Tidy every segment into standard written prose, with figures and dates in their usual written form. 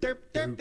Welcome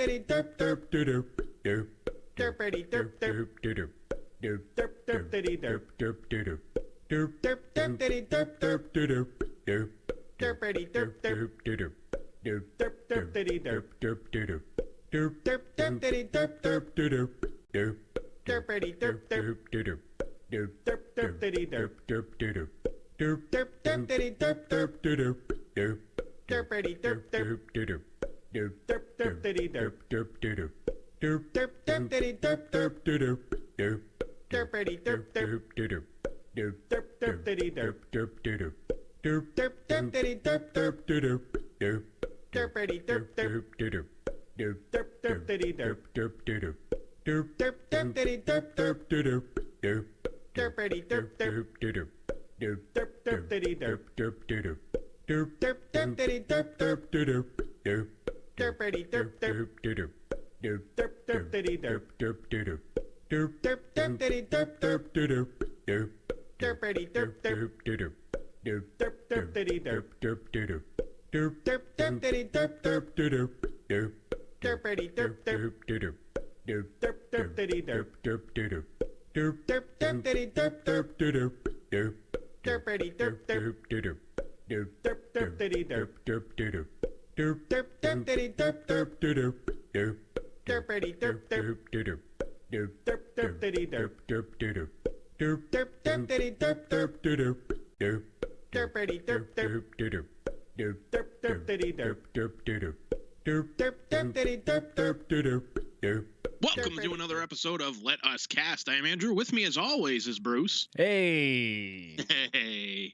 to another episode of Let Us Cast. I am Andrew. With me, as always, is Bruce. Hey. Hey.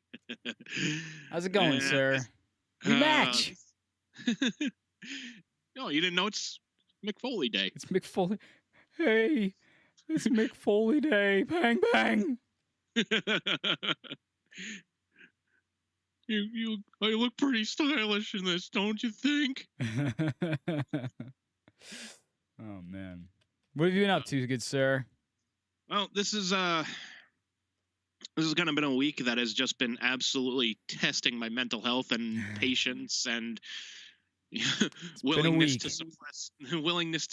How's it going, sir? We match. No, you didn't know it's McFoley Day. It's McFoley. Hey, it's McFoley Day. Bang, bang. I look pretty stylish in this, don't you think? Oh, man. What have you been up to, good sir? Well, this has kind of been a week that has just been absolutely testing my mental health and patience and willingness to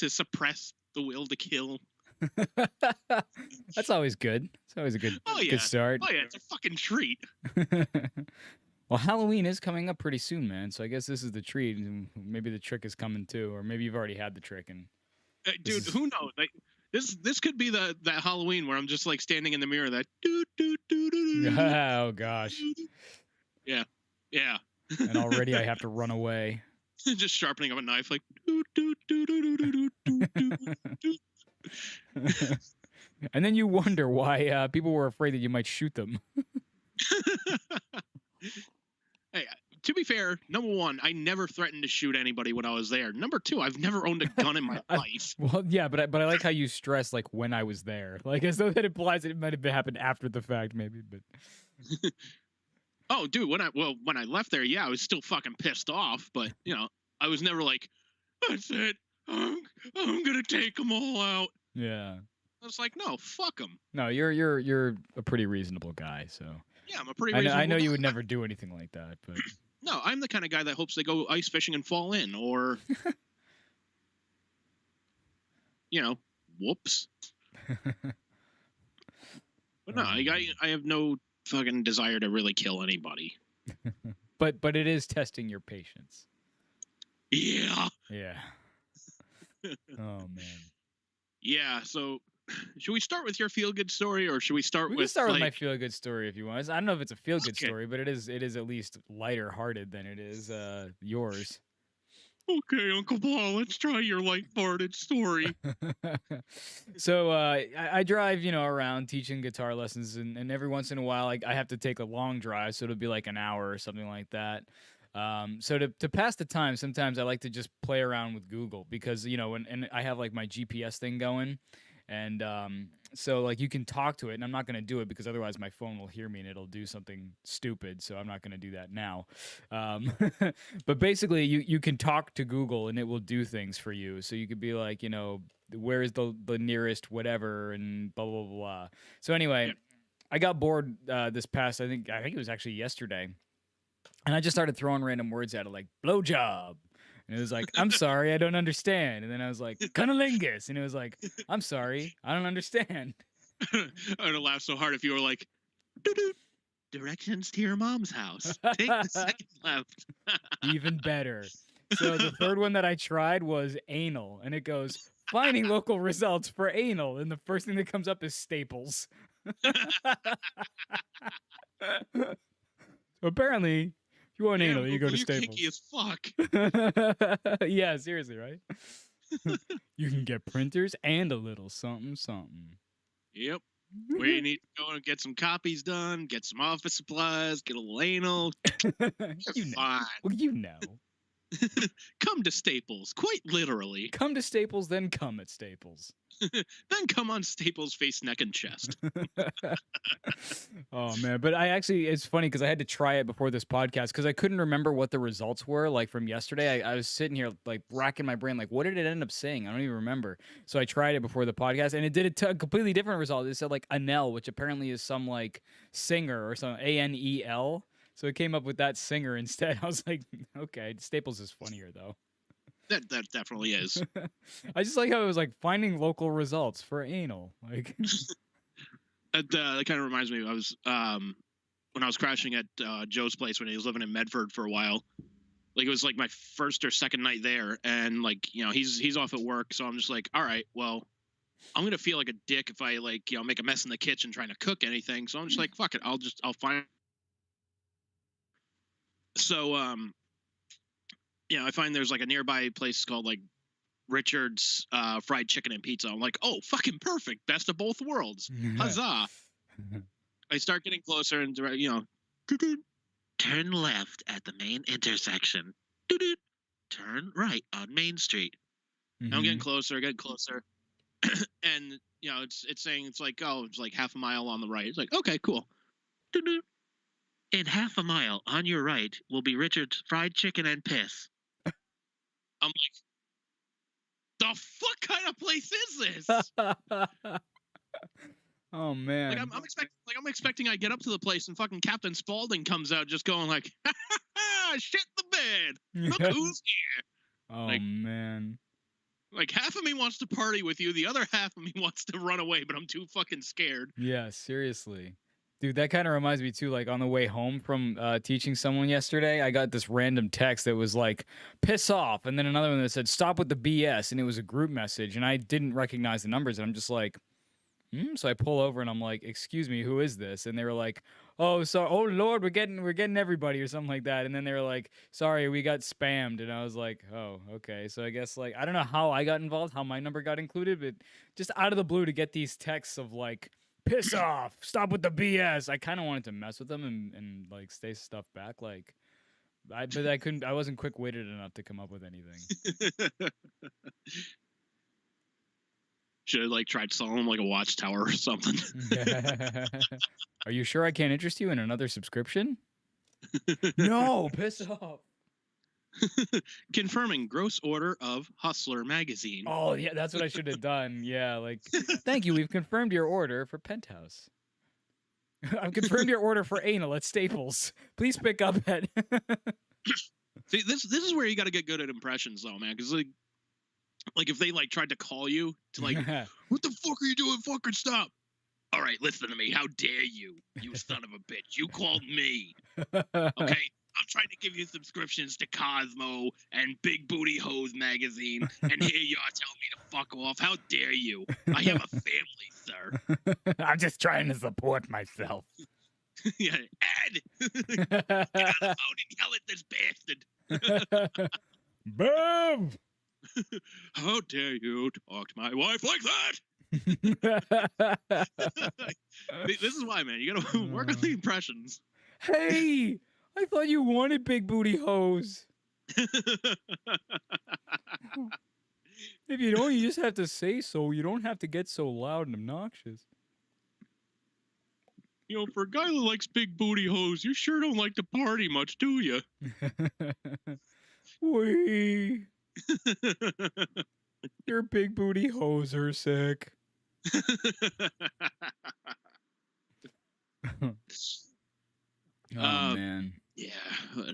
suppress the will to kill. That's always good. It's always a good, good start. Oh, yeah, it's a fucking treat. Well, Halloween is coming up pretty soon, man, so I guess this is the treat. Maybe the trick is coming, too, or maybe you've already had the trick. And dude, who knows? Like, this could be that Halloween where I'm just, like, standing in the mirror that... Oh, gosh. Yeah. And already I have to run away. Just sharpening up a knife, like... And then you wonder why people were afraid that you might shoot them. Hey, to be fair, number one, I never threatened to shoot anybody when I was there. Number two, I've never owned a gun in my life. Well, yeah, but I like how you stress like when I was there, like as though that implies that it might have happened after the fact, maybe. But oh, dude, when I left there, yeah, I was still fucking pissed off, but you know, I was never like, that's it, I'm gonna take them all out. Yeah, I was like, no, fuck them. No, you're a pretty reasonable guy, so. Yeah, I'm a pretty reasonable I know guy. you would never do anything like that, but... No, I'm the kind of guy that hopes they go ice fishing and fall in, or... you know, whoops. But no, I have no fucking desire to really kill anybody. But it is testing your patience. Yeah. Yeah. Oh, man. Yeah, so... Should we start with your feel-good story, or should we start with... We can start with my feel-good story if you want. I don't know if it's a feel-good story, but it is at least lighter-hearted than it is yours. Okay, Uncle Paul, let's try your light-hearted story. So I drive, around teaching guitar lessons, and every once in a while I have to take a long drive, so it'll be like an hour or something like that. So to pass the time, sometimes I like to just play around with Google because, and I have like my GPS thing going. And so, like, you can talk to it, and I'm not going to do it because otherwise my phone will hear me and it'll do something stupid, so I'm not going to do that now. But basically, you can talk to Google, and it will do things for you. So you could be like, where is the nearest whatever, and blah, blah, blah. So anyway, I got bored this past, I think it was actually yesterday, and I just started throwing random words at it, like blowjob. And it was like, I'm sorry, I don't understand. And then I was like, cunnilingus. And it was like, I'm sorry, I don't understand. I would have laughed so hard if you were like, doo-doo, directions to your mom's house. Take the second left. Even better. So the third one that I tried was anal. And it goes, finding local results for anal. And the first thing that comes up is Staples. So apparently, if you want anal, you go to Staples. Kinky as fuck. Yeah, seriously, right? You can get printers and a little something, something. Yep. Where you need to go and get some copies done, get some office supplies, get a little anal. You know. Fine. Well, you know. Come to Staples, quite literally. Come to Staples, then come at Staples. Then come on Staples face, neck, and chest. Oh, man. But it's funny because I had to try it before this podcast because I couldn't remember what the results were like from yesterday. I was sitting here like racking my brain, like, what did it end up saying? I don't even remember. So I tried it before the podcast and it did a completely different result. It said like Anel, which apparently is some like singer or some Anel. So it came up with that singer instead. I was like, okay, Staples is funnier though. That definitely is. I just like how it was like finding local results for anal. Like that kind of reminds me. I was when I was crashing at Joe's place when he was living in Medford for a while. Like it was like my first or second night there, and like he's off at work, so I'm just like, all right, well, I'm gonna feel like a dick if I like make a mess in the kitchen trying to cook anything. So I'm just like, fuck it, I'll find. So I find there's like a nearby place called like Richard's fried chicken and pizza. I'm like, oh, fucking perfect. Best of both worlds. Huzzah. I start getting closer and, turn left at the main intersection. Turn right on Main Street. Mm-hmm. I'm getting closer. And, it's saying it's like half a mile on the right. It's like, okay, cool. In half a mile on your right will be Richard's fried chicken and piss. I'm like, the fuck kind of place is this? Oh man! Like I'm expecting I get up to the place and fucking Captain Spaulding comes out just going like, shit the bed. Look who's here. Oh man! Like half of me wants to party with you, the other half of me wants to run away, but I'm too fucking scared. Yeah, seriously. Dude, that kind of reminds me too, like on the way home from teaching someone yesterday, I got this random text that was like, piss off. And then another one that said, stop with the BS. And it was a group message. And I didn't recognize the numbers. And I'm just like, So I pull over and I'm like, excuse me, who is this? And they were like, oh, Lord, we're getting everybody or something like that. And then they were like, sorry, we got spammed. And I was like, oh, okay. So I guess like, I don't know how I got involved, how my number got included, but just out of the blue to get these texts of like, piss off, stop with the BS. I kind of wanted to mess with them and like stay stuff back. Like, but I couldn't, I wasn't quick-witted enough to come up with anything. Should have like tried selling them like a watchtower or something. Are you sure I can't interest you in another subscription? No, piss off. Confirming gross order of Hustler magazine. Oh yeah, that's what I should have done. Yeah, like thank you. We've confirmed your order for Penthouse. I've confirmed your order for anal at Staples. Please pick up at. See, this is where you got to get good at impressions, though, man. Because like if they like tried to call you to like, what the fuck are you doing? Fucking stop! All right, listen to me. How dare you, you son of a bitch? You called me. Okay. I'm trying to give you subscriptions to Cosmo and Big Booty Hose magazine, and here you are telling me to fuck off. How dare you? I have a family, sir. I'm just trying to support myself. Yeah, Ed! Get on the phone and yell at this bastard. Boom! How dare you talk to my wife like that? This is why, man. You gotta work on the impressions. Hey! I thought you wanted Big Booty Hose. If you don't, you just have to say so. You don't have to get so loud and obnoxious. For a guy who likes Big Booty Hose, you sure don't like to party much, do you? Wee. Your Big Booty Hose are sick. Man. Yeah.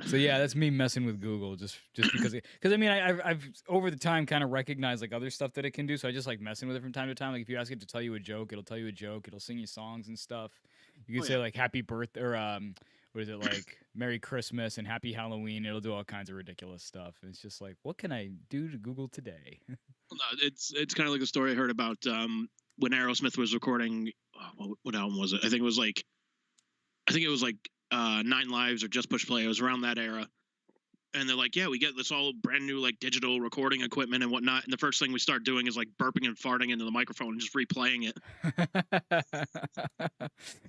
So yeah, that's me messing with Google just because I mean I've over the time kind of recognized like other stuff that it can do. So I just like messing with it from time to time. Like if you ask it to tell you a joke, it'll tell you a joke. It'll sing you songs and stuff. You can Oh, say yeah. like Happy Birthday or what is it like Merry Christmas and Happy Halloween. It'll do all kinds of ridiculous stuff. And it's just like what can I do to Google today? Well, no, it's kind of like a story I heard about when Aerosmith was recording. What album was it? I think it was like Nine Lives or Just Push Play. It was around that era. And they're like, yeah, we get this all brand new like digital recording equipment and whatnot. And the first thing we start doing is like burping and farting into the microphone and just replaying it.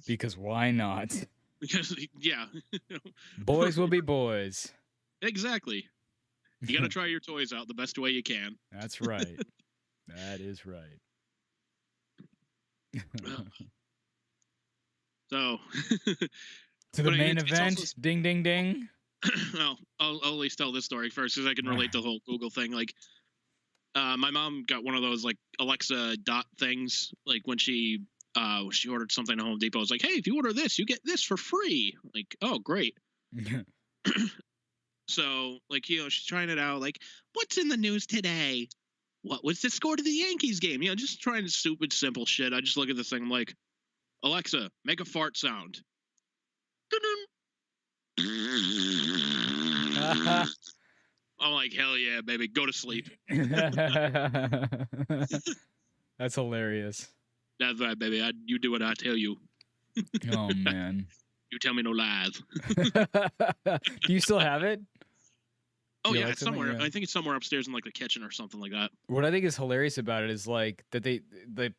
Because why not? Because yeah, boys will be boys. Exactly. You got to try your toys out the best way you can. That's right. That is right. So to the main event. Also... Ding, ding, ding. Well, I'll at least tell this story first because I can relate to the whole Google thing. Like, my mom got one of those like Alexa dot things. Like when she ordered something at Home Depot, it was like, hey, if you order this, you get this for free. Like, oh, great. So, like, you know, she's trying it out. Like, what's in the news today? What was the score to the Yankees game? You know, just trying stupid, simple shit. I just look at the thing, I'm like, Alexa, make a fart sound. I'm like, hell yeah, baby, go to sleep. That's hilarious. That's right, baby. You do what I tell you. Oh, man. You tell me no lies. Do you still have it? Oh, yeah, it's somewhere. Yeah. I think it's somewhere upstairs in like the kitchen or something like that. What I think is hilarious about it is like that they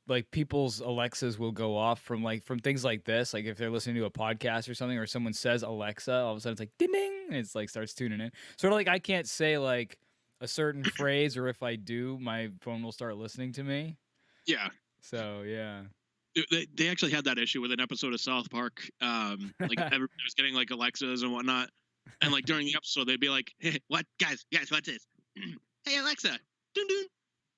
like people's Alexas will go off from things like this. Like if they're listening to a podcast or something, or someone says Alexa, all of a sudden it's like ding ding, and it's like starts tuning in. Sort of like I can't say like a certain phrase, or if I do, my phone will start listening to me. Yeah. So yeah. They actually had that issue with an episode of South Park. Like everybody was getting like Alexas and whatnot. And like during the episode, they'd be like, hey, what guys, what's this? Hey Alexa, dun, dun,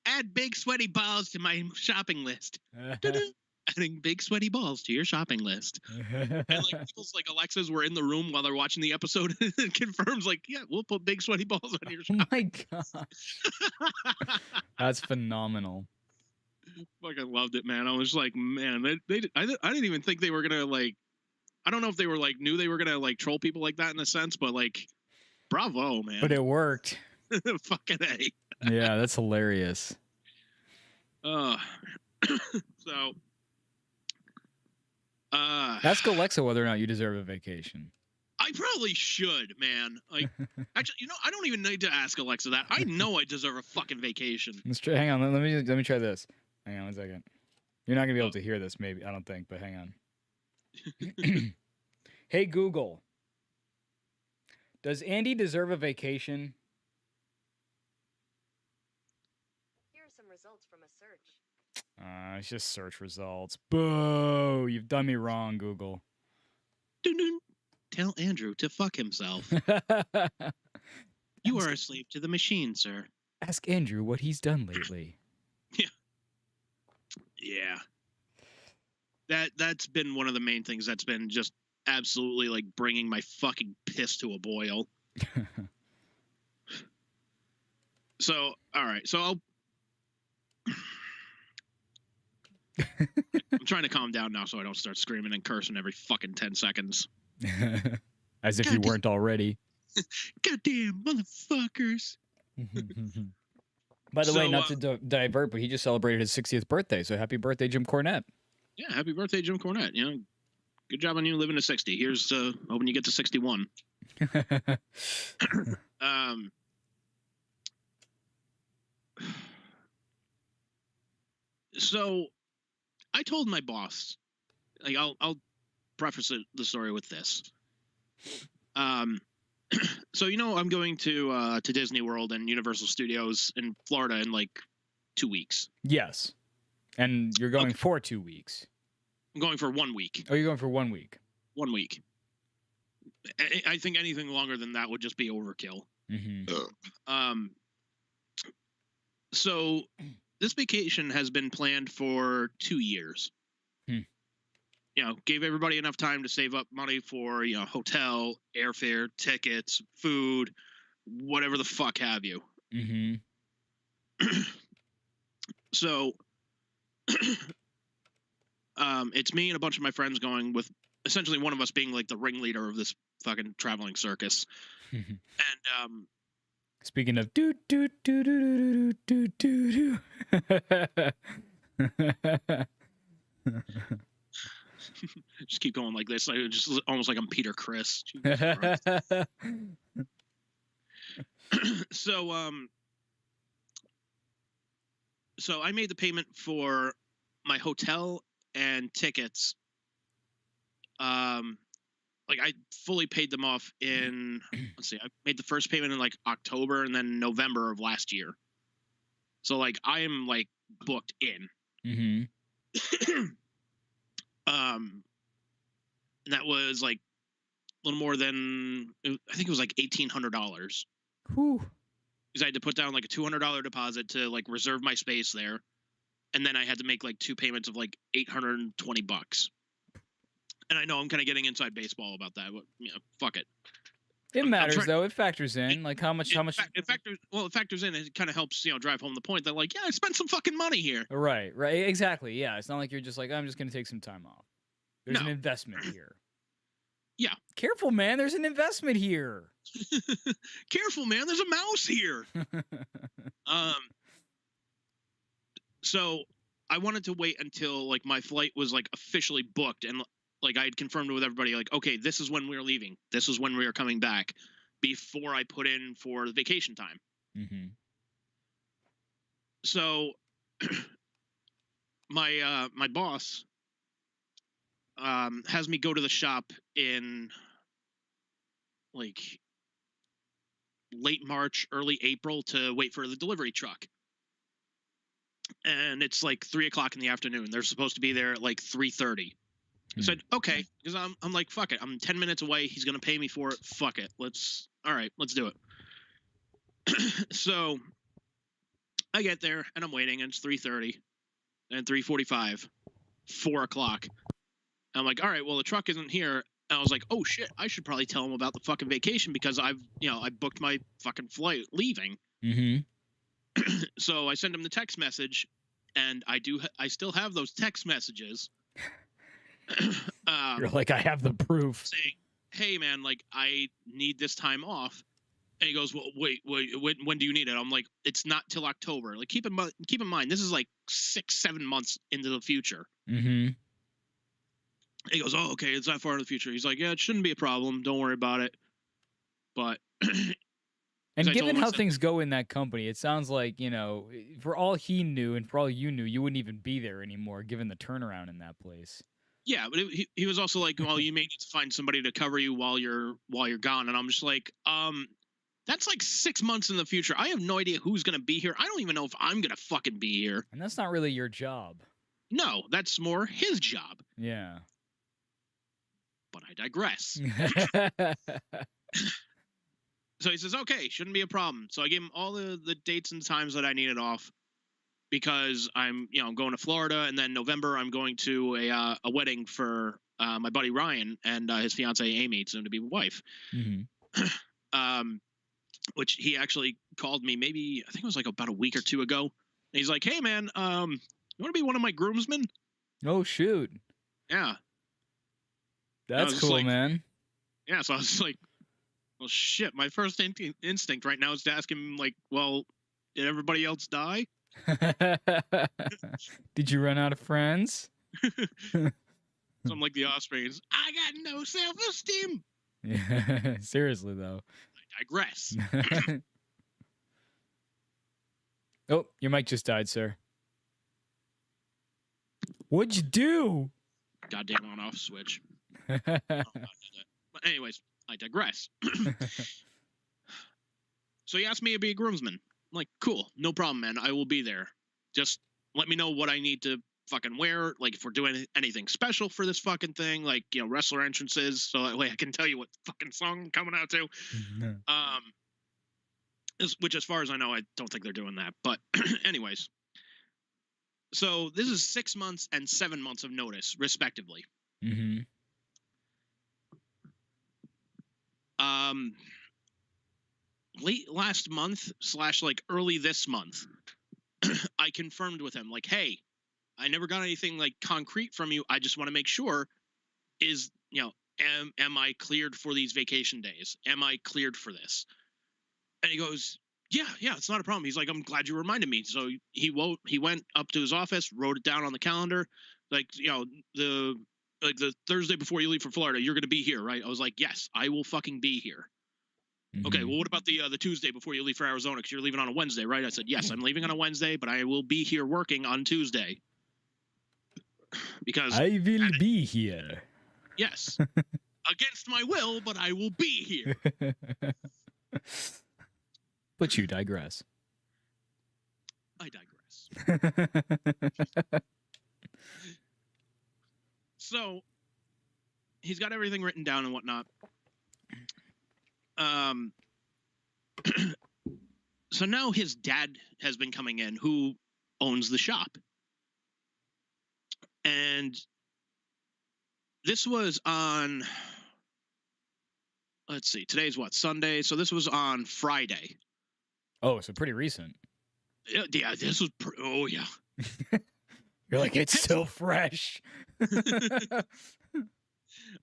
add big sweaty balls to my shopping list. Dun, dun, adding big sweaty balls to your shopping list. And like people's like Alexas were in the room while they're watching the episode and it confirms like, yeah, we'll put big sweaty balls on your shopping. Oh my gosh. That's phenomenal. Fucking loved it, man. I was like, man, I didn't even think they were gonna like. I don't know if they were like knew they were gonna like troll people like that in a sense, but like, bravo, man. But it worked. Fucking A. Yeah, that's hilarious. So, ask Alexa whether or not you deserve a vacation. I probably should, man. Like, actually, you know, I don't even need to ask Alexa that. I know I deserve a fucking vacation. Hang on, let me try this. Hang on 1 second. You're not gonna be able to hear this, maybe. I don't think, but hang on. Hey Google, does Andy deserve a vacation? Here are some results from a search. It's just search results. Boo! You've done me wrong, Google. Tell Andrew to fuck himself. You are a slave to the machine, sir. Ask Andrew what he's done lately. Yeah. That's been one of the main things that's been just absolutely like bringing my fucking piss to a boil. So, all right. So I'm trying to calm down now so I don't start screaming and cursing every fucking 10 seconds. As if you weren't already. Goddamn motherfuckers. By the way, not to divert, but he just celebrated his 60th birthday. So happy birthday, Jim Cornette. Yeah, happy birthday, Jim Cornette. You know, good job on you living to 60. Here's hoping you get to 61. So I told my boss, like, I'll preface the story with this. So, you know, I'm going to Disney World and Universal Studios in Florida in like 2 weeks. Yes. And you're going for 2 weeks. I'm going for 1 week. Oh, you're going for 1 week. 1 week. I think anything longer than that would just be overkill. Mm-hmm. So this vacation has been planned for 2 years. gave everybody enough time to save up money for, hotel, airfare, tickets, food, whatever the fuck have you. Mm-hmm. So it's me and a bunch of my friends going, with essentially one of us being like the ringleader of this fucking traveling circus. And Speaking of do do do do do do do. Just keep going like this. Just almost like I'm Peter Criss. Jesus Christ. So I made the payment for my hotel and tickets. Like I fully paid them off in, let's see, I made the first payment in like October and then November of last year. So like I am like booked in. Mm-hmm. And that was like a little more than, I think it was like $1,800. Whew. Because I had to put down like a $200 deposit to like reserve my space there. And then I had to make like 2 payments of like $820. And I know I'm kind of getting inside baseball about that, but fuck it. It matters though. It factors in, like how much. It factors in. It kind of helps, drive home the point that like, yeah, I spent some fucking money here. Right, exactly. Yeah, it's not like you're just like, I'm just gonna take some time off. There's an investment here. Yeah. Careful, man. There's an investment here. Careful, man. There's a mouse here. So I wanted to wait until like my flight was like officially booked and like I had confirmed with everybody, like, okay, this is when we're leaving. This is when we are coming back, before I put in for the vacation time. Mm-hmm. So my boss has me go to the shop in like late March, early April to wait for the delivery truck. And it's like 3:00 in the afternoon. They're supposed to be there at like 3:30. I said, okay, because I'm like, fuck it. I'm 10 minutes away. He's going to pay me for it. Fuck it. All right, let's do it. So I get there and I'm waiting and it's 3:30 and 3:45, 4:00. I'm like, all right, well, the truck isn't here. And I was like, oh shit, I should probably tell him about the fucking vacation because I booked my fucking flight leaving. Mm-hmm. So I send him the text message and I still have those text messages. You're like, I have the proof. Saying, hey man, like I need this time off. And he goes, well, wait, when do you need it? I'm like, it's not till October. Like keep in mind, this is like 6-7 months into the future. Mm-hmm. He goes, oh, okay, it's that far in the future. He's like, yeah, it shouldn't be a problem. Don't worry about it. But and given how things go in that company, it sounds like, for all he knew and for all you knew, you wouldn't even be there anymore, given the turnaround in that place. Yeah, but he was also like, well, you may need to find somebody to cover you while you're gone. And I'm just like, that's like 6 months in the future. I have no idea who's going to be here. I don't even know if I'm going to fucking be here. And that's not really your job. No, that's more his job. Yeah. But I digress. So he says, okay, shouldn't be a problem. So I gave him all the dates and times that I needed off because I'm, going to Florida. And then November, I'm going to a wedding for my buddy Ryan and his fiance Amy, soon to be wife. Mm-hmm. Which he actually called me maybe, I think it was like about a week or two ago. And he's like, hey man, you want to be one of my groomsmen? Oh shoot. Yeah. That's cool, man. Yeah, so I was like, well, shit. My first instinct right now is to ask him, like, well, did everybody else die? Did you run out of friends? So I'm like the offsprings. I got no self-esteem. Yeah, seriously though. I digress. Oh, your mic just died, sir. What'd you do? Goddamn on-off switch. But anyways, I digress. So he asked me to be a groomsman. I'm like, cool, no problem, man. I will be there. Just let me know what I need to fucking wear. Like, if we're doing anything special for this fucking thing, like, wrestler entrances, so that way I can tell you what fucking song I'm coming out to. Which, as far as I know, I don't think they're doing that. But anyways, so this is 6 months and 7 months of notice, respectively. Mm-hmm. Late last month / like early this month, I confirmed with him, like, hey, I never got anything like concrete from you. I just want to make sure, is, am I cleared for these vacation days? Am I cleared for this? And he goes, yeah, it's not a problem. He's like, I'm glad you reminded me. So he went up to his office, wrote it down on the calendar, like, the Thursday before you leave for Florida, you're going to be here, right? I was like, yes, I will fucking be here. Okay, well, what about the Tuesday before you leave for Arizona? Because you're leaving on a Wednesday, right? I said, yes, I'm leaving on a Wednesday, but I will be here working on Tuesday. Because I will be here. Yes. Against my will, but I will be here. But you digress. I digress. So, he's got everything written down and whatnot. So now his dad has been coming in, who owns the shop. And this was on, let's see, today's what, Sunday? So this was on Friday. Oh, so pretty recent. Yeah, this was, oh yeah. You're like, it's still fresh.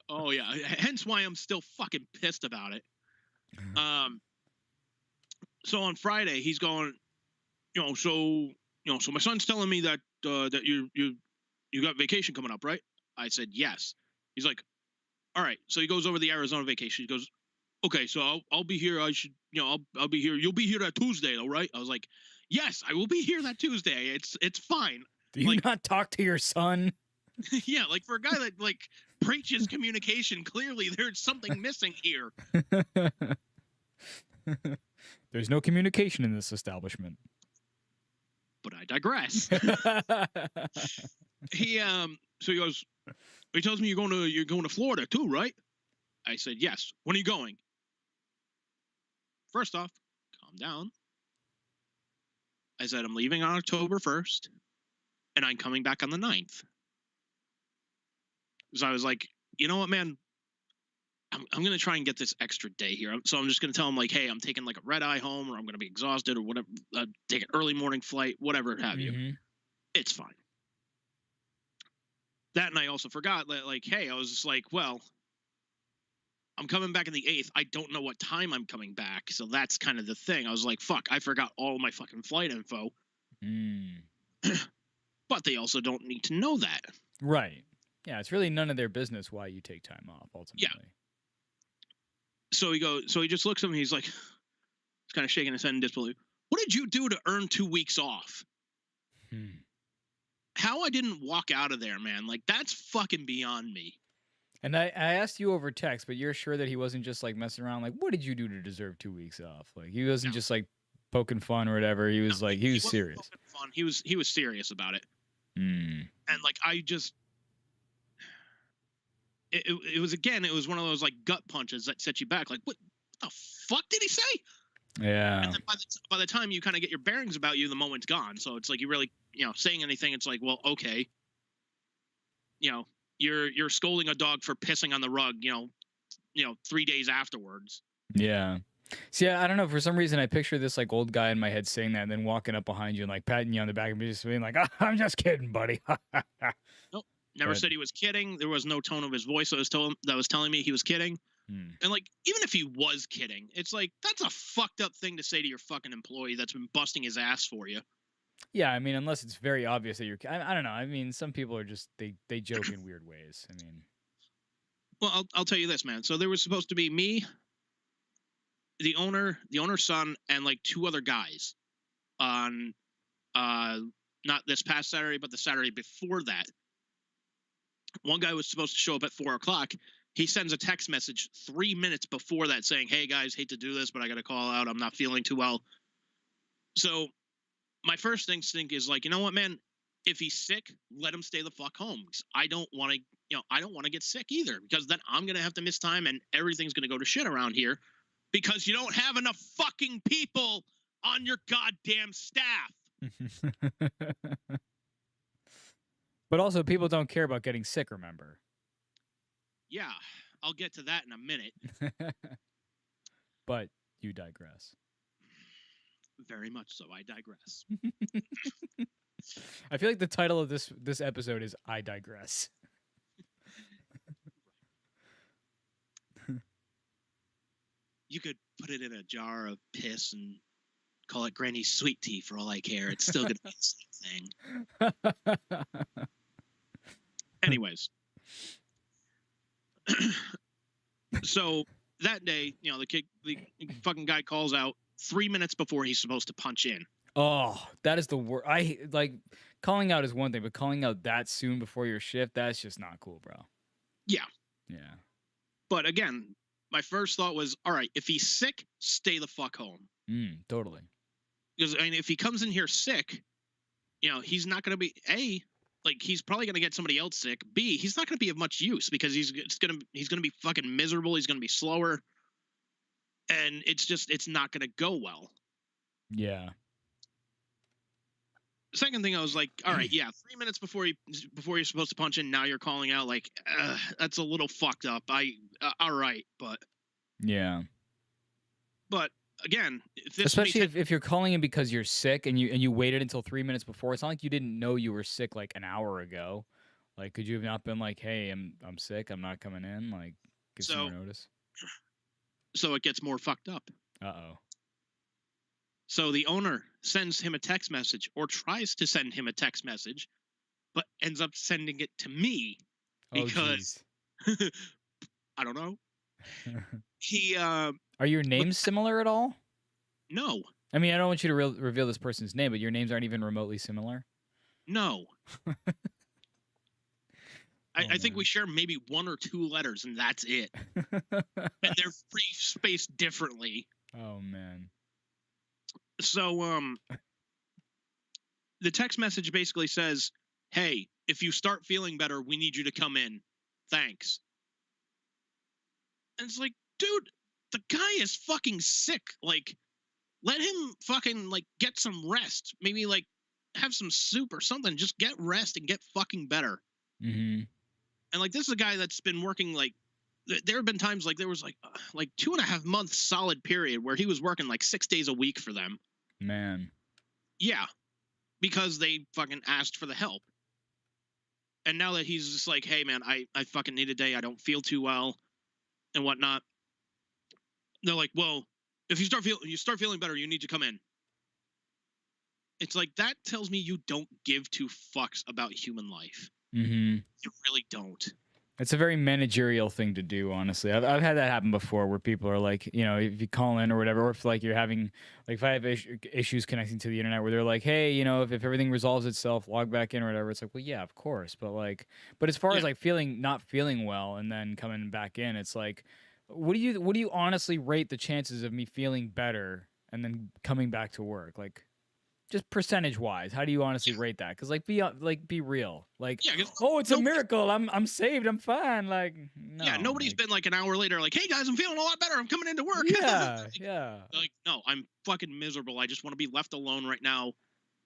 Oh yeah, hence why I'm still fucking pissed about it. So on Friday he's going, so my son's telling me that that you got vacation coming up, right? I said yes. He's like, all right. So he goes over the Arizona vacation. He goes, okay, so I'll be here. I should, I'll be here. You'll be here that Tuesday, though, right? I was like, yes, I will be here that Tuesday. It's fine. Do you not talk to your son? Yeah, like for a guy that like preaches communication, clearly there's something missing here. There's no communication in this establishment. But I digress. So he goes, he tells me you're going to Florida too, right? I said, yes. When are you going? First off, calm down. I said, I'm leaving on October 1st, and I'm coming back on the 9th. So I was like, you know what, man? I'm going to try and get this extra day here. So I'm just going to tell him, like, hey, I'm taking like a red eye home, or I'm going to be exhausted, or whatever. Take an early morning flight, whatever have you. It's fine. That, and I also forgot that, like, hey, I was just like, well, I'm coming back on the 8th. I don't know what time I'm coming back. So that's kind of the thing. I was like, fuck, I forgot all my fucking flight info. But they also don't need to know that. Right. Yeah, it's really none of their business why you take time off, ultimately. Yeah. So he just looks at me, he's like, he's kind of shaking his head in disbelief. What did you do to earn 2 weeks off? How I didn't walk out of there, man. Like, that's fucking beyond me. And I asked you over text, but you're sure that he wasn't just like messing around? Like, what did you do to deserve 2 weeks off? Like, he wasn't just like poking fun or whatever. He was he was serious. Fun. He was serious about it. And like, I just, it was one of those like gut punches that set you back. Like, what the fuck did he say? Yeah. And then by the time you kind of get your bearings about you, the moment's gone. So it's like, you really, saying anything, it's like, well, okay. You're scolding a dog for pissing on the rug, 3 days afterwards. Yeah. See, I don't know. For some reason, I picture this like old guy in my head saying that, and then walking up behind you and like patting you on the back and just being like, oh, "I'm just kidding, buddy." Nope. Never said he was kidding. There was no tone of his voice that was telling me he was kidding. And like, even if he was kidding, it's like, that's a fucked up thing to say to your fucking employee that's been busting his ass for you. Yeah, I mean, unless it's very obvious that you're. I don't know. I mean, some people are just they joke in weird ways. I mean, well, I'll tell you this, man. So there was supposed to be me, the owner's son, and like 2 other guys on not this past Saturday, but the Saturday before that. One guy was supposed to show up at 4:00. He sends a text message 3 minutes before that saying, "Hey guys, hate to do this, but I got to call out. I'm not feeling too well." So my first instinct is like, you know what, man? If he's sick, let him stay the fuck home. I don't want to get sick either, because then I'm going to have to miss time and everything's going to go to shit around here because you don't have enough fucking people on your goddamn staff. But also, people don't care about getting sick, remember? Yeah, I'll get to that in a minute. But you digress. Very much so. I digress. I feel like the title of this episode is I digress. You could put it in a jar of piss and call it Granny's sweet tea for all I care. It's still going to be the same thing. Anyways. So that day, you know, the fucking guy calls out 3 minutes before he's supposed to punch in. Oh, that is the worst. I like calling out is one thing, but calling out that soon before your shift, that's just not cool, bro. Yeah. Yeah. But again, my first thought was, all right, if he's sick, stay the fuck home. Totally. Because I mean, if he comes in here sick, you know, he's not going to be he's probably going to get somebody else sick. B, he's not going to be of much use because he's going to be fucking miserable. He's going to be slower, and it's not going to go well. Yeah. Second thing, I was like, all right, yeah, 3 minutes before you're supposed to punch in, now you're calling out, like, that's a little fucked up. All right, but yeah. But again, especially if you're calling in because you're sick and you waited until 3 minutes before, it's not like you didn't know you were sick like an hour ago. Like, could you have not been like, hey, I'm sick, I'm not coming in, like, give some more notice? So it gets more fucked up. Uh-oh. So the owner sends him a text message, or tries to send him a text message, but ends up sending it to me because I don't know. He are your names similar at all? No. I mean, I don't want you to reveal this person's name, but your names aren't even remotely similar? No. I think we share maybe 1 or 2 letters, and that's it. And they're spaced differently. Oh, man. So, the text message basically says, hey, if you start feeling better, we need you to come in. Thanks. And it's like, dude, the guy is fucking sick. Like, let him fucking, like, get some rest. Maybe, like, have some soup or something. Just get rest and get fucking better. Mm-hmm. And, like, this is a guy that's been working, like, there have been times, like, there was, like 2.5 months solid period where he was working, like, 6 days a week for them. Man. Yeah. Because they fucking asked for the help. And now that he's just like, hey, man, I fucking need a day. I don't feel too well and whatnot. They're like, well, if you start feeling better, you need to come in. It's like, that tells me you don't give 2 fucks about human life. Mm-hmm. You really don't. It's a very managerial thing to do, honestly. I've had that happen before where people are like, you know, if you call in or whatever, or if like you're having, like if I have issues connecting to the internet where they're like, hey, you know, if everything resolves itself, log back in or whatever. It's like, well, yeah, of course. But as far as like not feeling well and then coming back in, it's like, what do you honestly rate the chances of me feeling better and then coming back to work? Like, just percentage wise, how do you honestly rate that? Because be real. Like, oh, it's a miracle. I'm saved. I'm fine. Like, no. Yeah, nobody's been like an hour later, like, hey guys, I'm feeling a lot better. I'm coming into work. Yeah, yeah. Like, no, I'm fucking miserable. I just want to be left alone right now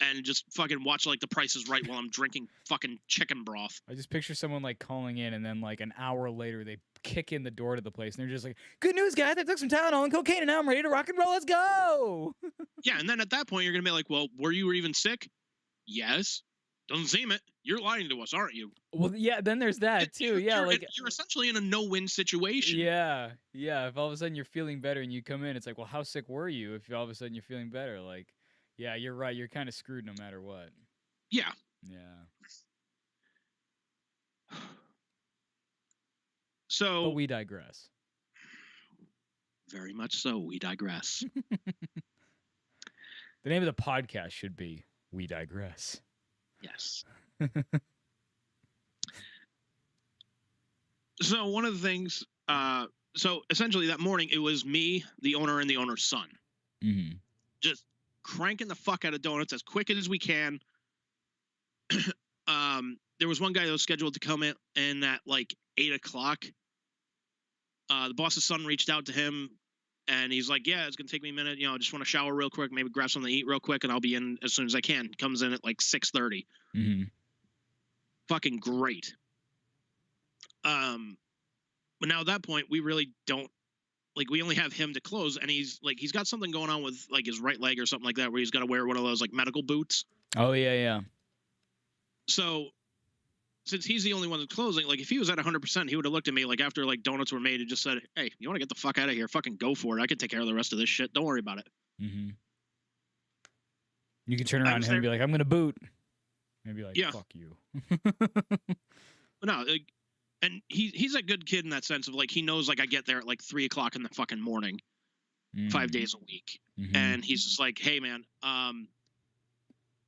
and just fucking watch like The Price is Right while I'm drinking fucking chicken broth. I just picture someone like calling in and then like an hour later they kick in the door to the place and they're just like, good news, guys, I took some Tylenol and cocaine and now I'm ready to rock and roll. Let's go. Yeah, and then at that point you're gonna be like, well, were you even sick? Yes. Doesn't seem it. You're lying to us, aren't you? Well, yeah, then there's that too. Yeah, you're essentially in a no-win situation. Yeah, yeah. If all of a sudden you're feeling better and you come in, it's like, well, how sick were you? If all of a sudden you're feeling better, like, yeah, you're right. You're kind of screwed no matter what. Yeah. Yeah. So, but we digress. Very much so. We digress. The name of the podcast should be We Digress. Yes. So one of the things, so essentially that morning, it was me, the owner, and the owner's son. Mm-hmm. Just cranking the fuck out of donuts as quick as we can. There was one guy that was scheduled to come in at like 8 o'clock. The boss's son reached out to him and he's like, yeah, it's going to take me a minute. You know, I just want to shower real quick, maybe grab something to eat real quick, and I'll be in as soon as I can. Comes in at like 6:30. Mm-hmm. Fucking great. But now at that point, we really don't like. We only have him to close, and he's got something going on with like his right leg or something like that, where he's got to wear one of those like medical boots. Oh yeah. So since he's the only one that's closing, like if he was at 100%, he would have looked at me like after like donuts were made and just said, "Hey, you want to get the fuck out of here? Fucking go for it. I can take care of the rest of this shit. Don't worry about it." Mm-hmm. You can turn around to him and be like, "I'm gonna boot," and be like, Yeah. "Fuck you." No, like, and he's a good kid in that sense of like he knows like I get there at like 3 o'clock in the fucking morning, 5 days a week, and he's just like, "Hey man,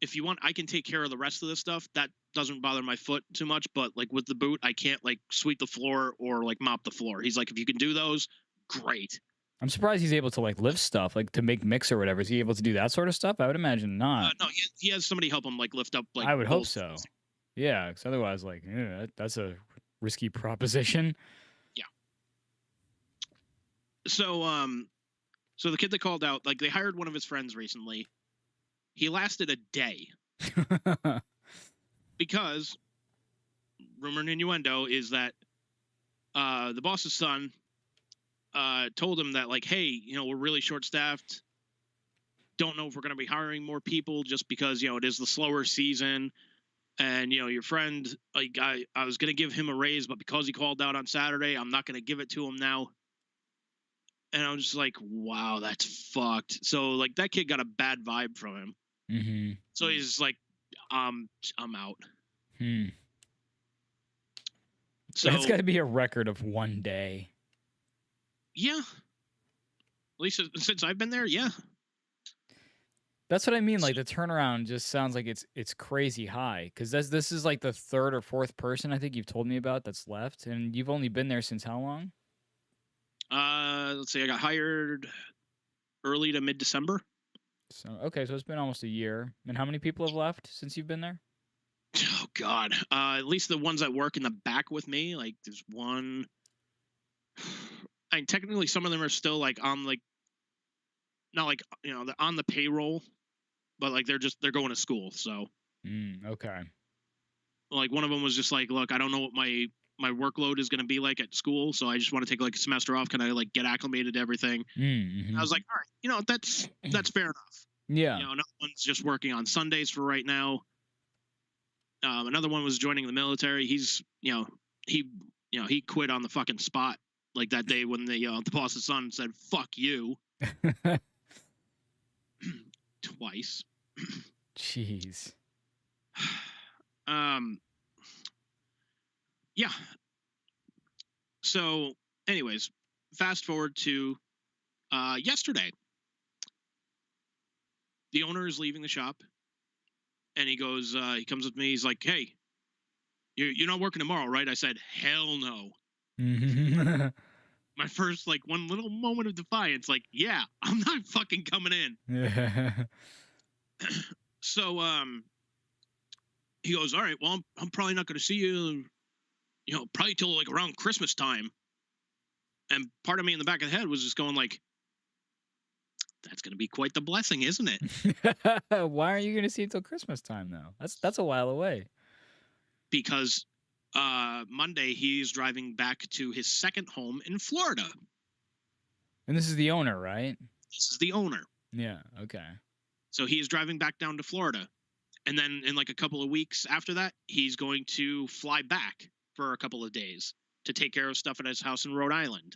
if you want, I can take care of the rest of this stuff. That doesn't bother my foot too much, but like with the boot, I can't like sweep the floor or like mop the floor." He's like, "If you can do those, great." I'm surprised he's able to like lift stuff, like to make mix or whatever. Is he able to do that sort of stuff? I would imagine not. No, he has somebody help him like lift up. Like I would hope bowls. so. Yeah, because otherwise, like, that's a risky proposition. Yeah. So the kid that called out, like they hired one of his friends recently. He lasted a day because rumor and innuendo is that the boss's son told him that like, "Hey, we're really short-staffed. Don't know if we're going to be hiring more people just because it is the slower season, and your friend, like I was going to give him a raise, but because he called out on Saturday, I'm not going to give it to him now." And I was just like, wow, that's fucked. So like that kid got a bad vibe from him. Mm-hmm. So he's like, I'm out. So that's got to be a record of one day. Yeah. At least since I've been there, yeah. That's what I mean. Like the turnaround just sounds like it's crazy high, because this is like the third or fourth person I think you've told me about that's left, and you've only been there since how long? Let's see, I got hired early to mid-December. So okay, so it's been almost a year. And how many people have left since you've been there? Oh God, at least the ones that work in the back with me. Like there's one. I mean, technically, some of them are still like on like, not like they're on the payroll, but like they're going to school. So okay. Like one of them was just like, "Look, I don't know what my workload is going to be like at school, so I just want to take like a semester off. Can I like get acclimated to everything?" Mm-hmm. I was like, all right, that's fair enough. Yeah. Another one's just working on Sundays for right now. Another one was joining the military. He's he quit on the fucking spot like that day when the boss's son said "fuck you" twice. Jeez. Yeah. So, anyways, fast forward to yesterday. The owner is leaving the shop, and he goes, he comes with me. He's like, "Hey, you're not working tomorrow, right?" I said, "Hell no." My first like one little moment of defiance, like, "Yeah, I'm not fucking coming in." So, he goes, "All right, well, I'm probably not going to see you, probably till like around Christmas time." And part of me in the back of the head was just going like, that's going to be quite the blessing, isn't it? Why aren't you going to see it till Christmas time though? That's a while away. Because Monday he's driving back to his second home in Florida. And this is the owner, right? This is the owner. Yeah, okay. So he is driving back down to Florida. And then in like a couple of weeks after that, he's going to fly back for a couple of days to take care of stuff at his house in Rhode Island.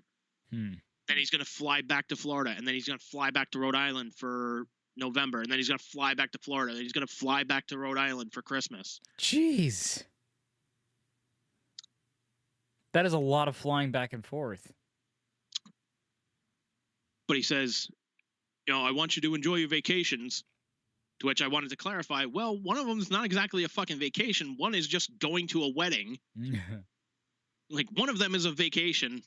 Then he's going to fly back to Florida, and then he's going to fly back to Rhode Island for November, and then he's going to fly back to Florida, and he's going to fly back to Rhode Island for Christmas. Jeez. That is a lot of flying back and forth. But he says, I want you to enjoy your vacations, to which I wanted to clarify, well, one of them is not exactly a fucking vacation. One is just going to a wedding. Like, one of them is a vacation.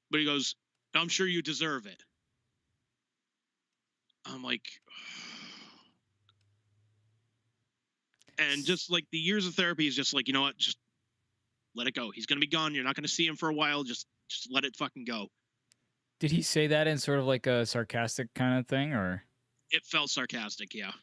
But he goes, "I'm sure you deserve it." I'm like, and just like the years of therapy is just like, you know what, just let it go. He's gonna be gone. You're not gonna see him for a while. Just let it fucking go. Did he say that in sort of like a sarcastic kind of thing, or? It felt sarcastic, yeah.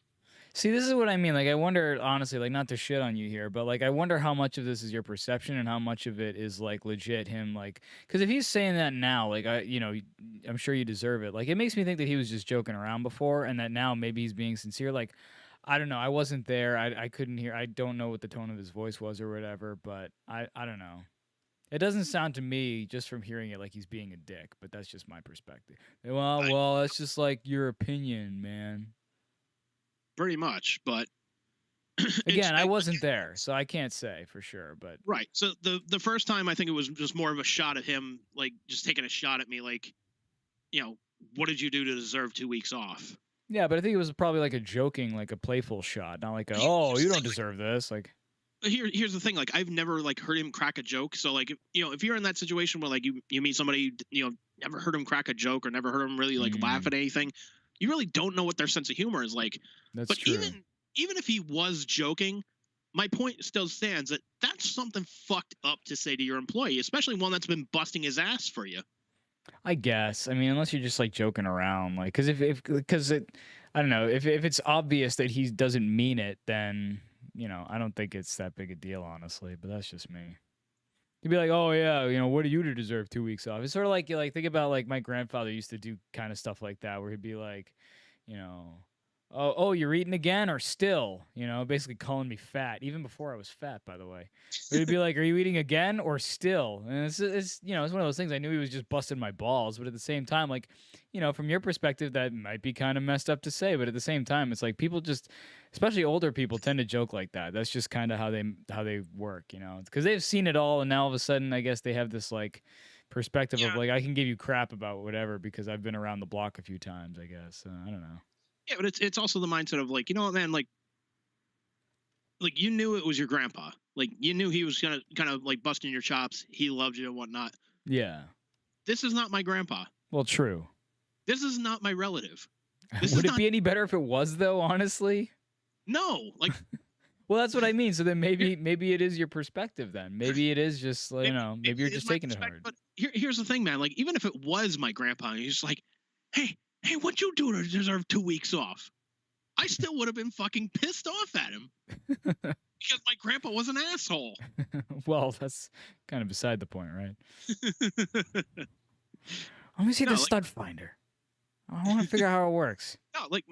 See, this is what I mean. Like, I wonder, honestly, like, not to shit on you here, but like, I wonder how much of this is your perception and how much of it is like legit him. Like, because if he's saying that now, like, I'm sure you deserve it. Like, it makes me think that he was just joking around before, and that now maybe he's being sincere. Like, I don't know. I wasn't there. I couldn't hear. I don't know what the tone of his voice was or whatever. But I don't know. It doesn't sound to me, just from hearing it, like he's being a dick. But that's just my perspective. Well, that's just like your opinion, man. Pretty much, but Again, I wasn't there, so I can't say for sure. But right. So the first time, I think it was just more of a shot at him, like just taking a shot at me, like, what did you do to deserve 2 weeks off? yeah, but I think it was probably like a joking, like a playful shot, not like Here's you the don't thing, deserve this. Like, here's the thing, like I've never like heard him crack a joke. So like if you're in that situation where like you meet somebody, never heard him crack a joke or never heard him really like laugh at anything, you really don't know what their sense of humor is like. that's But true. even if he was joking, my point still stands that that's something fucked up to say to your employee, especially one that's been busting his ass for you. I guess. I mean, unless you're just like joking around, like, because I don't know, if it's obvious that he doesn't mean it, then I don't think it's that big a deal, honestly. But that's just me. You'd be like, oh yeah, what do you to deserve 2 weeks off? It's sort of like you like think about like my grandfather used to do kind of stuff like that, where he'd be like, oh, you're eating again or still? Basically calling me fat, even before I was fat, by the way. But he'd be like, are you eating again or still? And it's it's one of those things. I knew he was just busting my balls, but at the same time, like, from your perspective, that might be kind of messed up to say. But at the same time, it's like people just, especially older people, tend to joke like that. That's just kind of how they work, because they've seen it all, and now all of a sudden, I guess they have this like perspective of like I can give you crap about whatever because I've been around the block a few times. I guess I don't know. Yeah, but it's also the mindset of like, what, man, like you knew it was your grandpa. Like you knew he was gonna kind of like busting your chops. He loved you and whatnot. Yeah. This is not my grandpa. Well, true. This is not my relative. Would it be any better if it was, though? Honestly. No, like. Well, that's what I mean. So then maybe it is your perspective. Then maybe it is just maybe you're just taking it hard. But here's the thing, man. Like even if it was my grandpa, and he's just like, hey, what'd you do to deserve 2 weeks off? I still would have been fucking pissed off at him because my grandpa was an asshole. Well, that's kind of beside the point, right? Let me see the stud finder. I want to figure out how it works. No, like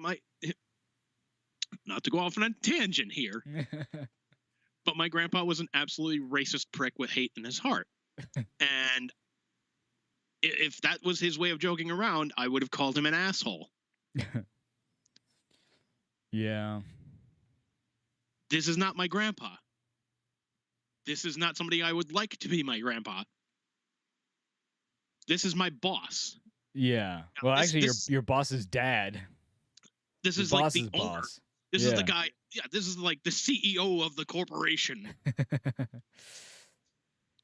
not to go off on a tangent here, but my grandpa was an absolutely racist prick with hate in his heart. And if that was his way of joking around, I would have called him an asshole. Yeah. This is not my grandpa. This is not somebody I would like to be my grandpa. This is my boss. Yeah. Well, actually, your boss's dad. This is like the owner. Boss. This is the guy. Yeah, this is like the CEO of the corporation.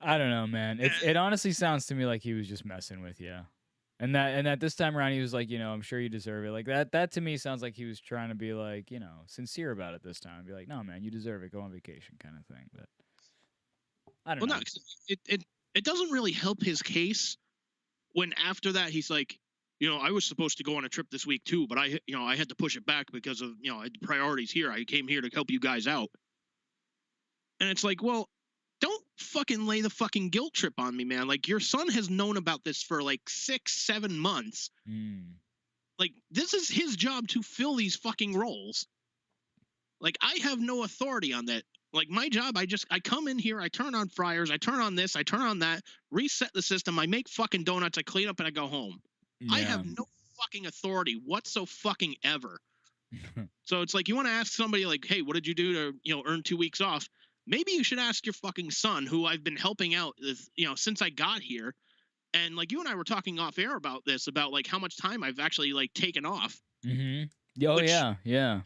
I don't know, man. It honestly sounds to me like he was just messing with you. And that this time around he was like, I'm sure you deserve it. Like that to me sounds like he was trying to be like, sincere about it this time. Be like, no, man, you deserve it. Go on vacation, kind of thing. But I don't know. Well, no, it doesn't really help his case when after that he's like, I was supposed to go on a trip this week too, but I had to push it back because of I had priorities here. I came here to help you guys out, and it's like, well, don't fucking lay the fucking guilt trip on me, man. Like your son has known about this for like 6-7 months. Like this is his job to fill these fucking roles. Like I have no authority on that. Like my job, I come in here, I turn on fryers, I turn on this, I turn on that, reset the system, I make fucking donuts, I clean up, and I go home. Yeah. I have no fucking authority whatsoever. So it's like you want to ask somebody like, hey, what did you do to earn 2 weeks off? Maybe you should ask your fucking son, who I've been helping out with, since I got here. And like you and I were talking off air about this, about like how much time I've actually like taken off. Mm-hmm. Oh, yeah.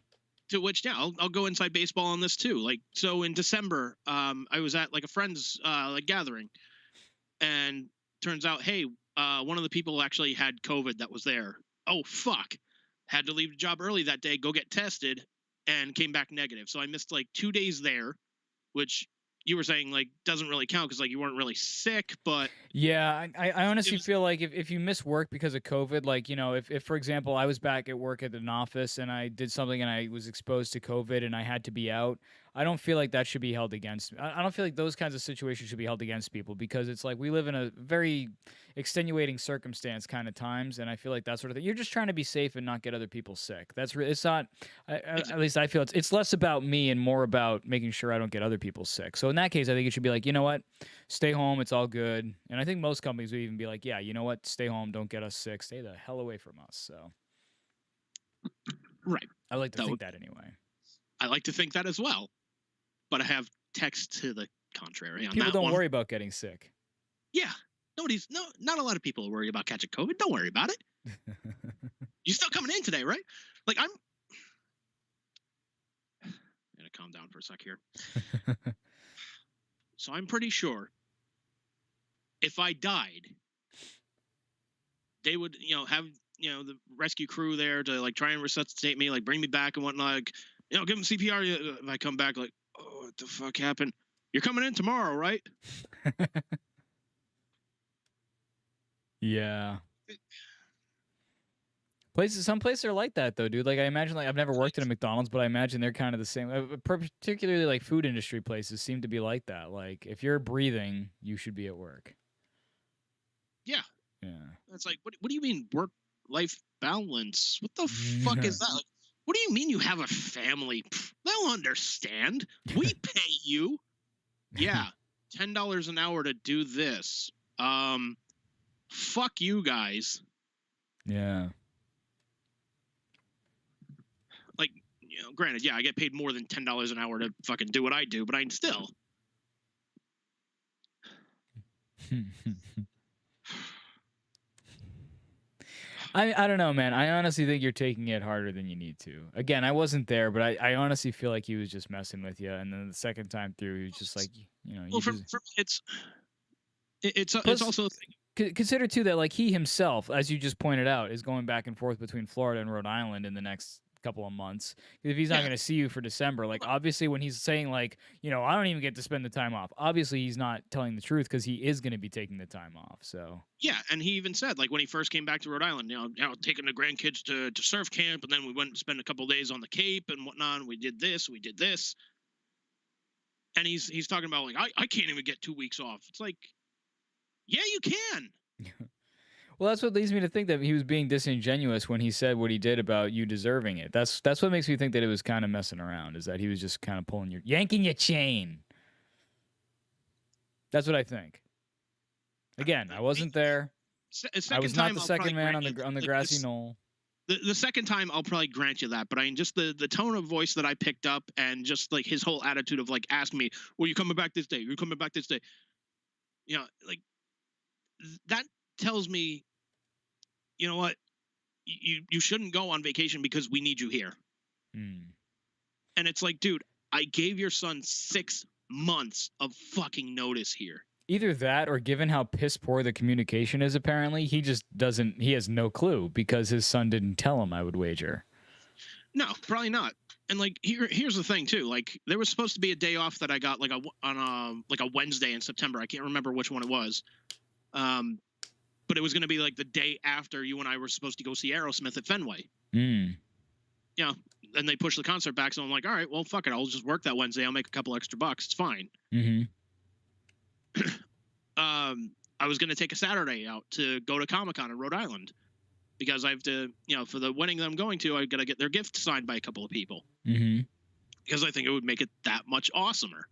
To which, yeah, I'll go inside baseball on this too. Like, so in December, I was at like a friend's like gathering, and turns out, hey, one of the people actually had COVID that was there. Oh, fuck. Had to leave the job early that day, go get tested, and came back negative. So I missed like 2 days there, which you were saying like doesn't really count because like you weren't really sick, but Yeah, I honestly was- feel like if you miss work because of COVID, like, you know, if for example, I was back at work at an office and I did something and I was exposed to COVID and I had to be out, I don't feel like that should be held against me. I don't feel like those kinds of situations should be held against people because it's like we live in a very extenuating circumstance kind of times, and I feel like that sort of thing. You're just trying to be safe and not get other people sick. It's not. At least I feel it's less about me and more about making sure I don't get other people sick. So in that case, I think it should be like, you know what, stay home. It's all good. And I think most companies would even be like, yeah, you know what, stay home. Don't get us sick. Stay the hell away from us. So right. I like to That think would- that anyway. I like to think that as well, but I have text to the contrary on People that don't one. worry about getting sick. Yeah, not a lot of people are worried about catching COVID. Don't worry about it. You're still coming in today, right? Like I'm gonna calm down for a sec here. So I'm pretty sure if I died, they would, have, the rescue crew there to like try and resuscitate me, like bring me back and whatnot. Like, give them CPR. If I come back, like, oh, what the fuck happened? You're coming in tomorrow, right? Yeah. Some places are like that though, dude. Like I imagine, like I've never worked at a McDonald's, but I imagine they're kind of the same. Particularly like food industry places seem to be like that. Like if you're breathing, you should be at work. Yeah. Yeah. It's like, what do you mean work-life balance? What the fuck is that? Like, what do you mean you have a family? Pfft, they'll understand. We pay you. Yeah, $10 an hour to do this. Fuck you guys. Yeah. Like, granted, yeah, I get paid more than $10 an hour to fucking do what I do, but I'm still. I don't know, man. I honestly think you're taking it harder than you need to. Again, I wasn't there, but I honestly feel like he was just messing with you. And then the second time through, he was just like, Well, for me, it's Plus- also a thing. Consider too that like he himself, as you just pointed out, is going back and forth between Florida and Rhode Island in the next couple of months. If he's not Yeah. going to see you for December, like obviously when he's saying like, I don't even get to spend the time off. Obviously he's not telling the truth because he is going to be taking the time off. So Yeah, and he even said, like, when he first came back to Rhode Island, taking the grandkids to surf camp, and then we went and spent a couple days on the Cape and whatnot, and we did this. And he's talking about, like, I can't even get 2 weeks off. It's like, yeah, you can. well, that's what leads me to think that he was being disingenuous when he said what he did about you deserving it. That's what makes me think that it was kind of messing around, is that he was just kind of yanking your chain. That's what I think. Again, I wasn't there. I was not the second man on the grassy knoll. The second time, I'll probably grant you that, but I mean, just the tone of voice that I picked up, and just like his whole attitude of like asking me, "Well, you coming back this day? You coming back this day?" Like that tells me, you know what, you shouldn't go on vacation because we need you here. Hmm. And it's like, dude, I gave your son 6 months of fucking notice here. Either that, or given how piss poor the communication is, apparently he just doesn't. He has no clue because his son didn't tell him. I would wager. No, probably not. And like here's the thing too. Like there was supposed to be a day off that I got like on a Wednesday in September. I can't remember which one it was. But it was going to be like the day after you and I were supposed to go see Aerosmith at Fenway. Mm. And they pushed the concert back, so I'm like, all right, well, fuck it, I'll just work that Wednesday. I'll make a couple extra bucks. It's fine. Mm-hmm. I was going to take a Saturday out to go to Comic-Con in Rhode Island because I have to, for the wedding that I'm going to, I got to get their gift signed by a couple of people Mm-hmm. because I think it would make it that much awesomer.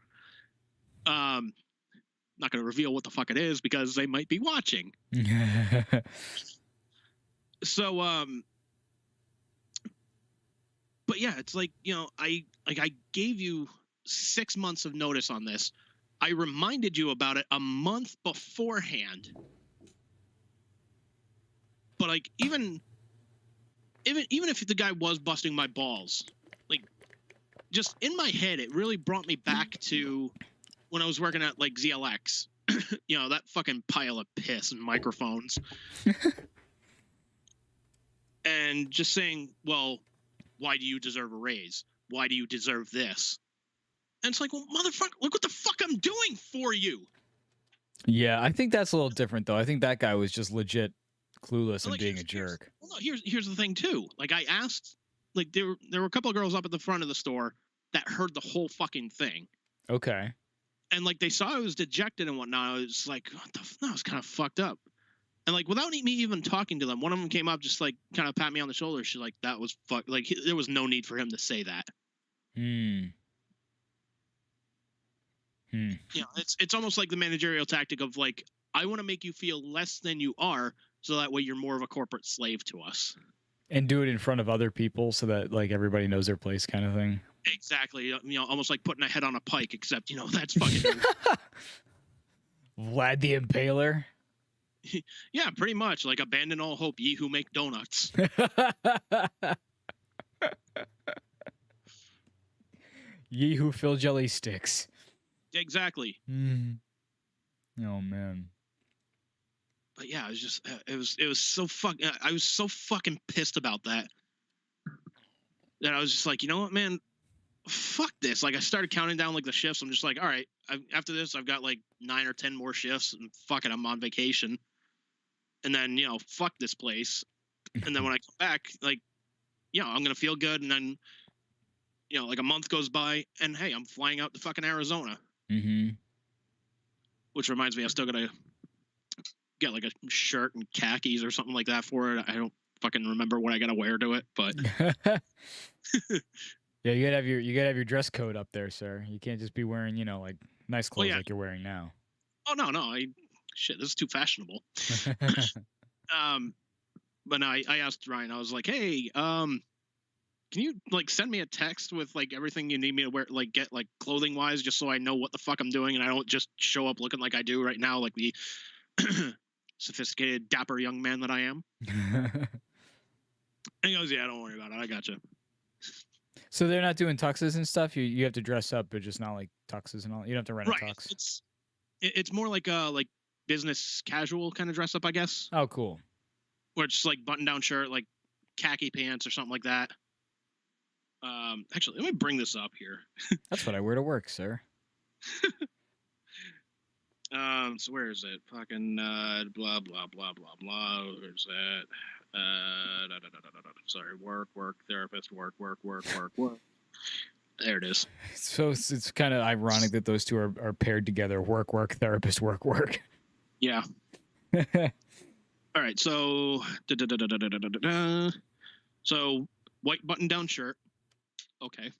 Not going to reveal what the fuck it is because they might be watching. So, but yeah, it's like, I gave you 6 months of notice on this. I reminded you about it a month beforehand. But like even if the guy was busting my balls, like just in my head, it really brought me back to when I was working at like ZLX. That fucking pile of piss and microphones. And just saying, well, why do you deserve a raise? Why do you deserve this? And it's like, well, motherfucker, look what the fuck I'm doing for you. Yeah, I think that's a little different though. I think that guy was just legit clueless and Like, being a jerk. Well, no, here's the thing too. Like, I asked, like, there were a couple of girls up at the front of the store that heard the whole fucking thing. Okay. And like, they saw I was dejected and whatnot. I was like, what the that was kind of fucked up. And like, without me even talking to them, one of them came up, just like kind of pat me on the shoulder. She's like, that was fuck. Like, there was no need for him to say that. You know, it's almost like the managerial tactic of like, I want to make you feel less than you are, so that way you're more of a corporate slave to us. And do it in front of other people so that like everybody knows their place, kind of thing. Exactly. You know, almost like putting a head on a pike, except, you know, that's fucking. Vlad the Impaler. Yeah, pretty much. Like, abandon all hope, ye who make donuts. Ye who fill jelly sticks. Exactly. Oh man. But yeah, it was just it was so I was so fucking pissed about that I was just like, you know what, man, fuck this. Like, I started counting down like the shifts. I'm just like, all right, after this I've got like 9 or 10 more shifts, and fuck it, I'm on vacation. And then, you know, fuck this place. And then when I come back, like, you know, I'm gonna feel good. And then, you know, like a month goes by, and hey, I'm flying out to fucking Arizona. Which reminds me, I still gotta get like a shirt and khakis or something like that for it. I don't fucking remember what I gotta wear to it, but yeah, you gotta have your dress code up there, sir. You can't just be wearing, you know, like nice clothes like you're wearing now. Oh no, shit, this is too fashionable. But no, I asked Ryan. I was like, hey, can you like send me a text with like everything you need me to wear, like get like clothing wise, just so I know what the fuck I'm doing and I don't just show up looking like I do right now, like the sophisticated, dapper young man that I am. And he goes, yeah, don't worry about it. I gotcha. So they're not doing tuxes and stuff. You have to dress up, but just not like tuxes and all. You don't have to rent a tux. It's more like business casual kind of dress up, I guess. Oh, cool. Where it's just like button down shirt, like khaki pants or something like that. Actually, let me bring this up here. That's what I wear to work, sir. So where is it? Fucking blah blah blah blah blah. Where's that? Sorry, work, therapist, work. There it is. So it's kind of ironic that those two are paired together. Work, therapist, work. Yeah. All right, so so white button-down shirt, okay,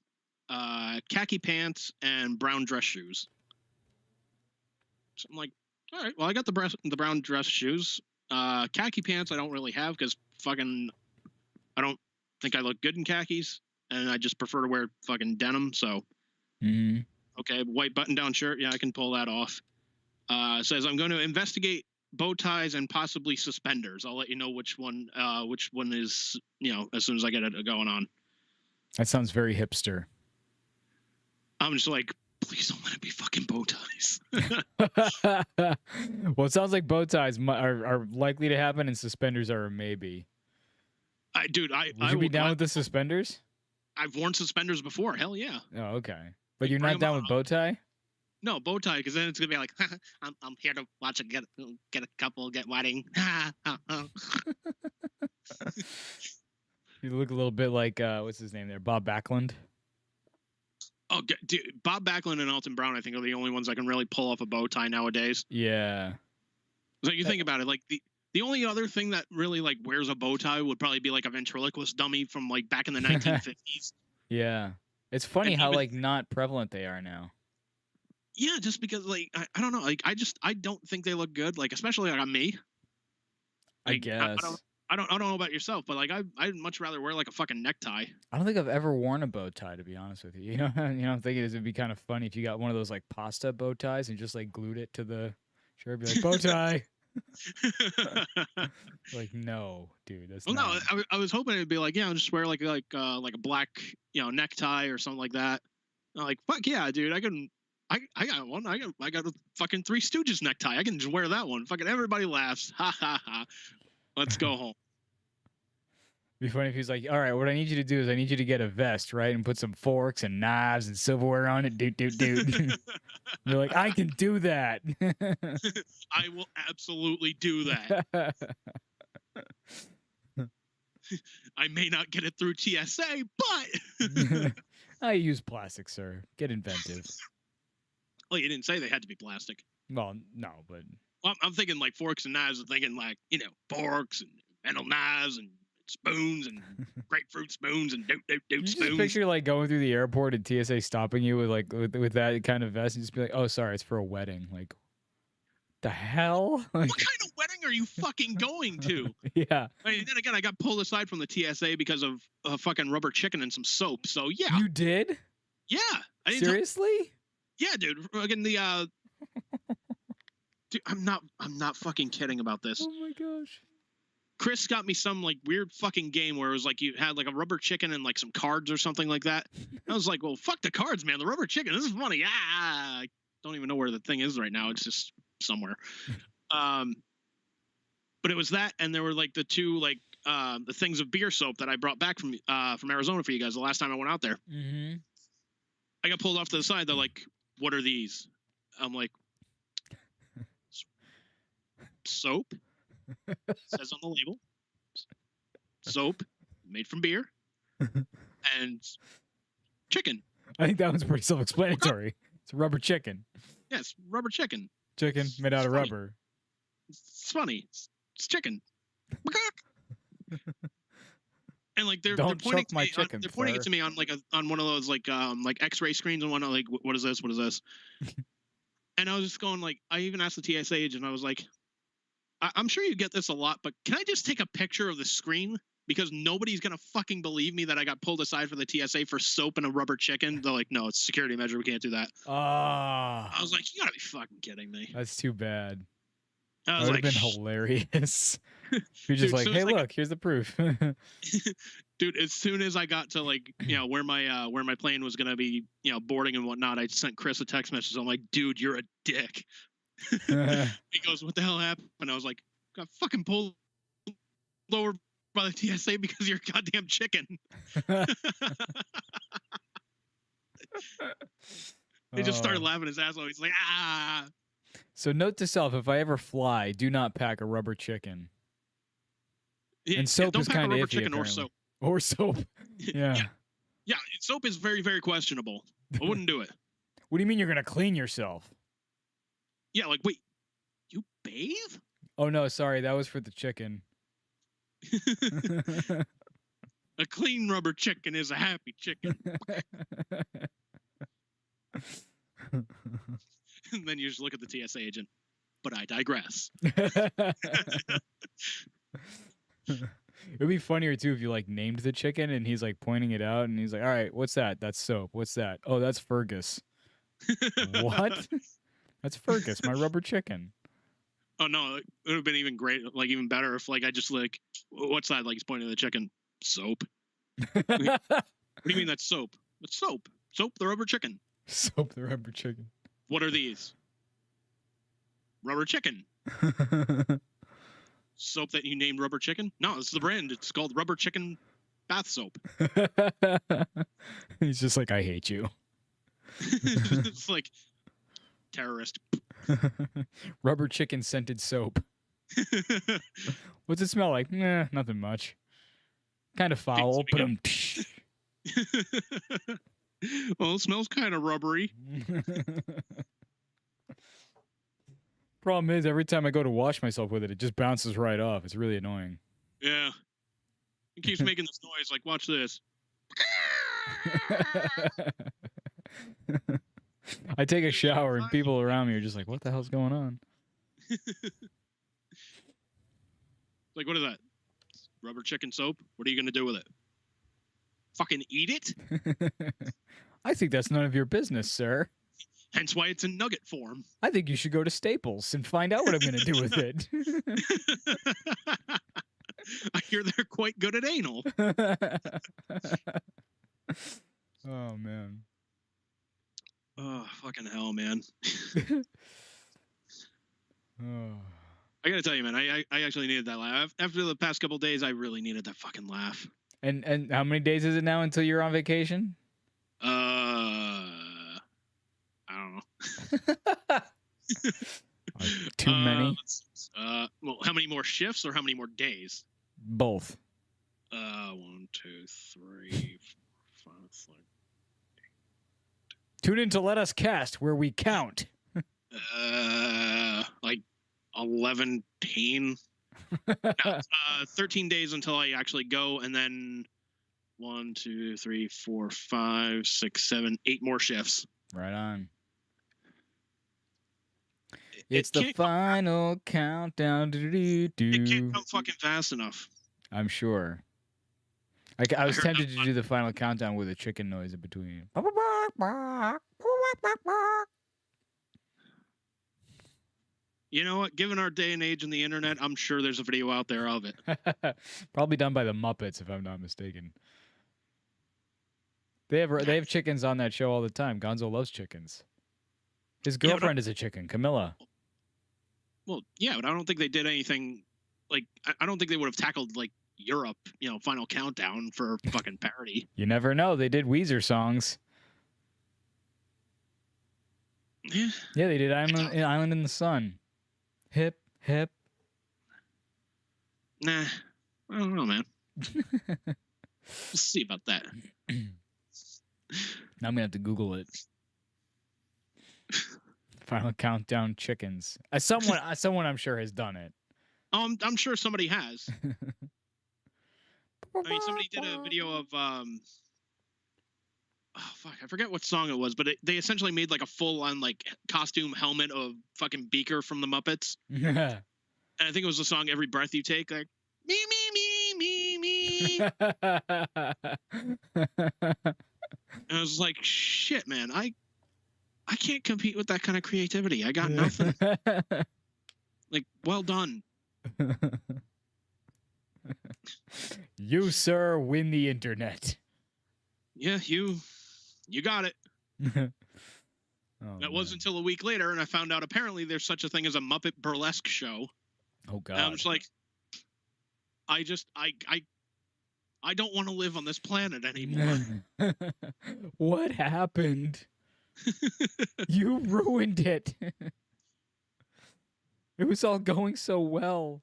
khaki pants and brown dress shoes. So I'm like, all right, well, I got the brown dress shoes. Khaki pants I don't really have because fucking I don't think I look good in khakis, and I just prefer to wear fucking denim. So okay, white button-down shirt, yeah, I can pull that off. Says I'm going to investigate bow ties and possibly suspenders. I'll let you know which one is, you know, as soon as I get it going on. That sounds very hipster. I'm just like, please don't let it be fucking bow ties. Well, it sounds like bow ties are likely to happen, and suspenders are a maybe. Would you be down with the suspenders? I've worn suspenders before. Hell yeah. Oh, okay. But you're not down with bow tie? No, bow tie, because then it's gonna be like, I'm here to watch get a couple get wedding. You look a little bit like what's his name there, Bob Backlund. Oh, dude, Bob Backlund and Alton Brown, I think, are the only ones that can really pull off a bow tie nowadays. Yeah. So you think about it, like the only other thing that really like wears a bow tie would probably be like a ventriloquist dummy from like back in the 1950s. Yeah, it's funny how like not prevalent they are now. Yeah, just because like I don't know, like I don't think they look good, like especially like on me. Like, I guess I don't know about yourself, but like I'd much rather wear like a fucking necktie. I don't think I've ever worn a bow tie, to be honest with you. You know, I'm thinking it'd be kind of funny if you got one of those like pasta bow ties and just like glued it to the shirt, be like bow tie. Like, no, dude, that's not. No, I was hoping it'd be like, yeah, just wear like a black, you know, necktie or something like that. I'm like, fuck yeah, dude, I got one. I got a fucking Three Stooges necktie. I can just wear that one. Fucking everybody laughs. Ha ha ha. Let's go home. Be funny if he's like, all right, what I need you to do is I need you to get a vest, right? And put some forks and knives and silverware on it. Dude. You're like, I can do that. I will absolutely do that. I may not get it through TSA, but I use plastic, sir. Get inventive. well, you didn't say they had to be plastic. Well, no, but Well, I'm thinking like forks and knives. I'm thinking like, you know, forks and metal knives and spoons and grapefruit spoons and dope you just spoons. picture like going through the airport and TSA stopping you with like with that kind of vest and just be like, oh, sorry, it's for a wedding. Like, the hell? What kind of wedding are you fucking going to? Yeah. I mean, then again, I got pulled aside from the TSA because of a fucking rubber chicken and some soap. So yeah, You did? yeah. I didn't tell- Seriously? yeah, dude. Fucking the dude, I'm not fucking kidding about this. Oh my gosh. Chris got me some like weird fucking game where it was like you had like a rubber chicken and like some cards or something like that. I was like, well, fuck the cards, man. The rubber chicken. This is funny. I don't even know where the thing is right now. It's just somewhere. But it was that, and there were like the two like the things of beer soap that I brought back from Arizona for you guys the last time I went out there. Mm-hmm. I got pulled off to the side. They're like, "What are these?" I'm like, "Soap." It says on the label, soap made from beer and chicken. I think that one's pretty self-explanatory. It's a rubber chicken. Yes, rubber chicken. Chicken made out of funny. rubber. It's funny. It's chicken. And like they're Don't pointing choke to my me chicken, they're pointing it sir. to me on like on one of those like X-ray screens and whatnot. Like, what is this? What is this? And I was just going like, I even asked the TSA agent. I was like, I'm sure you get this a lot, but can I just take a picture of the screen? Because nobody's gonna fucking believe me that I got pulled aside for the TSA for soap and a rubber chicken. They're like, no, it's a security measure. We can't do that. Ah, I was like, you gotta be fucking kidding me. that's too bad. I That was would have like, been hilarious. You're just Dude, like, soon hey, as I got- look, here's the proof. dude, as soon as I got to like, you know, where my plane was gonna be, you know, boarding and whatnot, I sent Chris a text message. I'm like, dude, you're a dick. He goes, what the hell happened? And I was like, got fucking pulled over by the TSA because you're a goddamn chicken. He just started Oh. laughing his ass off. He's like, ah. So note to self: if I ever fly, do not pack a rubber chicken Yeah, And soap don't is pack a kinda rubber iffy, chicken or apparently. soap. or soap. Yeah. Yeah, soap is very, very questionable. I wouldn't do it. What do you mean you're gonna clean yourself? Yeah, like, wait, you bathe? Oh no, sorry, that was for the chicken. A clean rubber chicken is a happy chicken. And then you just look at the TSA agent. But I digress. It'd be funnier too if you like named the chicken and he's like pointing it out and he's like, "All right, what's that? That's soap. What's that? Oh, that's Fergus. What? That's Fergus, my rubber chicken." Oh no, it would have been even great, like even better if like I just like, what's that? Like he's pointing at the chicken. Soap. What do you mean that's soap? It's soap. Soap the rubber chicken. Soap the rubber chicken. What are these? Rubber chicken. Soap that you named rubber chicken? No, this is the brand. It's called rubber chicken bath soap. He's just like, "I hate you." It's like terrorist. Rubber chicken scented soap. What's it smell like? Nah, nothing much. Kind of foul. Speaking But Well, it smells kind of rubbery. Problem is, every time I go to wash myself with it, it just bounces right off. It's really annoying. Yeah. It keeps making this noise. Like, watch this. I take a shower and people around me are just like, "What the hell's going on?" Like, what is that? Rubber chicken soap? What are you going to do with it? Fucking eat it? I think that's none of your business, sir. Hence why it's in nugget form. I think you should go to Staples and find out what I'm going to do with it. I hear they're quite good at anal. Oh, man. Oh, fucking hell, man. Oh. I gotta tell you, man, I actually needed that laugh. After the past couple days, I really needed that fucking laugh. And how many days is it now until you're on vacation? I don't know. Too many? Well, how many more shifts or how many more days? Both. 1, 2, 3, 4, 5, 6. Tune in to Let Us Cast, where we count. Like 11, 13 days until I actually go, and then 1, 2, 3, 4, 5, 6, 7, 8 more shifts. Right on. It's the final countdown. It can't come fucking fast enough. I'm sure. I was tempted to do the final countdown with a chicken noise in between. You know what? Given our day and age and the internet, I'm sure there's a video out there of it. Probably done by the Muppets, if I'm not mistaken. They have chickens on that show all the time. Gonzo loves chickens. His girlfriend is a chicken, Camilla. Well, yeah, but I don't think they did anything like I don't think they would have tackled like Europe, Final Countdown for fucking parody. You never know. They did Weezer songs. Yeah, they did Island in the Sun. Hip, hip. Nah, I don't know, man. We'll see about that. Now I'm gonna have to Google it. Final Countdown chickens. Someone I'm sure has done it. I'm sure somebody has. I mean, somebody did a video of oh fuck, I forget what song it was, but they essentially made like a full-on like costume helmet of fucking Beaker from the Muppets. And I think it was the song "Every Breath You Take," like me me me me me. And I was like, shit, man, I can't compete with that kind of creativity. I got nothing. Like, well done. You, sir, win the internet. Yeah, you got it. That man. wasn't until a week later, and I found out apparently there's such a thing as a Muppet burlesque show. Oh God! And I'm just like, I don't want to live on this planet anymore. What happened? You ruined it. It was all going so well.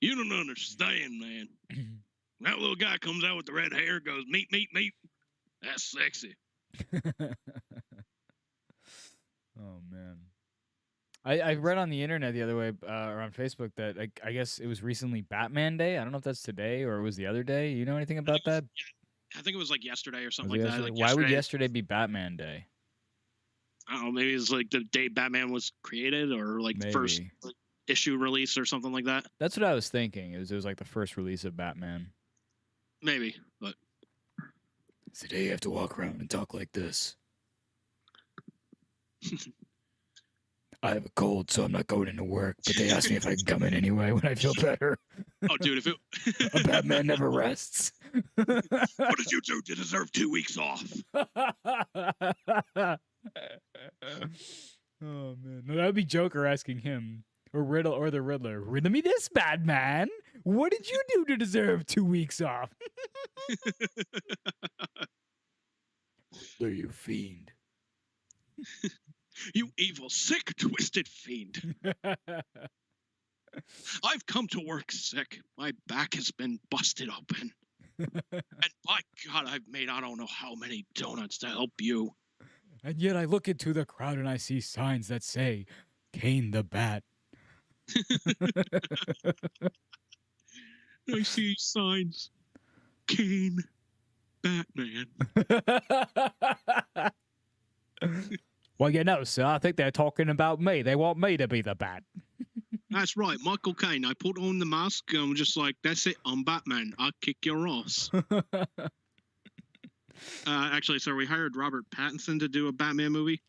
You don't understand, man. That little guy comes out with the red hair, goes, meet, meet, meet. That's sexy. Oh, man. I read on the internet the other way, or on Facebook, that I guess it was recently Batman Day. I don't know if that's today or it was the other day. You know anything about that? I think it was like yesterday or something like that. Like Why would yesterday be Batman Day? I don't know. Maybe it's like the day Batman was created, or like the first issue release or something like that. That's what I was thinking. It was like the first release of Batman. Maybe, but it's the day you have to walk around and talk like this. I have a cold, so I'm not going into work, but they asked me if I can come in anyway when I feel better. Oh, dude, if it... A Batman never rests. What did you do to deserve 2 weeks off? Oh, man. No, that would be Joker asking him, or Riddle, or the Riddler. Riddle me this, Batman. What did you do to deserve 2 weeks off? There, you fiend. You evil, sick, twisted fiend. I've come to work sick. My back has been busted open. And by God, I've made I don't know how many donuts to help you. And yet I look into the crowd and I see signs that say, Kane the Bat. I see signs. Kane, Batman. Well, you know, sir, I think they're talking about me. They want me to be the Bat. That's right, Michael Caine. I put on the mask and I'm just like, that's it, I'm Batman. I'll kick your ass. Actually, sir, we hired Robert Pattinson to do a Batman movie.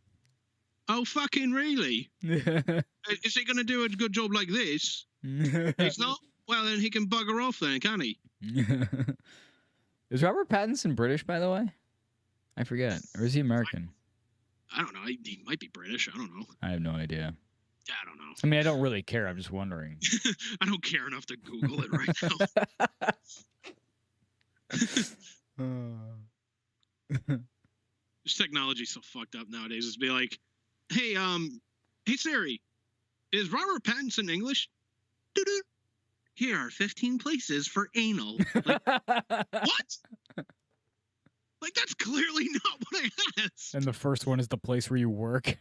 Oh, fucking really? Is he going to do a good job like this? He's not? Well, then he can bugger off then, can he? Is Robert Pattinson British, by the way? I forget. Or is he American? I don't know. He might be British. I don't know. I have no idea. I don't know. I mean, I don't really care. I'm just wondering. I don't care enough to Google it right now. This technology's so fucked up nowadays. It's be like, hey Siri, is Robert Pattinson English? Doo-doo. Here are 15 places for anal. Like, what? Like, that's clearly not what I asked. And the first one is the place where you work.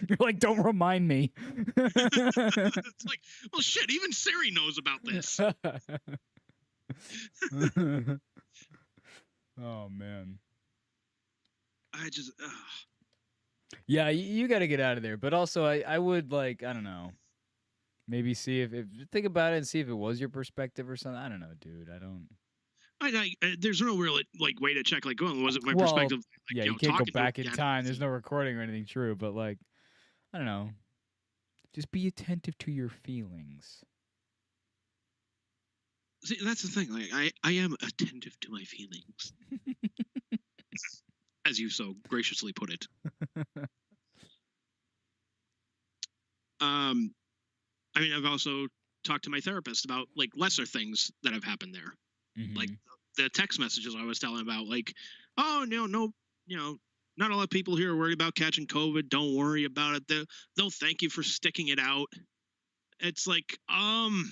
You're like, don't remind me. It's like, well, shit, even Siri knows about this. Oh, man. I just, Yeah, you got to get out of there. But also, I would, like, I don't know. Maybe see if think about it and see if it was your perspective or something. I don't know, dude. I don't. there's no real like way to check. Like, oh, was it my Well, perspective? Like, yeah, you know, can't go talking to back it in again. time. There's no recording or anything true. But like, I don't know. Just be attentive to your feelings. See, that's the thing. Like, I am attentive to my feelings, as you so graciously put it. I mean, I've also talked to my therapist about like lesser things that have happened there. Mhm. Like the text messages I was telling about, like, oh no, you know, not a lot of people here are worried about catching COVID. Don't worry about it. They'll thank you for sticking it out. It's like, no.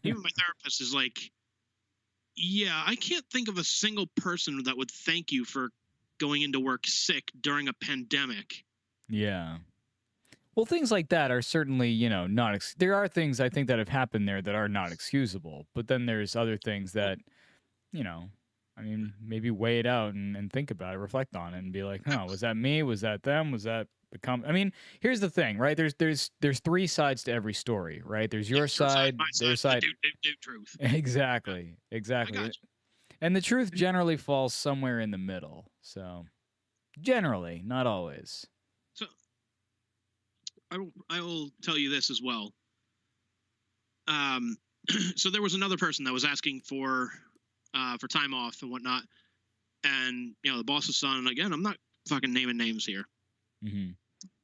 Even my therapist is like, yeah, I can't think of a single person that would thank you for going into work sick during a pandemic. Yeah. Well, things like that are certainly, you know, not. There are things I think that have happened there that are not excusable. But then there's other things that, you know, I mean, maybe weigh it out and think about it, reflect on it, and be like, huh, was that me? Was that them? Was that I mean, here's the thing, right? There's three sides to every story, right? There's your side, my their side, side. the truth. Exactly. I got you. And the truth generally falls somewhere in the middle. So, generally, not always. So, I will tell you this as well. So there was another person that was asking for time off and whatnot, and you know the boss's son. Again, I'm not fucking naming names here. Mm-hmm.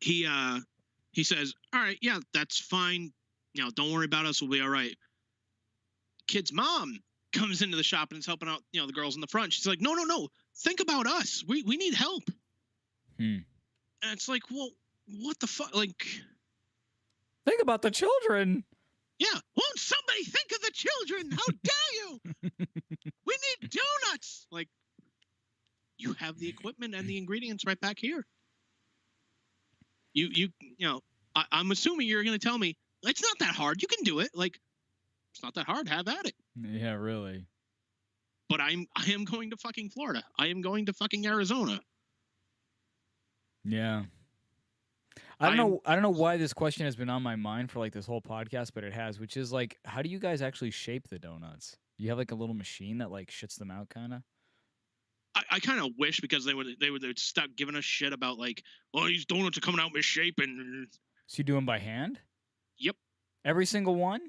He says, "All right, yeah, that's fine. You know, don't worry about us. We'll be all right." Kid's mom comes into the shop and is helping out, you know, the girls in the front. She's like, no, think about us. We need help. And it's like, well, what the fuck? Like, think about the children. Yeah, won't somebody think of the children? How dare you? We need donuts. Like, you have the equipment and the ingredients right back here. You know, I'm assuming you're going to tell me it's not that hard. You can do it. Like, it's not that hard. Have at it. Yeah, really. But I am going to fucking Florida. I am going to fucking Arizona. Yeah. I don't know why this question has been on my mind for like this whole podcast, but it has, which is like, how do you guys actually shape the donuts? You have like a little machine that like shits them out, kind of. I kind of wish, because they would stop giving us shit about like, well, these donuts are coming out misshapen. So you do them by hand? Yep. Every single one?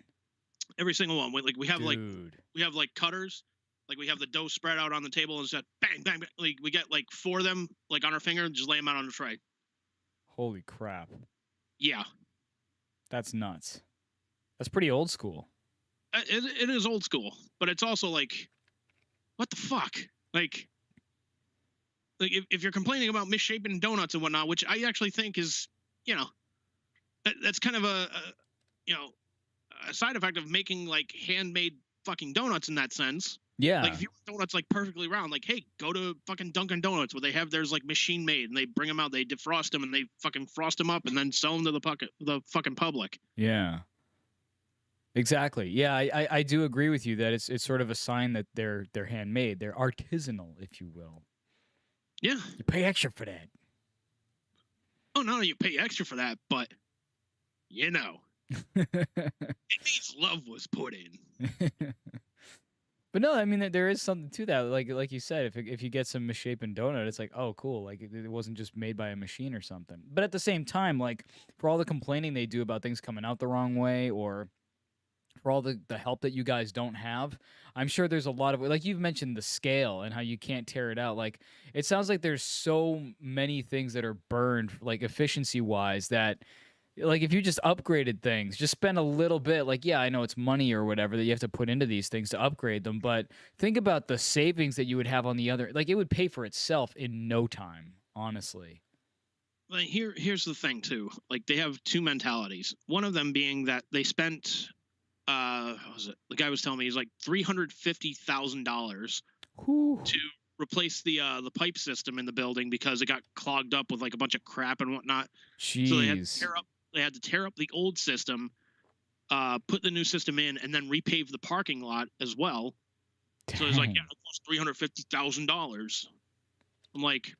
Every single one. Like we have Dude. we have like cutters. Like we have the dough spread out on the table and just bang, bang, bang. Like we get like 4 of them like on our finger and just lay them out on the tray. Holy crap. Yeah. That's nuts. That's pretty old school. It is old school, but it's also like, what the fuck? Like if you're complaining about misshapen donuts and whatnot, which I actually think is, you know, that's kind of a you know, a side effect of making like handmade fucking donuts in that sense. Yeah. Like if you want donuts like perfectly round, like, hey, go to fucking Dunkin' Donuts where they have theirs like machine made and they bring them out, they defrost them and they fucking frost them up and then sell them to the fucking public. Yeah. Exactly. Yeah, I do agree with you that it's sort of a sign that they're handmade. They're artisanal, if you will. Yeah. You pay extra for that. Oh, no, you pay extra for that, but you know, it means love was put in. But no, I mean there is something to that. Like you said, if you get some misshapen donut, it's like, oh, cool. Like it wasn't just made by a machine or something. But at the same time, like for all the complaining they do about things coming out the wrong way, or for all the help that you guys don't have. I'm sure there's a lot of, like you've mentioned, the scale and how you can't tear it out. Like, it sounds like there's so many things that are burned, like efficiency wise, that like if you just upgraded things, just spend a little bit, like, yeah, I know it's money or whatever that you have to put into these things to upgrade them, but think about the savings that you would have on the other, like it would pay for itself in no time, honestly. Like here's the thing too. Like they have two mentalities. One of them being that they spent what was it? The guy was telling me he's like $350,000 to replace the pipe system in the building because it got clogged up with like a bunch of crap and whatnot. Jeez. So they had to tear up the old system, put the new system in, and then repave the parking lot as well. Dang. So it's like, yeah, it cost $350,000. I'm like,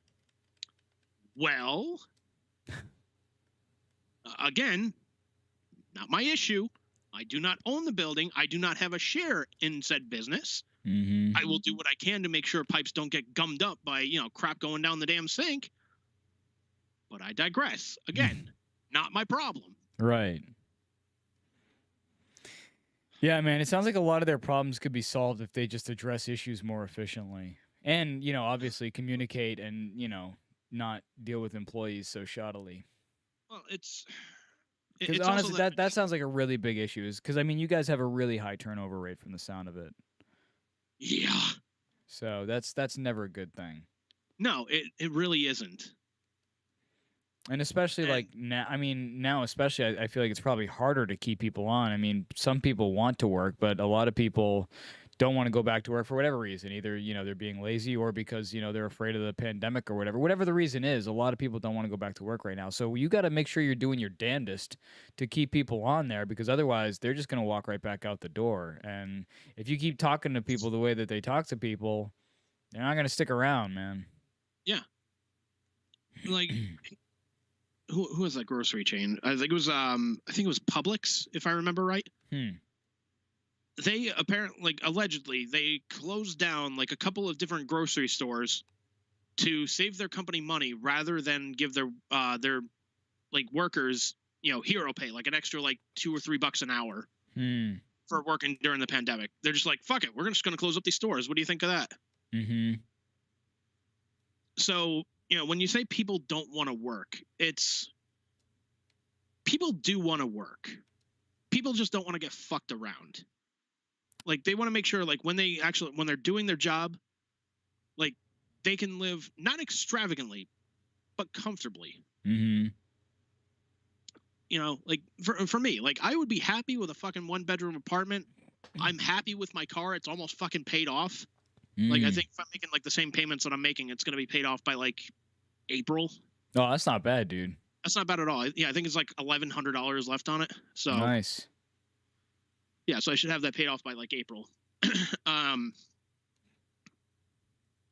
well, again, not my issue. I do not own the building. I do not have a share in said business. I will do what I can to make sure pipes don't get gummed up by, crap going down the damn sink. But I digress. Again, not my problem. Right. Yeah, man, it sounds like a lot of their problems could be solved if they just address issues more efficiently. And, obviously communicate and, not deal with employees so shoddily. Well, Because it's honestly, also that sounds like a really big issue. Because, I mean, you guys have a really high turnover rate from the sound of it. Yeah. So that's never a good thing. No, it really isn't. And especially like now especially I feel like it's probably harder to keep people on. I mean, some people want to work, but a lot of people don't want to go back to work for whatever reason. Either, they're being lazy or because, they're afraid of the pandemic or whatever. Whatever the reason is, a lot of people don't want to go back to work right now. So you got to make sure you're doing your damnedest to keep people on there, because otherwise they're just going to walk right back out the door. And if you keep talking to people the way that they talk to people, they're not going to stick around, man. Yeah. Like who was that grocery chain? I think it was Publix, if I remember right. They apparently, allegedly, they closed down like a couple of different grocery stores to save their company money rather than give their like workers, hero pay, like an extra like $2 or $3 an hour for working during the pandemic. They're just like, fuck it, we're just going to close up these stores. What do you think of that? So, when you say people don't want to work, it's people do want to work. People just don't want to get fucked around. Like they want to make sure, like when they're doing their job, like they can live not extravagantly, but comfortably. Like for me, like I would be happy with a fucking 1-bedroom apartment. I'm happy with my car. It's almost fucking paid off. Like I think if I'm making like the same payments that I'm making, it's gonna be paid off by like April. Oh, that's not bad, dude. That's not bad at all. Yeah, I think it's like $1,100 left on it. So nice. Yeah, so I should have that paid off by like April. But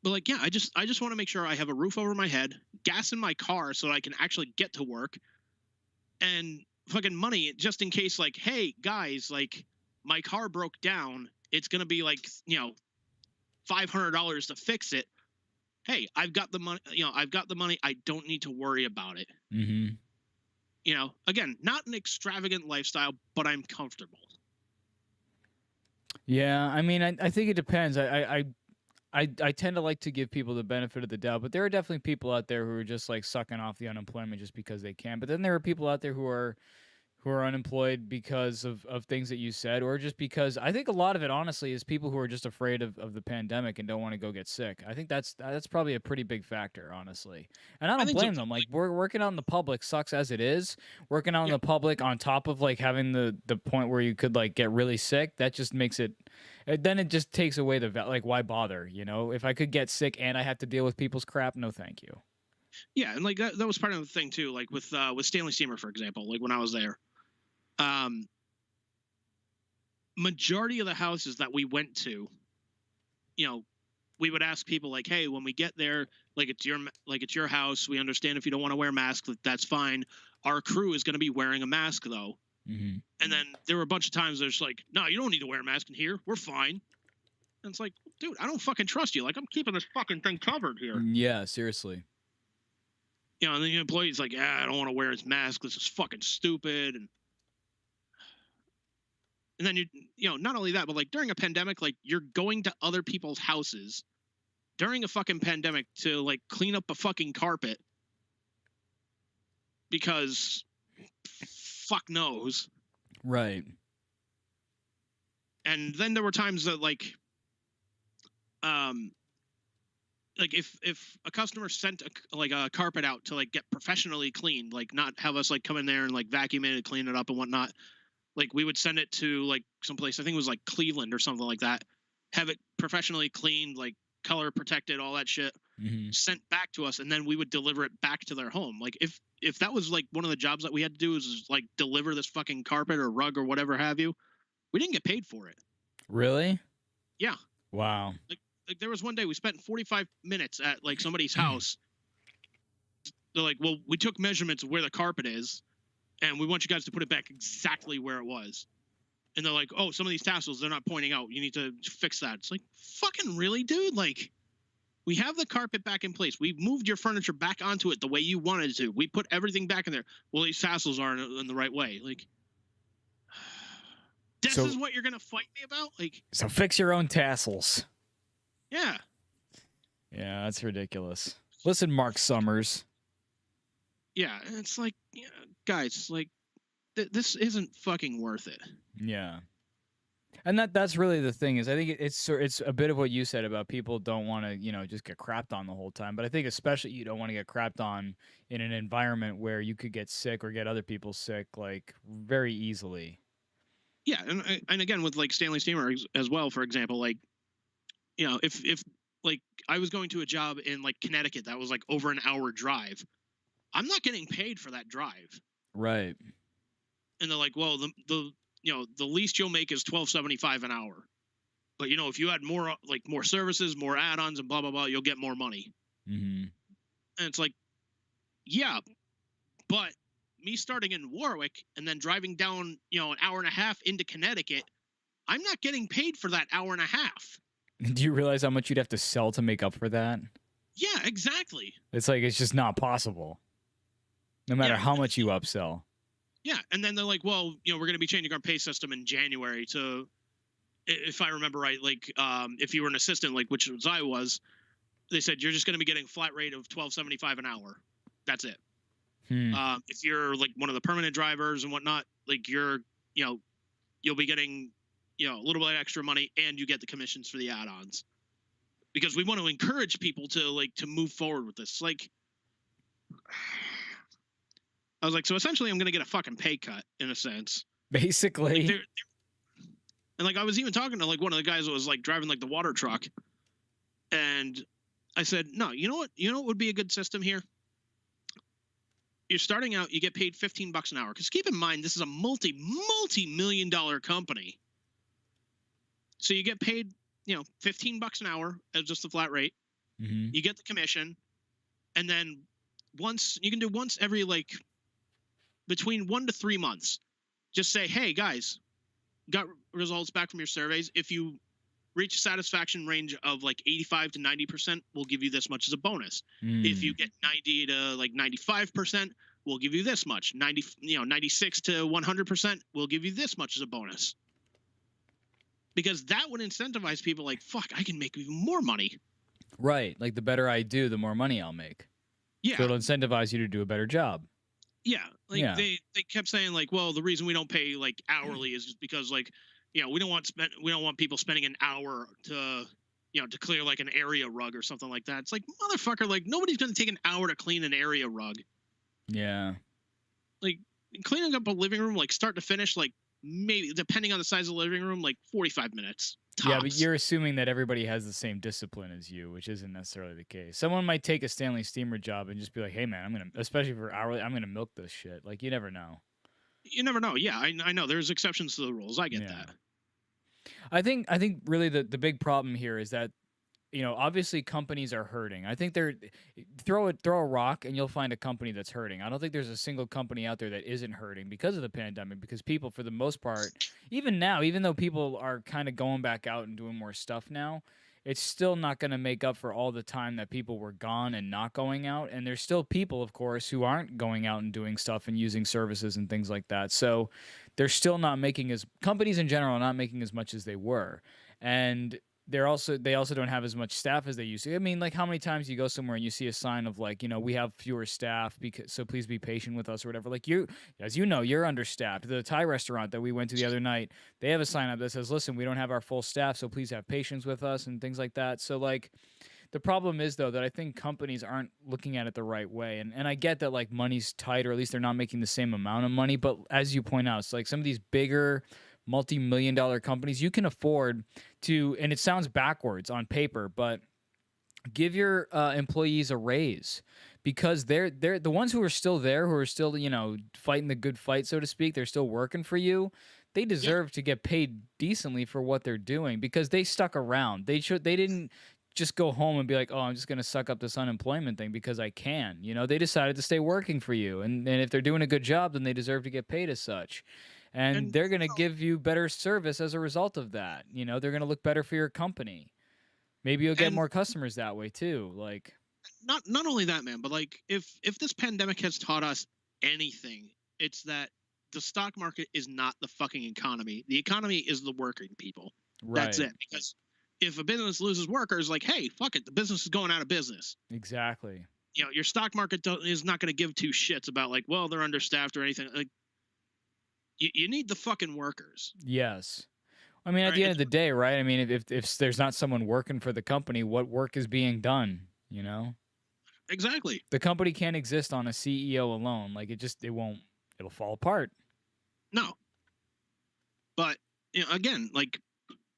like, yeah, I just want to make sure I have a roof over my head, gas in my car so that I can actually get to work, and fucking money just in case, like, hey guys, like my car broke down. It's gonna be like, $500 to fix it. Hey, I've got the money. I've got the money. I don't need to worry about it. Again, not an extravagant lifestyle, but I'm comfortable. Yeah, I mean, I think it depends. I tend to like to give people the benefit of the doubt, but there are definitely people out there who are just like sucking off the unemployment just because they can. But then there are people out there who are unemployed because of things that you said, or just because I think a lot of it, honestly, is people who are just afraid of the pandemic and don't want to go get sick. I think that's probably a pretty big factor, honestly. And I don't blame them. Like, we're working out in the public sucks as it is. Working out in the public on top of like having the point where you could like get really sick, that just makes it, then it just takes away like, why bother? If I could get sick and I have to deal with people's crap, no thank you. Yeah, and like that was part of the thing too. Like with Stanley Steamer, for example, like when I was there. Majority of the houses that we went to, we would ask people like, hey, when we get there, like it's your house. We understand if you don't want to wear a mask, that's fine. Our crew is going to be wearing a mask though. And then there were a bunch of times there's like, no, you don't need to wear a mask in here. We're fine. And it's like, dude, I don't fucking trust you. Like, I'm keeping this fucking thing covered here. Yeah, seriously. And then the employee's like, I don't want to wear his mask. This is fucking stupid. And And then not only that, but like during a pandemic, like you're going to other people's houses during a fucking pandemic to like clean up a fucking carpet because fuck knows. Right. And then there were times that like if a customer sent a carpet out to like get professionally cleaned, like not have us like come in there and like vacuum it and clean it up and whatnot, like we would send it to like someplace, I think it was like Cleveland or something like that, have it professionally cleaned, like color protected, all that shit, sent back to us, and then we would deliver it back to their home. Like if that was like one of the jobs that we had to do is like deliver this fucking carpet or rug or whatever have you, we didn't get paid for it. Really? Yeah. Wow. Like there was one day we spent 45 minutes at like somebody's house. They're like, well, we took measurements of where the carpet is, and we want you guys to put it back exactly where it was. And they're like, oh, some of these tassels, they're not pointing out. You need to fix that. It's like, fucking really, dude? Like, we have the carpet back in place. We've moved your furniture back onto it the way you wanted to. We put everything back in there. Well, these tassels aren't in the right way. Like, this is what you're going to fight me about? Like, so fix your own tassels. Yeah. Yeah, that's ridiculous. Listen, Mark Summers. Yeah, and it's like, guys, like, this isn't fucking worth it. Yeah. And that's really the thing is I think it's a bit of what you said about people don't want to, just get crapped on the whole time. But I think especially you don't want to get crapped on in an environment where you could get sick or get other people sick, like, very easily. Yeah, and again, with, like, Stanley Steamer as well, for example, like, if like, I was going to a job in, like, Connecticut that was, like, over an hour drive, I'm not getting paid for that drive. Right. And they're like, well, the least you'll make is $12.75 an hour. But if you add more services, more add-ons, and blah blah blah, you'll get more money. And it's like, yeah, but me starting in Warwick and then driving down, an hour and a half into Connecticut, I'm not getting paid for that hour and a half. Do you realize how much you'd have to sell to make up for that? Yeah, exactly. It's like it's just not possible. No matter how much you upsell. Yeah, and then they're like, well, we're going to be changing our pay system in January to, if I remember right, like, if you were an assistant, like, which I was, they said you're just going to be getting a flat rate of $12.75 an hour. That's it. If you're, like, one of the permanent drivers and whatnot, like, you'll be getting, a little bit extra money, and you get the commissions for the add-ons. Because we want to encourage people to move forward with this. Like, I was like, so essentially I'm going to get a fucking pay cut in a sense. Basically. Like, and like I was even talking to like one of the guys that was like driving like the water truck. And I said, no, you know what would be a good system here? You're starting out, you get paid $15 an hour. Because keep in mind, this is a multi-million-dollar company. So you get paid, $15 an hour as just the flat rate. You get the commission. And then you can do once every like between 1 to 3 months, just say, hey guys, got results back from your surveys. If you reach a satisfaction range of like 85 to 90%, we'll give you this much as a bonus. If you get 90 to like 95%, we'll give you this much. 96 to 100%, we'll give you this much as a bonus. Because that would incentivize people like, fuck, I can make even more money. Right. Like the better I do, the more money I'll make. Yeah. So it'll incentivize you to do a better job. Yeah. Like they kept saying like, well, the reason we don't pay like hourly is just because like, we don't want people spending an hour to clear like an area rug or something like that. It's like, motherfucker, like nobody's going to take an hour to clean an area rug. Yeah. Like cleaning up a living room, like start to finish, like maybe depending on the size of the living room, like 45 minutes. Tops. Yeah, but you're assuming that everybody has the same discipline as you, which isn't necessarily the case. Someone might take a Stanley Steamer job and just be like, hey, man, especially for hourly, I'm going to milk this shit. Like, you never know. You never know. Yeah, I know. There's exceptions to the rules. I get that. I think really the big problem here is that, obviously companies are hurting. I think throw a rock and you'll find a company that's hurting. I don't think there's a single company out there that isn't hurting because of the pandemic, because people, for the most part, even now, even though people are kind of going back out and doing more stuff now, it's still not going to make up for all the time that people were gone and not going out. And there's still people, of course, who aren't going out and doing stuff and using services and things like that. So they're still not making companies in general are not making as much as they were, and they also don't have as much staff as they used to. I mean, like, how many times you go somewhere and you see a sign of like, we have fewer staff, so please be patient with us or whatever. Like, as you know, you're understaffed. The Thai restaurant that we went to the other night, they have a sign up that says, listen, we don't have our full staff, so please have patience with us and things like that. So like, the problem is, though, that I think companies aren't looking at it the right way. And I get that, like, money's tight, or at least they're not making the same amount of money. But as you point out, it's like some of these bigger multi-million-dollar companies, you can afford to, and it sounds backwards on paper, but give your employees a raise, because they're the ones who are still there, who are still, fighting the good fight, so to speak. They're still working for you. They deserve to get paid decently for what they're doing, because they stuck around. They didn't just go home and be like, oh, I'm just going to suck up this unemployment thing because I can. They decided to stay working for you. And if they're doing a good job, then they deserve to get paid as such. And they're going to give you better service as a result of that. They're going to look better for your company. Maybe you'll get more customers that way too. Like, not only that, man, but like, if this pandemic has taught us anything, it's that the stock market is not the fucking economy. The economy is the working people. right. That's it. Because if a business loses workers, like, hey, fuck it, the business is going out of business. Exactly. Your stock market is not going to give two shits about, like, well, they're understaffed or anything. Like, you need the fucking workers. Yes. I mean, at the end of the day, right? I mean, if there's not someone working for the company, what work is being done, Exactly. The company can't exist on a CEO alone. Like, it'll fall apart. No. But, again, like,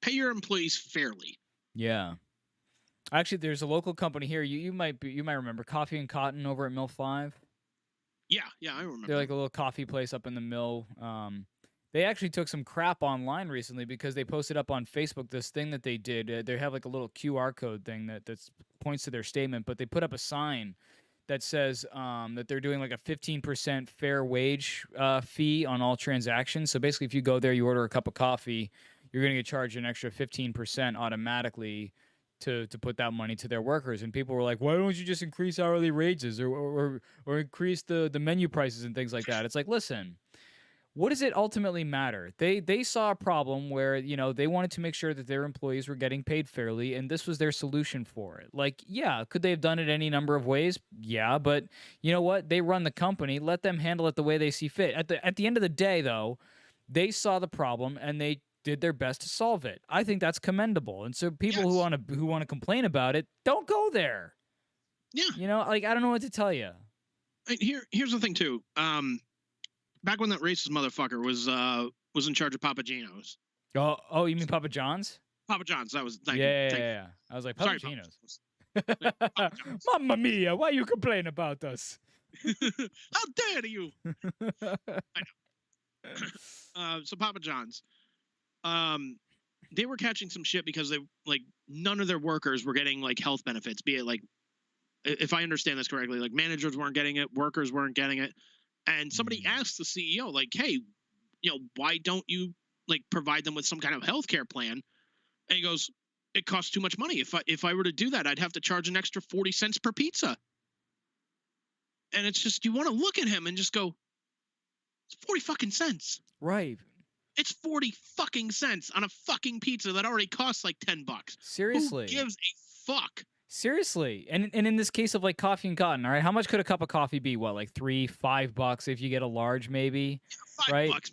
pay your employees fairly. Yeah. Actually, there's a local company here. You might remember Coffee and Cotton over at Mill 5. Yeah, I remember. They're like a little coffee place up in the mill. They actually took some crap online recently because they posted up on Facebook this thing that they did. They have like a little QR code thing that points to their statement, but they put up a sign that says that they're doing like a 15% fair wage fee on all transactions. So basically, if you go there, you order a cup of coffee, you're going to get charged an extra 15% automatically to put that money to their workers. And people were like, why don't you just increase hourly wages or increase the menu prices and things like that? It's like, listen, what does it ultimately matter? They saw a problem where, they wanted to make sure that their employees were getting paid fairly, and this was their solution for it. Like, yeah, could they have done it any number of ways? Yeah, but you know what? They run the company. Let them handle it the way they see fit. At the end of the day, though, they saw the problem and they did their best to solve it. I think that's commendable. And so people who want to complain about it, don't go there. Yeah. Like, I don't know what to tell you. Here's the thing too. Back when that racist motherfucker was in charge of Papa Gino's. Oh, you mean Papa John's? Papa John's. That was yeah. I was like, Papa Sorry, Gino's. Papa John's. Mamma mia, why you complain about us? How dare you? I know. So Papa John's. They were catching some shit because they, like, none of their workers were getting, like, health benefits, be it, like, if I understand this correctly, like, managers weren't getting it, workers weren't getting it. And somebody asked the CEO, like, hey, why don't you, like, provide them with some kind of healthcare plan? And he goes, it costs too much money. If I were to do that, I'd have to charge an extra 40 cents per pizza. And it's just, you want to look at him and just go, it's 40 fucking cents. Right. It's 40 fucking cents on a fucking pizza that already costs like $10. Seriously. Who gives a fuck? Seriously. And in this case of like Coffee and Cotton, all right, how much could a cup of coffee be? What, like $3-5 if you get a large, maybe? $5 right? maybe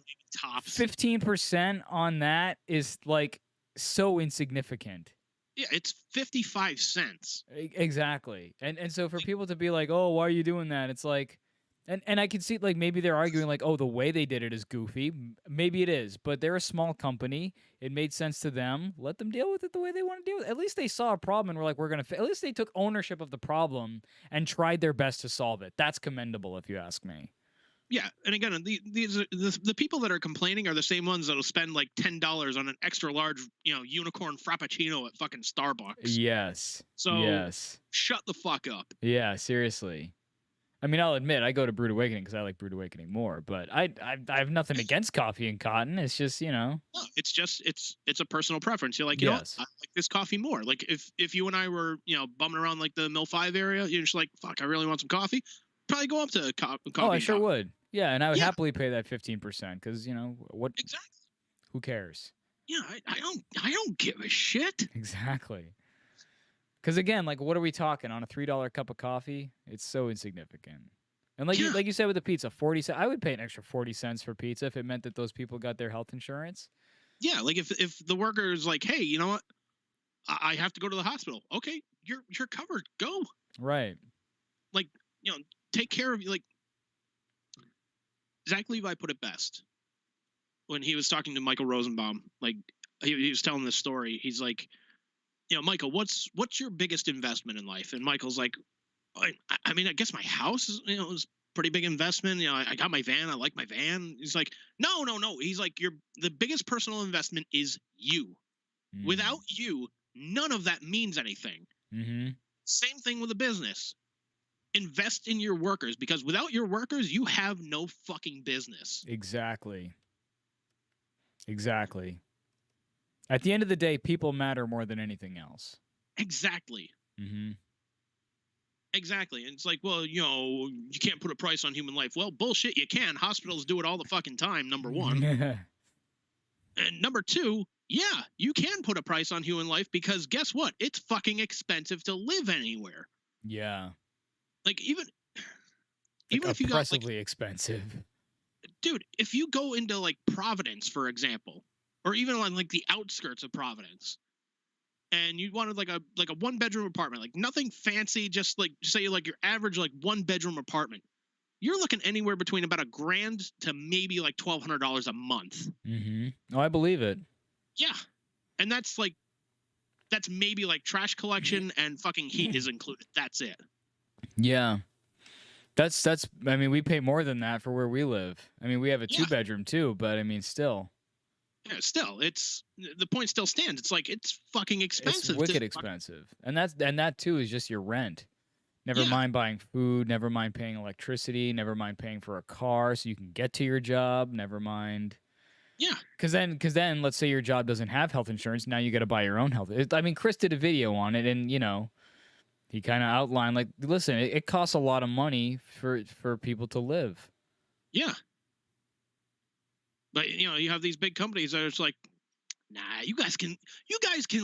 tops. 15% on that is like so insignificant. Yeah, it's 55 cents. Exactly. And so for people to be like, oh, why are you doing that? It's like, and I can see, like, maybe they're arguing, like, oh, the way they did it is goofy. Maybe it is, but they're a small company. It made sense to them. Let them deal with it the way they want to deal with it. At least they saw a problem and were like, we're going to... At least they took ownership of the problem and tried their best to solve it. That's commendable, if you ask me. Yeah, and again, the people that are complaining are the same ones that'll spend, like, $10 on an extra large, unicorn frappuccino at fucking Starbucks. Yes. So, yes. Shut the fuck up. Yeah, seriously. I mean, I'll admit, I go to Brewed Awakening because I like Brewed Awakening more, but I have nothing against Coffee and Cotton. It's just, No, it's just, it's a personal preference. You're like, you know what? I like this coffee more. Like, if you and I were, bumming around, like, the Mill 5 area, you're just like, fuck, I really want some coffee. Probably go up to Coffee. Oh, I sure would. Yeah, and I would Yeah. happily pay that 15% because what? Exactly. Who cares? Yeah, I don't give a shit. Exactly. Because again, like, what are we talking on a $3 cup of coffee? It's so insignificant. And Yeah. like you said with the pizza, 40 cents. I would pay an extra 40 cents for pizza if it meant that those people got their health insurance. Yeah, like if the worker is like, hey, you know what? I have to go to the hospital. Okay, you're covered. Go. Right. Like, take care of you. Like, Zach Levi put it best when he was talking to Michael Rosenbaum. Like, he was telling this story. He's like, Michael, what's your biggest investment in life? And Michael's like, I mean, I guess my house is, is pretty big investment. I got my van. I like my van. He's like, no. He's like, the biggest personal investment is you. Mm. Without you, none of that means anything. Mm-hmm. Same thing with a business. Invest in your workers, because without your workers, you have no fucking business. Exactly. At the end of the day, people matter more than anything else. Exactly. Mm-hmm. Exactly. And it's like, well, you can't put a price on human life. Well, bullshit, you can. Hospitals do it all the fucking time, number one. And number two, yeah, you can put a price on human life, because guess what? It's fucking expensive to live anywhere. Yeah. Like, even Like if you got, like, oppressively expensive. dude, if you go into, like, Providence, for example, or even on, like, the outskirts of Providence, and you wanted like a 1-bedroom apartment, like nothing fancy, just like, say, like your average like 1-bedroom apartment, you're looking anywhere between about $1,000 to maybe like $1,200 a month. Mm-hmm. Oh, I believe it. Yeah, and that's maybe like trash collection and fucking heat is included. That's it. Yeah. That's I mean, we pay more than that for where we live. I mean, we have a 2-bedroom too, but I mean, still. Yeah, still, the point still stands. It's like, it's fucking expensive. It's wicked expensive. And that too is just your rent. Never mind buying food, never mind paying electricity, never mind paying for a car so you can get to your job, never mind. Yeah. Because then let's say your job doesn't have health insurance, now you got to buy your own health. I mean, Chris did a video on it, and he kind of outlined, like, listen, it costs a lot of money for people to live. Yeah. But you have these big companies that are just like, nah, you guys can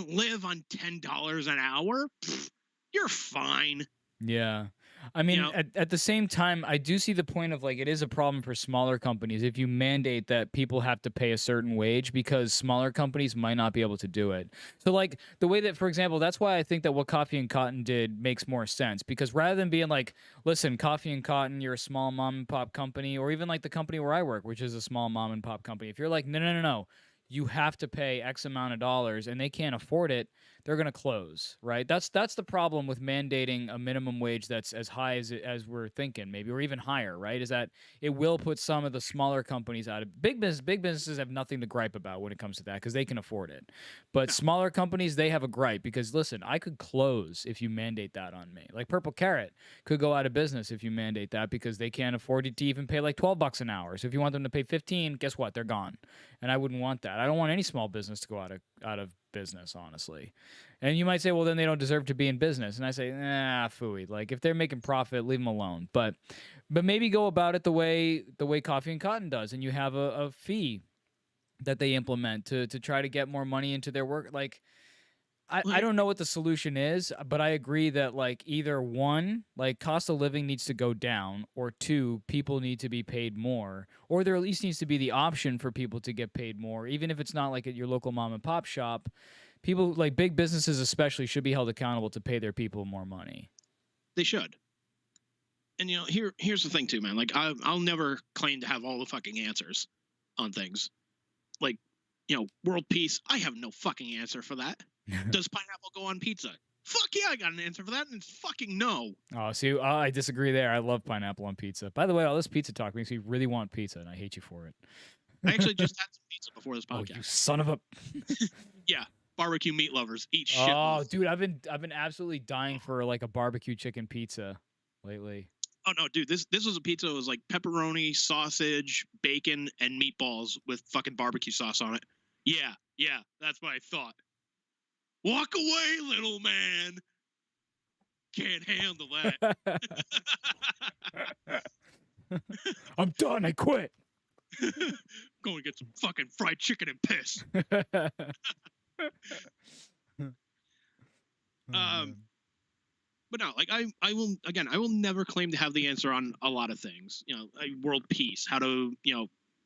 live on $10 an hour. Pfft, you're fine. Yeah. I mean, at the same time, I do see the point of, like, it is a problem for smaller companies if you mandate that people have to pay a certain wage, because smaller companies might not be able to do it. So, like, the way that, for example, that's why I think that what Coffee and Cotton did makes more sense, because rather than being like, listen, Coffee and Cotton, you're a small mom and pop company, or even like the company where I work, which is a small mom and pop company, if you're like, no, you have to pay X amount of dollars and they can't afford it, they're going to close, right? That's the problem with mandating a minimum wage that's as high as we're thinking, maybe, or even higher, right? Is that it will put some of the smaller companies out of big business. Big businesses have nothing to gripe about when it comes to that, because they can afford it. But smaller companies, they have a gripe, because listen, I could close if you mandate that on me. Like Purple Carrot could go out of business if you mandate that, because they can't afford it to even pay like $12 an hour. So if you want them to pay 15, guess what? They're gone. And I wouldn't want that. I don't want any small business to go out of business, honestly. And you might say, well, then they don't deserve to be in business. And I say, nah, phooey. Like, if they're making profit, leave them alone. But maybe go about it the way Coffee and Cotton does, and you have a fee that they implement to try to get more money into their work. Like, I don't know what the solution is, but I agree that, like, either one, like, cost of living needs to go down, or two, people need to be paid more, or there at least needs to be the option for people to get paid more, even if it's not like at your local mom and pop shop. People, like big businesses especially, should be held accountable to pay their people more money. They should. And here's the thing too, man. Like, I'll never claim to have all the fucking answers on things. Like, world peace, I have no fucking answer for that. Does pineapple go on pizza? Fuck yeah, I got an answer for that, and it's fucking no. Oh, see, I disagree there. I love pineapple on pizza. By the way, all this pizza talk makes me really want pizza, and I hate you for it. I actually just had some pizza before this podcast. Oh, you son of a... Yeah, barbecue meat lovers eat shit. Oh, dude, I've been absolutely dying for like a barbecue chicken pizza lately. Oh no, dude, this was a pizza. It was like pepperoni, sausage, bacon, and meatballs with fucking barbecue sauce on it. Yeah, that's what I thought. Walk away, little man. Can't handle that. I'm done. I quit. Go and get some fucking fried chicken and piss. Man. But no, like I will never claim to have the answer on a lot of things. World peace, how to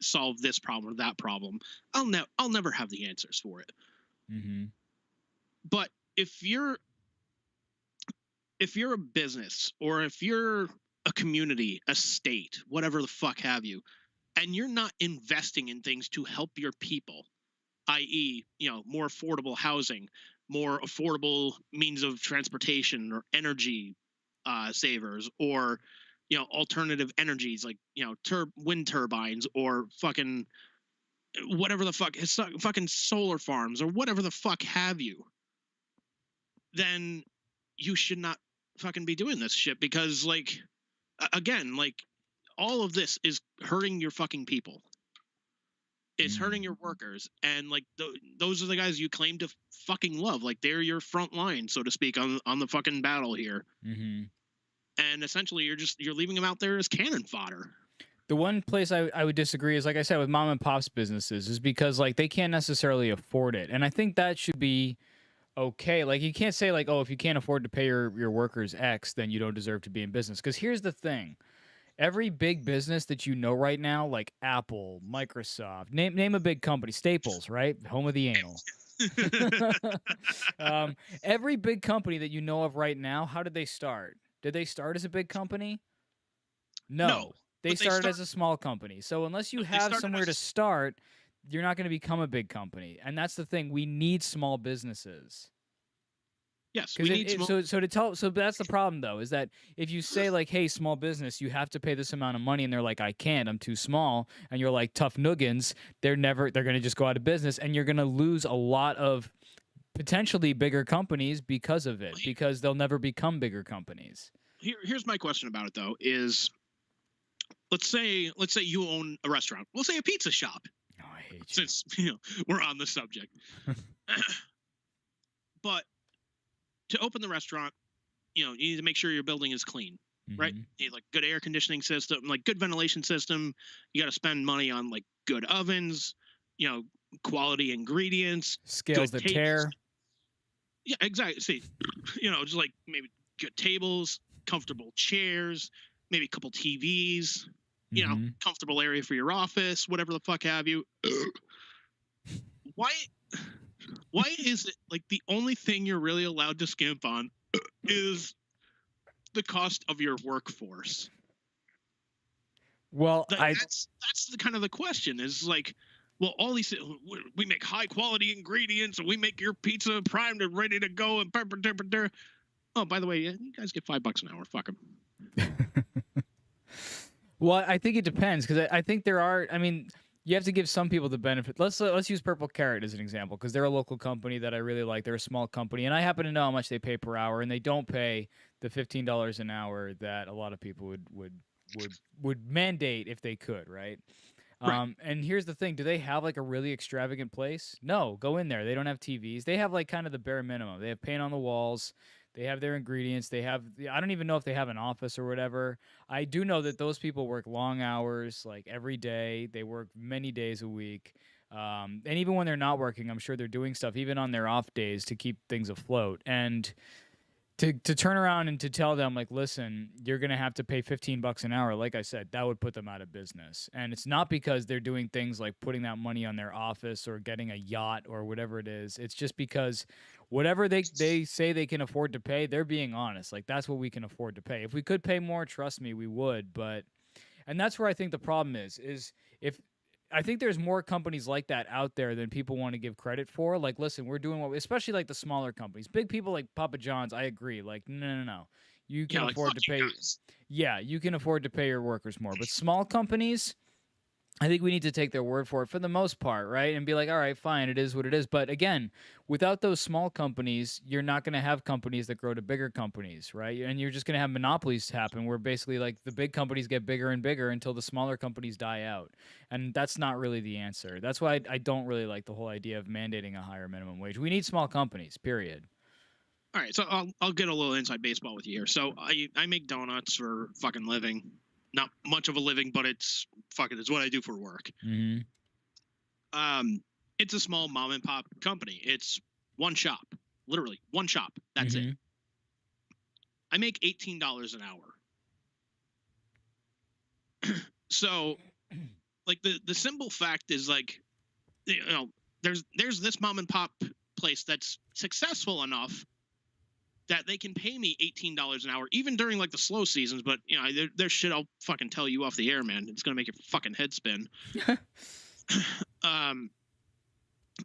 solve this problem or that problem. I'll never have the answers for it. Mm-hmm. But if you're a business, or if you're a community, a state, whatever the fuck have you, and you're not investing in things to help your people, i.e., more affordable housing, more affordable means of transportation, or energy savers, or alternative energies like wind turbines, or fucking whatever the fuck, fucking solar farms, or whatever the fuck have you, then you should not fucking be doing this shit, because like again, like all of this is hurting your fucking people. It's hurting your workers, and like those are the guys you claim to fucking love. Like they're your front line, so to speak, on the fucking battle here. Mm-hmm. And essentially, you're leaving them out there as cannon fodder. The one place I would disagree is, like I said, with mom and pop's businesses, is because like they can't necessarily afford it, and I think that should be okay. Like you can't say like, oh, if you can't afford to pay your workers X, then you don't deserve to be in business. Because here's the thing. Every big business that you know right now, like Apple, Microsoft, name a big company, Staples, right? Home of the anal. Every big company that you know of right now, how did they start? Did they start as a big company? No. They started as a small company. So unless you have somewhere to start, you're not going to become a big company. And that's the thing. We need small businesses. Yes, we need small. So that's the problem, though, is that if you say like, hey, small business, you have to pay this amount of money, and they're like, I can't, I'm too small, and you're like, tough noogans, they're going to just go out of business, and you're going to lose a lot of potentially bigger companies because of it, because they'll never become bigger companies. Here's my question about it, though, is let's say you own a restaurant. We'll say a pizza shop. Oh, I hate you. Since we're on the subject. But to open the restaurant, you need to make sure your building is clean, right? You need like good air conditioning system, like good ventilation system. You got to spend money on like good ovens, quality ingredients, scales that tear. Yeah, exactly. See, just like maybe good tables, comfortable chairs, maybe a couple TVs, comfortable area for your office, whatever the fuck have you. Why is it like the only thing you're really allowed to skimp on is the cost of your workforce? Well, that's the kind of the question is like, well, all these we make high quality ingredients and we make your pizza primed and ready to go and oh, by the way, you guys get $5 an hour. Fuck them. Well, I think it depends, because I think there are. I mean, you have to give some people the benefit. Let's use Purple Carrot as an example, because they're a local company that I really like. They're a small company, and I happen to know how much they pay per hour, and they don't pay the $15 an hour that a lot of people would mandate if they could, right? Right. And here's the thing: do they have like a really extravagant place? No, go in there. They don't have TVs. They have like kind of the bare minimum. They have paint on the walls. They have their ingredients. I don't even know if they have an office or whatever. I do know that those people work long hours, like every day. They work many days a week. And even when they're not working, I'm sure they're doing stuff, even on their off days, to keep things afloat. And to turn around and to tell them, like, listen, you're going to have to pay $15 an hour, like I said, that would put them out of business. And it's not because they're doing things like putting that money on their office or getting a yacht or whatever it is. It's just because whatever they say they can afford to pay, they're being honest. Like, that's what we can afford to pay. If we could pay more, trust me, we would. And that's where I think the problem is if I think there's more companies like that out there than people want to give credit for. Like, listen, we're doing especially like the smaller companies. Big people like Papa John's, I agree. Like, no. You can afford to pay. Yeah, you can afford to pay your workers more. But small companies, I think we need to take their word for it for the most part, right? And be like, all right, fine, it is what it is. But again, without those small companies, you're not going to have companies that grow to bigger companies, right? And you're just going to have monopolies happen where basically like the big companies get bigger and bigger until the smaller companies die out. And that's not really the answer. That's why I don't really like the whole idea of mandating a higher minimum wage. We need small companies, period. All right, so I'll get a little inside baseball with you here. So I make donuts for fucking living. not much of a living, but it's what I do for work. Mm-hmm. It's a small mom and pop company. It's one shop, literally one shop. That's it. I make $18 an hour. So, like the simple fact is like, you know, there's this mom and pop place that's successful enough that they can pay me $18 an hour, even during like the slow seasons. But you know, there's shit I'll fucking tell you off the air, man. It's gonna make your fucking head spin.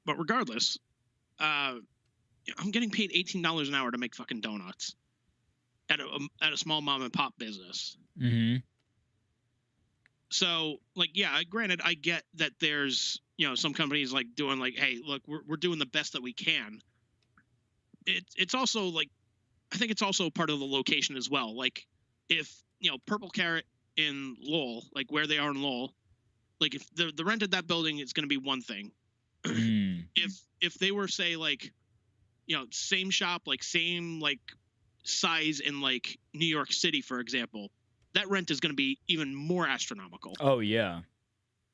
But regardless, I'm getting paid $18 an hour to make fucking donuts at a small mom and pop business. Mm-hmm. So, like, yeah, granted, I get that there's, you know, some companies like doing like, hey, look, we're doing the best that we can. It's also like, I think it's also part of the location as well. Like, if, you know, Purple Carrot in Lowell, like where they are in Lowell, like if the rent of that building is going to be one thing. If they were, say, like, you know, same shop, like same like size in like New York City, for example, that rent is going to be even more astronomical. Oh yeah.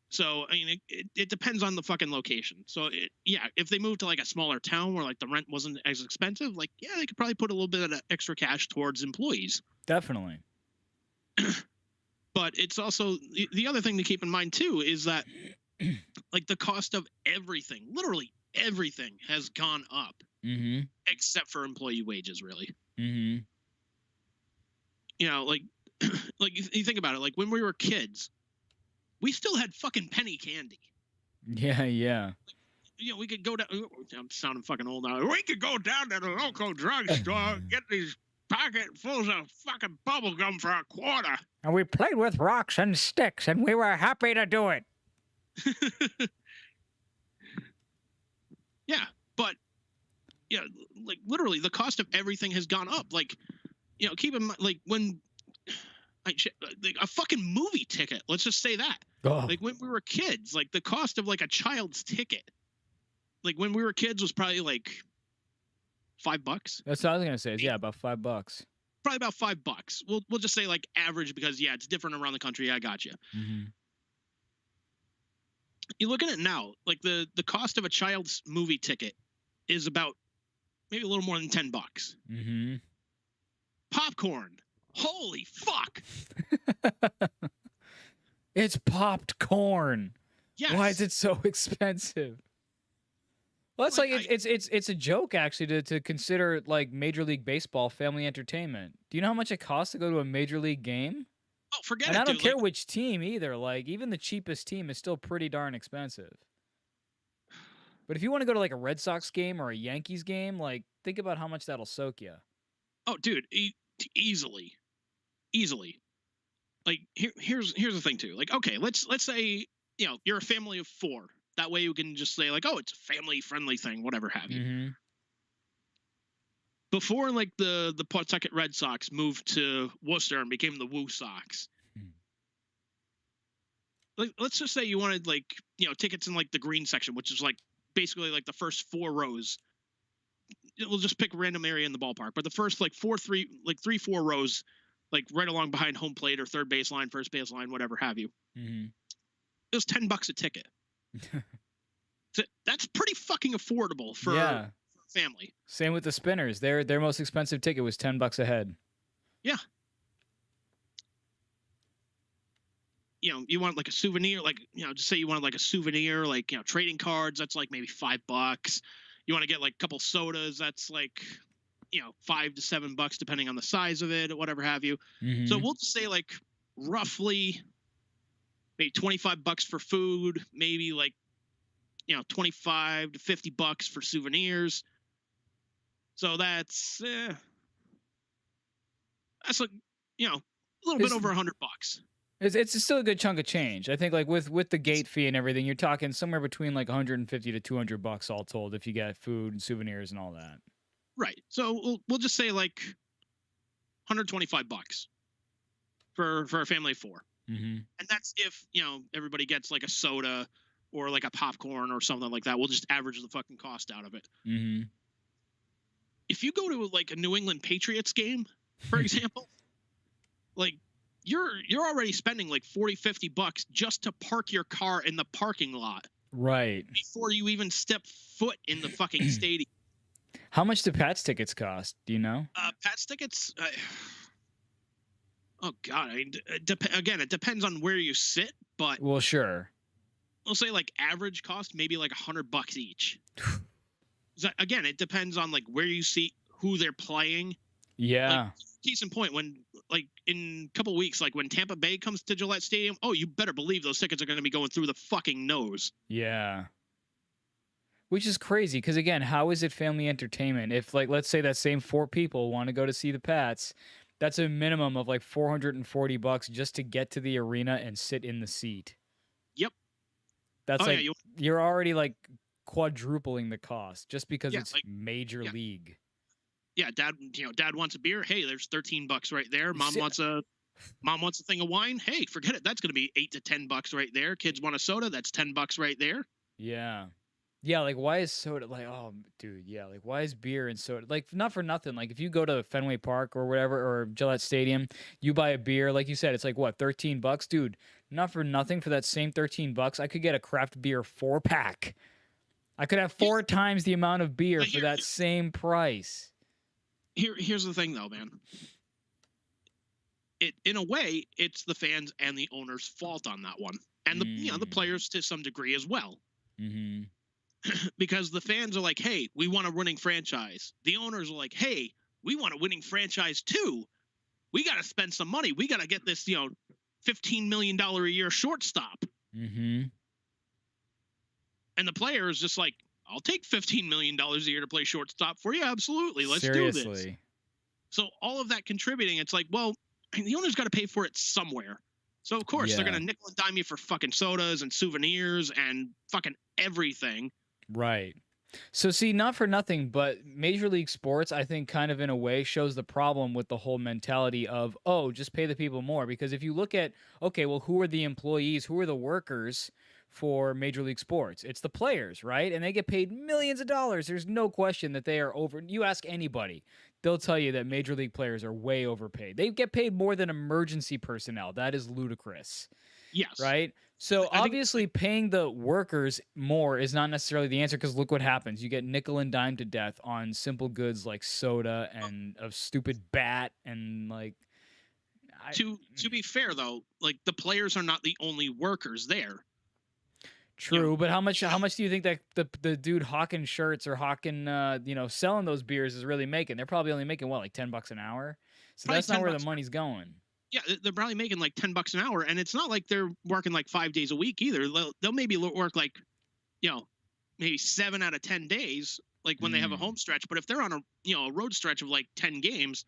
So I mean, it depends on the fucking location. So yeah, if they moved to like a smaller town where like the rent wasn't as expensive, like yeah, they could probably put a little bit of extra cash towards employees. Definitely. But it's also the other thing to keep in mind too is that like the cost of everything, literally everything, has gone up, except for employee wages, really. Mm-hmm. You know, like like you think about it, like when we were kids, we still had fucking penny candy. Yeah, yeah. You know, we could go down. I'm sounding fucking old now. We could go down to the local drugstore, get these pocketfuls of fucking bubble gum for $0.25. And we played with rocks and sticks, and we were happy to do it. Yeah, but yeah, like literally, the cost of everything has gone up. Like, you know, keep in mind, like when like a fucking movie ticket. Let's just say that. Oh. Like when we were kids, like the cost of like a child's ticket, like when we were kids, was probably like $5. That's what I was gonna say. Is yeah, about $5. Probably about $5. We'll just say like average because yeah, it's different around the country. I got you. Mm-hmm. You look at it now, like the cost of a child's movie ticket is about maybe a little more than $10. Mm-hmm. Popcorn. Holy fuck! It's popped corn. Yes. Why is it so expensive? Well, it's like it's a joke actually to consider like Major League Baseball family entertainment. Do you know how much it costs to go to a Major League game? Oh, forget and it, I don't dude. care like, which team either. Like even the cheapest team is still pretty darn expensive. But if you want to go to like a Red Sox game or a Yankees game, like think about how much that'll soak you. Oh, dude, easily. Like here's the thing too. Like, okay, let's say, you know, you're a family of 4. That way you can just say like, oh, it's a family friendly thing, whatever have you. Mm-hmm. Before like the Pawtucket Red Sox moved to Worcester and became the Woo Sox. Like, let's just say you wanted like, you know, tickets in like the green section, which is like basically like the first 4 rows. We'll just pick a random area in the ballpark, but the first like 4 rows, like right along behind home plate or third baseline, first baseline, whatever have you. Mm-hmm. It was $10 a ticket. So that's pretty fucking affordable for a family. Same with the Spinners. Their most expensive ticket was $10 a head. Yeah. You know, you want like a souvenir, like, you know, just say you wanted like a souvenir, like, you know, trading cards, that's like maybe $5. You want to get like a couple sodas, that's like, you know, $5 to $7 depending on the size of it or whatever have you. Mm-hmm. So we'll just say like roughly maybe $25 for food, maybe like, you know, $25 to $50 for souvenirs. So that's like, you know, a little bit over $100. It's still a good chunk of change. I think like with the gate fee and everything, you're talking somewhere between like $150 to $200 all told if you get food and souvenirs and all that. Right. So we'll just say like $125 for a family of 4. Mm-hmm. And that's if, you know, everybody gets like a soda or like a popcorn or something like that. We'll just average the fucking cost out of it. Mm-hmm. If you go to like a New England Patriots game, for example, like you're already spending like 40-50 bucks just to park your car in the parking lot Right. before you even step foot in the fucking stadium. How much do Pat's tickets cost? Do you know? Pat's tickets. Oh God! I mean, again, it depends on where you sit, but Well, sure. we'll say like average cost maybe like $100 each. So, again, it depends on like where you see, who they're playing. Yeah. Like, case in point, when like in a couple weeks, like when Tampa Bay comes to Gillette Stadium, oh, you better believe those tickets are going to be going through the fucking nose. Yeah. Which is crazy because, again, how is it family entertainment? If, like, let's say that same 4 people want to go to see the Pats, that's a minimum of like $440 just to get to the arena and sit in the seat. Yep. That's Oh, like, yeah, you're already like quadrupling the cost just because Yeah, it's like- major yeah. league. Yeah, dad wants a beer. Hey, there's $13 right there. Mom See- wants a thing of wine. Hey, forget it. That's going to be $8 to $10 right there. Kids want a soda. That's $10 right there. Yeah. Yeah, like why is soda like oh dude, yeah, like why is beer and soda like not for nothing. Like if you go to Fenway Park or whatever or Gillette Stadium, you buy a beer, like you said, it's like what, $13? Dude, not for nothing for that same $13, I could get a craft beer 4-pack. I could have 4 times the amount of beer But for that same price. Here's the thing though, man. It in a way, it's the fans and the owners' fault on that one. And the players to some degree as well. Mm-hmm. Because the fans are like, hey, we want a winning franchise. The owners are like, hey, we want a winning franchise too. We got to spend some money. We got to get this, $15 million a year shortstop. Mm-hmm. And the player is just like, I'll take $15 million a year to play shortstop for you. Absolutely. Let's Seriously. do this. So all of that contributing, it's like, well, the owner's got to pay for it somewhere. So, of course, they're Yeah. going to nickel and dime you for fucking sodas and souvenirs and fucking everything. Right. So see, not for nothing, but Major League Sports, I think kind of in a way shows the problem with the whole mentality of, oh, just pay the people more. Because if you look at, okay, well, who are the employees? Who are the workers for Major League Sports? It's the players, right? And they get paid millions of dollars. There's no question that they are over. You ask anybody, they'll tell you that Major League players are way overpaid. They get paid more than emergency personnel. That is ludicrous. Yes. Right? So I think- obviously paying the workers more is not necessarily the answer because look what happens. You get nickel and dime to death on simple goods like soda and a stupid bat and like To be fair though, like the players are not the only workers there. True, but how much do you think that the dude hawking shirts or hawking selling those beers is really making? They're probably only making what, like $10 an hour? So Probably that's not where $10 the money's going. Yeah, they're probably making like $10 an hour, and it's not like they're working like 5 days a week either. They'll maybe work like, maybe 7 out of 10 days, like when they have a home stretch. But if they're on a road stretch of like 10 games,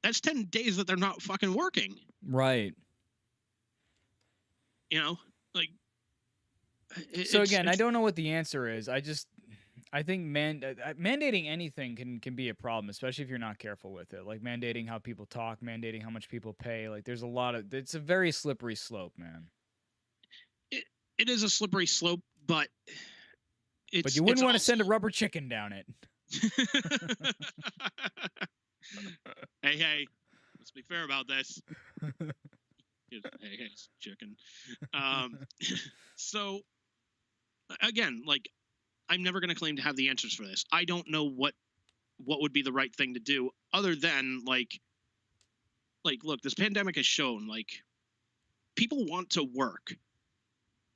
that's 10 days that they're not fucking working. Right. Like. So again, I don't know what the answer is. I think mandating anything can be a problem, especially if you're not careful with it. Like mandating how people talk, mandating how much people pay. Like there's it's a very slippery slope, man. It is a slippery slope, but But you wouldn't want to send a rubber chicken down it. Hey, let's be fair about this. Hey, chicken. So again, like, I'm never going to claim to have the answers for this. I don't know what would be the right thing to do other than like, look, this pandemic has shown like people want to work,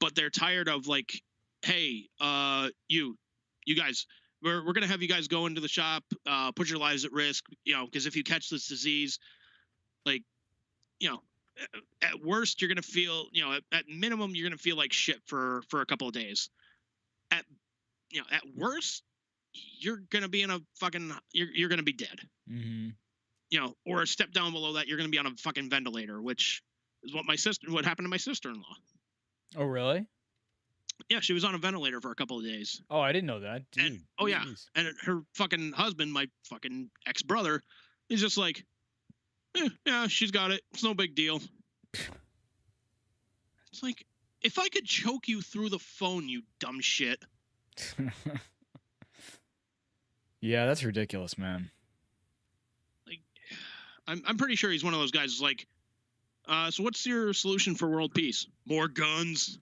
but they're tired of like, hey, you guys, we're going to have you guys go into the shop, put your lives at risk, because if you catch this disease, like, at worst, you're going to feel, at minimum, you're going to feel like shit for a couple of days. At worst, you're going to be in a fucking, you're going to be dead. Mm-hmm. Or a step down below that, you're going to be on a fucking ventilator, which is what happened to my sister-in-law. Oh, really? Yeah, she was on a ventilator for a couple of days. Oh, I didn't know that. Dude. And, oh, yeah. And her fucking husband, my fucking ex-brother, is just like, yeah, she's got it. It's no big deal. It's like, if I could choke you through the phone, you dumb shit. Yeah, that's ridiculous, man. Like, I'm pretty sure he's one of those guys who's like, So what's your solution for world peace? More guns.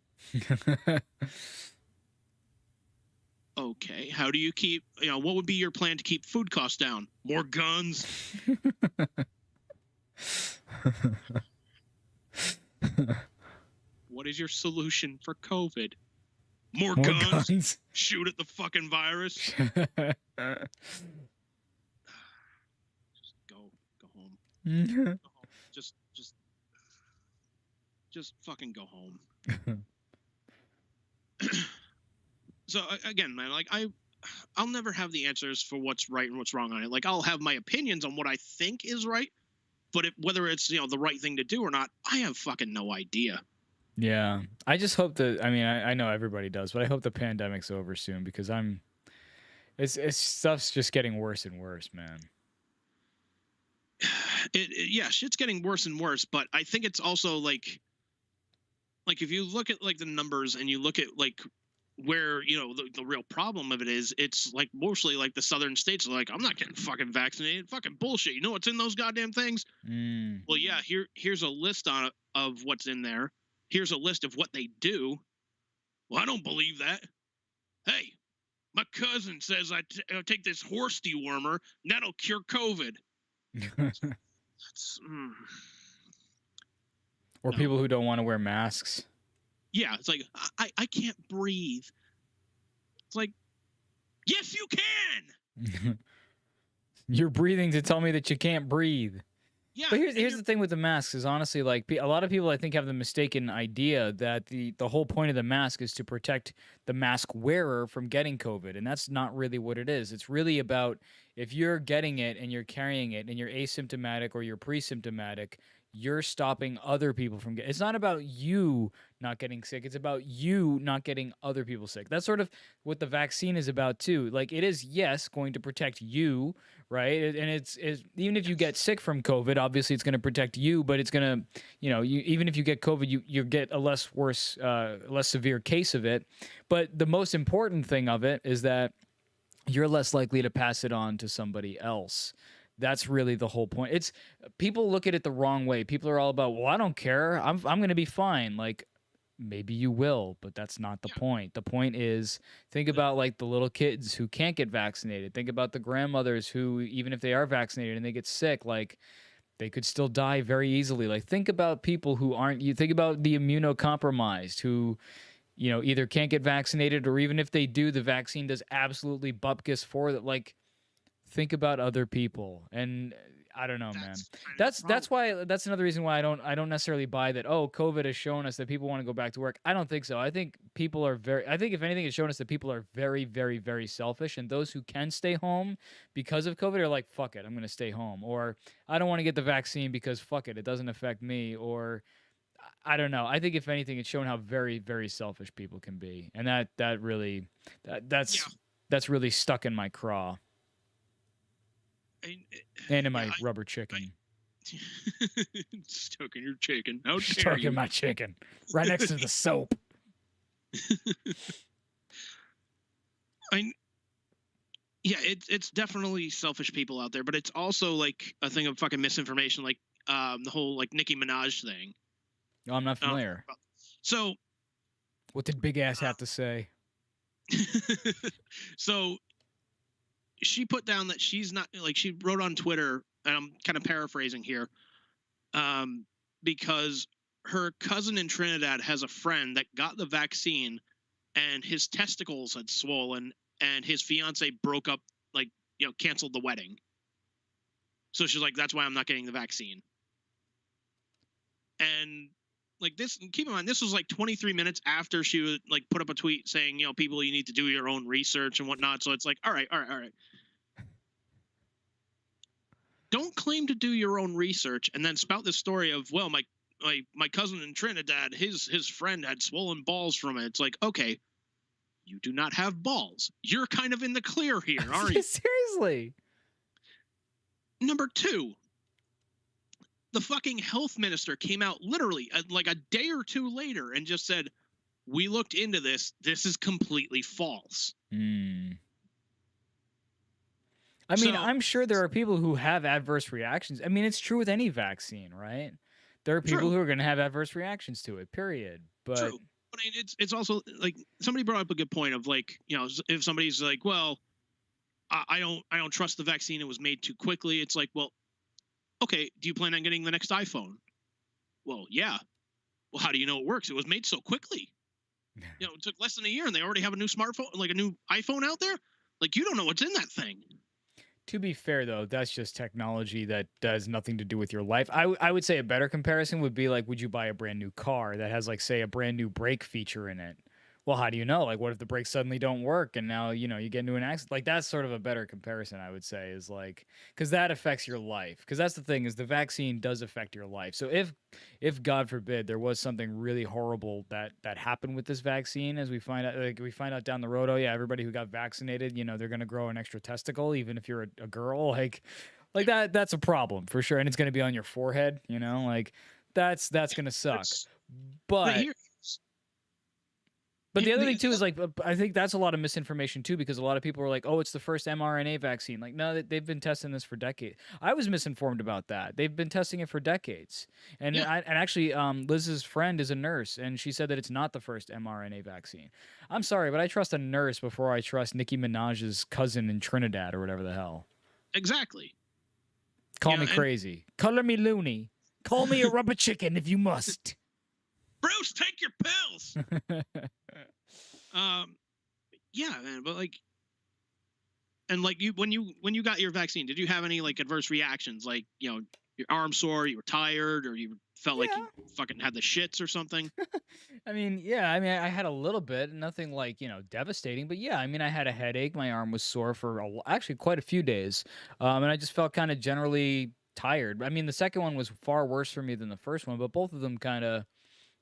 Okay. How do you keep, what would be your plan to keep food costs down? More guns. What is your solution for COVID? More guns. Shoot at the fucking virus. Just go home. Go home. Just fucking go home. So again, man, like I'll never have the answers for what's right and what's wrong on it. Like I'll have my opinions on what I think is right, but whether it's the right thing to do or not, I have fucking no idea. Yeah, I just hope that. I mean, I know everybody does, but I hope the pandemic's over soon because it's stuff's just getting worse and worse, man. Yeah, shit's getting worse and worse, but I think it's also like if you look at like the numbers and you look at like where the real problem of it is, it's like mostly like the southern states are like, I'm not getting fucking vaccinated. Fucking bullshit. You know what's in those goddamn things? Well, yeah, here's a list of what's in there. Here's a list of what they do. Well, I don't believe that. Hey, my cousin says I take this horse dewormer and that'll cure COVID. Or people who don't want to wear masks. Yeah, it's like, I can't breathe. It's like, yes, you can. You're breathing to tell me that you can't breathe. Yeah, but here's the thing with the masks is honestly, like, a lot of people I think have the mistaken idea that the whole point of the mask is to protect the mask wearer from getting COVID, and that's not really what it is. It's really about if you're getting it and you're carrying it and you're asymptomatic or you're pre-symptomatic, you're stopping other people from getting. It's not about you not getting sick. It's about you not getting other people sick. That's sort of what the vaccine is about too. Like it is, yes, going to protect you, right? And it's even if you get sick from COVID, obviously it's going to protect you, but it's going to, even if you get COVID, you get a less severe case of it. But the most important thing of it is that you're less likely to pass it on to somebody else. That's really the whole point. It's people look at it the wrong way. People are all about, well, I don't care. I'm going to be fine. Like maybe you will, but that's not the point. The point is think about like the little kids who can't get vaccinated. Think about the grandmothers who, even if they are vaccinated and they get sick, like they could still die very easily. Like think about people who aren't, you think about the immunocompromised who, either can't get vaccinated or even if they do, the vaccine does absolutely bupkis for that. Like, think about other people, and I don't know, man. That's why that's another reason why I don't necessarily buy that. Oh, COVID has shown us that people want to go back to work. I don't think so. I think people are I think if anything, it's shown us that people are very, very, very selfish, and those who can stay home because of COVID are like, fuck it, I'm gonna stay home, or I don't want to get the vaccine because fuck it doesn't affect me, or I don't know. I think if anything, it's shown how very, very selfish people can be, and that's really stuck in my craw. And in my rubber chicken. Stuck in your chicken. How dare Stuck in my chicken. Right next to the soap. It's definitely selfish people out there, but it's also like a thing of fucking misinformation, like the whole like Nicki Minaj thing. Oh, I'm not familiar. So what did Big Ass have to say? So she put down that she's not, like, she wrote on Twitter, and I'm kind of paraphrasing here, because her cousin in Trinidad has a friend that got the vaccine and his testicles had swollen and his fiance broke up, like, canceled the wedding. So she's like, that's why I'm not getting the vaccine. And like this, keep in mind, this was like 23 minutes after she would like put up a tweet saying, people, you need to do your own research and whatnot. So it's like, all right. Don't claim to do your own research and then spout this story of, well, my cousin in Trinidad, his friend had swollen balls from it. It's like, okay, you do not have balls. You're kind of in the clear here, aren't you? Seriously. Number two, the fucking health minister came out literally like a day or two later and just said, we looked into this. This is completely false. I mean, I'm sure there are people who have adverse reactions. I mean, it's true with any vaccine, right? There are people True. who are going to have adverse reactions to it, period. But True. But I mean, it's also like somebody brought up a good point of like, you know, if somebody's like, well, I don't trust the vaccine. It was made too quickly. It's like, well, okay, do you plan on getting the next iPhone? Well, yeah. Well, how do you know it works? It was made so quickly. You know, it took less than a year, and they already have a new smartphone, like a new iPhone out there. Like, you don't know what's in that thing. to be fair, though, that's just technology that does nothing to do with your life. I would say a better comparison would be like, would you buy a brand new car that has, like, say, a brand new brake feature in it? Well, how do you know? Like, what if the brakes suddenly don't work and now, you know, you get into an accident? Like, that's sort of a better comparison, I would say, is like, because that affects your life. Because that's the thing, is the vaccine does affect your life. So if God forbid there was something really horrible that happened with this vaccine, as we find out, like we find out down the road, oh yeah, everybody who got vaccinated, you know, they're gonna grow an extra testicle, even if you're a girl, like that's a problem for sure, and it's gonna be on your forehead, you know, like that's gonna suck. But here, But the other the- thing too is like, I think that's a lot of misinformation too, because a lot of people are like, "Oh, it's the first mRNA vaccine." Like, no, they've been testing this for decades. I was misinformed about that. They've been testing it for decades, and Yeah. and actually, Liz's friend is a nurse, and she said that it's not the first mRNA vaccine. I'm sorry, but I trust a nurse before I trust Nicki Minaj's cousin in Trinidad or whatever the hell. Exactly. Call Yeah, me and- crazy, color me loony, call me a rubber chicken if you must. Bruce, take your pills. Yeah, man, but like, and like when you got your vaccine, did you have any like adverse reactions? Like, you know, your arm sore, you were tired, or you felt like you fucking had the shits or something? I mean, yeah, I mean, I had a little bit, nothing like, you know, devastating, but yeah, I mean, I had a headache. My arm was sore for actually quite a few days. And I just felt kind of generally tired. I mean, the second one was far worse for me than the first one, but both of them kind of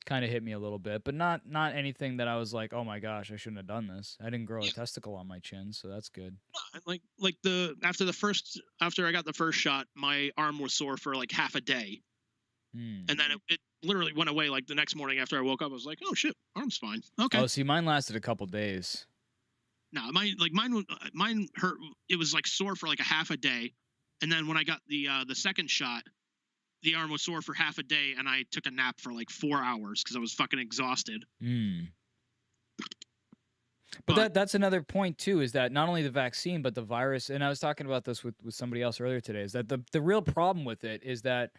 hit me a little bit, but not anything that I was like, oh my gosh, I shouldn't have done this. I didn't grow a testicle on my chin, so that's good. And like after I got the first shot, my arm was sore for like half a day, Hmm. and then it literally went away. Like the next morning after I woke up, I was like, oh shit, arm's fine. Okay. Oh, see, mine lasted a couple days. No, mine hurt. It was like sore for like a half a day, and then when I got the second shot, the arm was sore for half a day, and I took a nap for like 4 hours because I was fucking exhausted. Hmm. But that's another point too, is that not only the vaccine, but the virus, and I was talking about this with somebody else earlier today, is that the real problem with it is that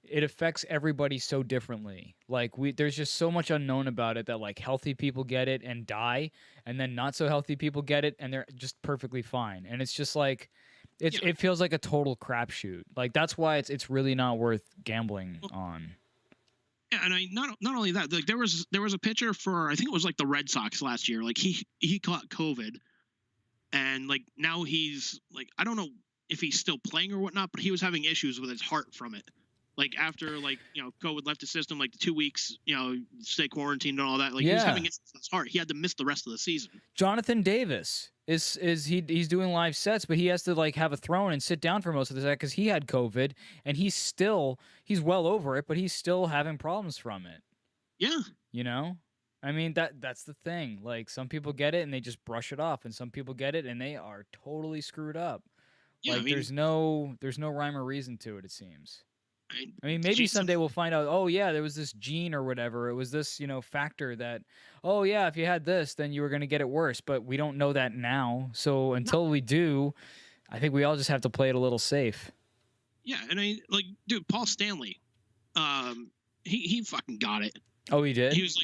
it affects everybody so differently. Like there's just so much unknown about it, that like healthy people get it and die, and then not so healthy people get it and they're just perfectly fine. And it's just like it feels like a total crapshoot. Like that's why it's really not worth gambling on. Yeah, and I not only that, like there was a pitcher for, I think it was like the Red Sox last year. Like he caught COVID, and like now he's like, I don't know if he's still playing or whatnot, but he was having issues with his heart from it. Like after, like, you know, COVID left the system, like the 2 weeks, you know, stay quarantined and all that. Like he was having issues with his heart. He had to miss the rest of the season. Jonathan Davis he's doing live sets, but he has to like have a throne and sit down for most of the set because he had COVID, and he's well over it, but he's still having problems from it. Yeah. You know? I mean, that's the thing. Like some people get it and they just brush it off, and some people get it and they are totally screwed up. Yeah, like I mean, there's no rhyme or reason to it seems. I mean, maybe geez, someday we'll find out, oh, yeah, there was this gene or whatever. It was this, you know, factor that, oh, yeah, if you had this, then you were going to get it worse. But we don't know that now. So until we do, I think we all just have to play it a little safe. Yeah, and like, dude, Paul Stanley, he fucking got it. Oh, he did? He's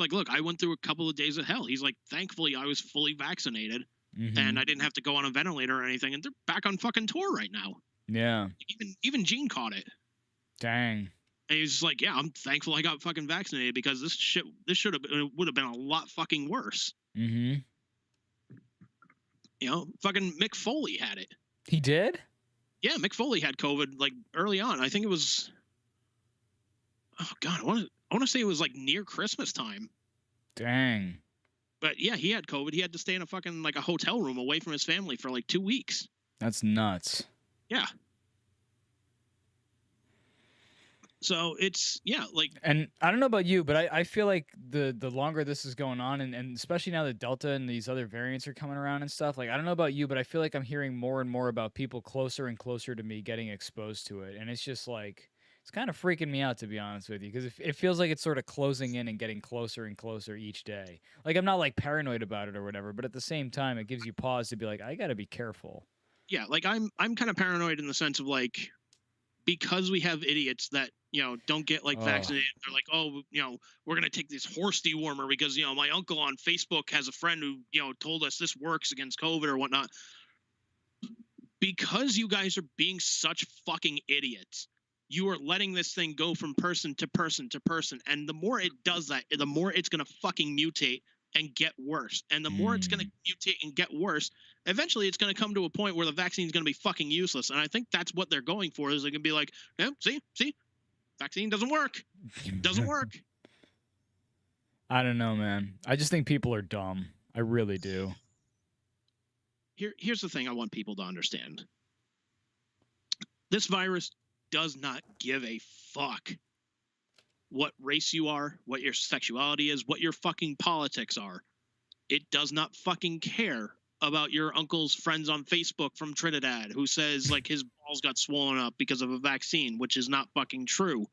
like, look, I went through a couple of days of hell. He's like, thankfully, I was fully vaccinated, and I didn't have to go on a ventilator or anything. And they're back on fucking tour right now. Yeah. Even Gene caught it. Dang. And he's just like, yeah, I'm thankful I got fucking vaccinated, because this would have been a lot fucking worse. Mm-hmm. You know, fucking Mick Foley had it. He did? Yeah, Mick Foley had COVID like early on. I think it was, oh god, I want to say it was like near Christmas time. Dang. But yeah, he had COVID. He had to stay in a fucking like a hotel room away from his family for like 2 weeks. That's nuts. Yeah. So it's, yeah, like... And I don't know about you, but I feel like the longer this is going on, and especially now that Delta and these other variants are coming around and stuff, like, I don't know about you, but I feel like I'm hearing more and more about people closer and closer to me getting exposed to it. And it's just like, It's kind of freaking me out, to be honest with you, because it feels like it's sort of closing in and getting closer and closer each day. Like, I'm not like paranoid about it or whatever, but at the same time, it gives you pause to be like, I got to be careful. Yeah, like I'm kind of paranoid in the sense of like, because we have idiots that, don't get like Oh. vaccinated. They're like, oh, we're gonna take this horse dewormer because my uncle on Facebook has a friend who told us this works against COVID or whatnot. Because you guys are being such fucking idiots, you are letting this thing go from person to person to person, and the more it does that, the more it's gonna fucking mutate and get worse. And the more it's gonna mutate and get worse, eventually it's gonna come to a point where the vaccine is gonna be fucking useless. And I think that's what they're going for. Is they're gonna be like, yeah, see, vaccine doesn't work. Doesn't work. I don't know, man. I just think people are dumb. I really do. Here's the thing I want people to understand. This virus does not give a fuck what race you are, what your sexuality is, what your fucking politics are. It does not fucking care about your uncle's friends on Facebook from Trinidad who says like his balls got swollen up because of a vaccine, which is not fucking true.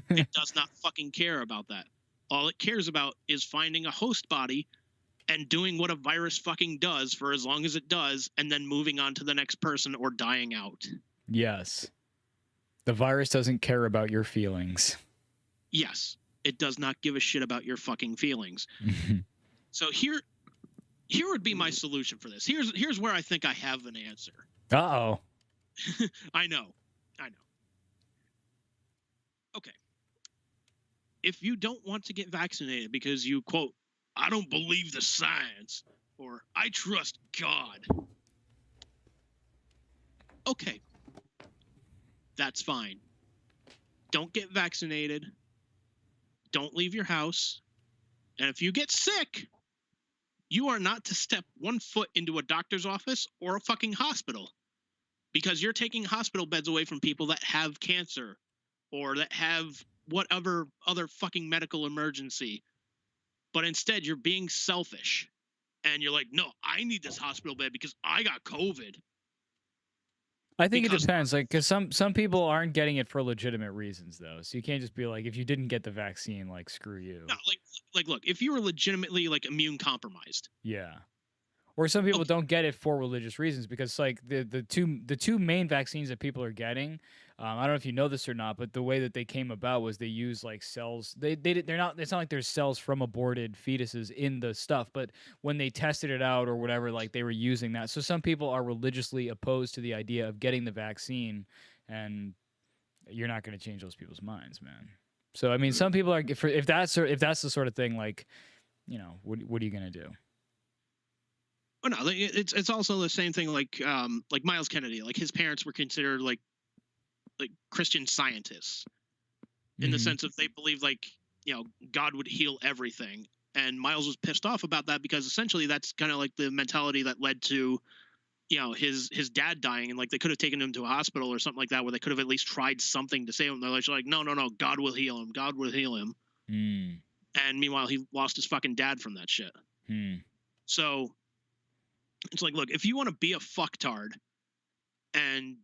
It does not fucking care about that. All it cares about is finding a host body and doing what a virus fucking does for as long as it does, and then moving on to the next person or dying out. Yes. The virus doesn't care about your feelings. Yes, it does not give a shit about your fucking feelings. So here would be my solution for this. Here's where I think I have an answer. Uh-oh. I know. Okay. If you don't want to get vaccinated because you, quote, I don't believe the science, or I trust God. Okay. That's fine. Don't get vaccinated. Don't leave your house. And if you get sick, you are not to step 1 foot into a doctor's office or a fucking hospital, because you're taking hospital beds away from people that have cancer or that have whatever other fucking medical emergency. But instead, you're being selfish. And you're like, no, I need this hospital bed because I got COVID. I think it depends, like, because some people aren't getting it for legitimate reasons, though. So you can't just be like, if you didn't get the vaccine, like, screw you. No, like, look, if you were legitimately like immune compromised. Yeah. Or some people don't get it for religious reasons, because like the two main vaccines that people are getting, I don't know if you know this or not, but the way that they came about was they use like cells. They're not. It's not like there's cells from aborted fetuses in the stuff, but when they tested it out or whatever, like they were using that. So some people are religiously opposed to the idea of getting the vaccine, and you're not going to change those people's minds, man. So I mean, some people are if that's the sort of thing, like, what are you going to do? Oh no, it's also the same thing like Miles Kennedy. Like his parents were considered like Christian scientists in the sense of they believed like God would heal everything, and Miles was pissed off about that because essentially that's kind of like the mentality that led to his dad dying, and like they could have taken him to a hospital or something like that where they could have at least tried something to save him. They're like no, God will heal him. God will heal him. And meanwhile he lost his fucking dad from that shit. So it's like, look, if you want to be a fucktard and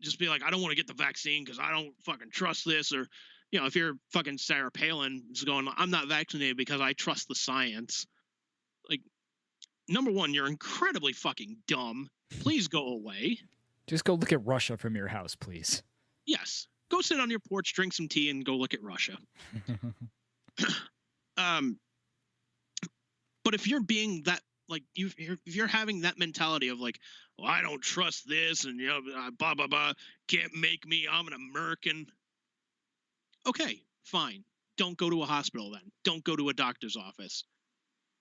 just be like, I don't want to get the vaccine because I don't fucking trust this, or, if you're fucking Sarah Palin, just going, I'm not vaccinated because I trust the science. Like, number one, you're incredibly fucking dumb. Please go away. Just go look at Russia from your house, please. Yes. Go sit on your porch, drink some tea, and go look at Russia. But if you're being that, like, if you're having that mentality of like, well, I don't trust this, and blah blah blah, can't make me, I'm an American. Okay, fine. Don't go to a hospital then. Don't go to a doctor's office.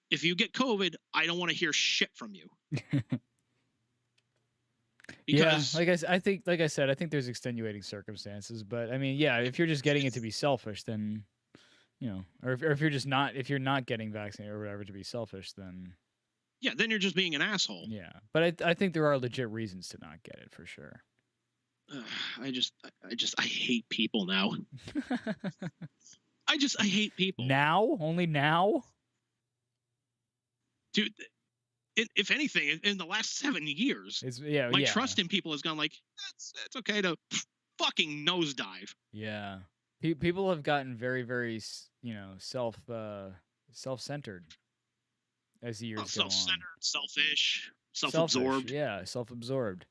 If you get COVID, I don't want to hear shit from you. Because, yeah, I think there's extenuating circumstances, but I mean, yeah, if you're just getting it to be selfish, then or if you're not getting vaccinated or whatever to be selfish, then yeah, then you're just being an asshole. Yeah, but I think there are legit reasons to not get it for sure. I hate people now. I hate people. Now? Only now? Dude, if anything, in the last 7 years, my trust in people has gone like, it's okay to fucking nosedive. Yeah. People have gotten very, very, self-centered as the years go on. Self-centered, selfish, Selfish, self-absorbed. yeah, self-absorbed.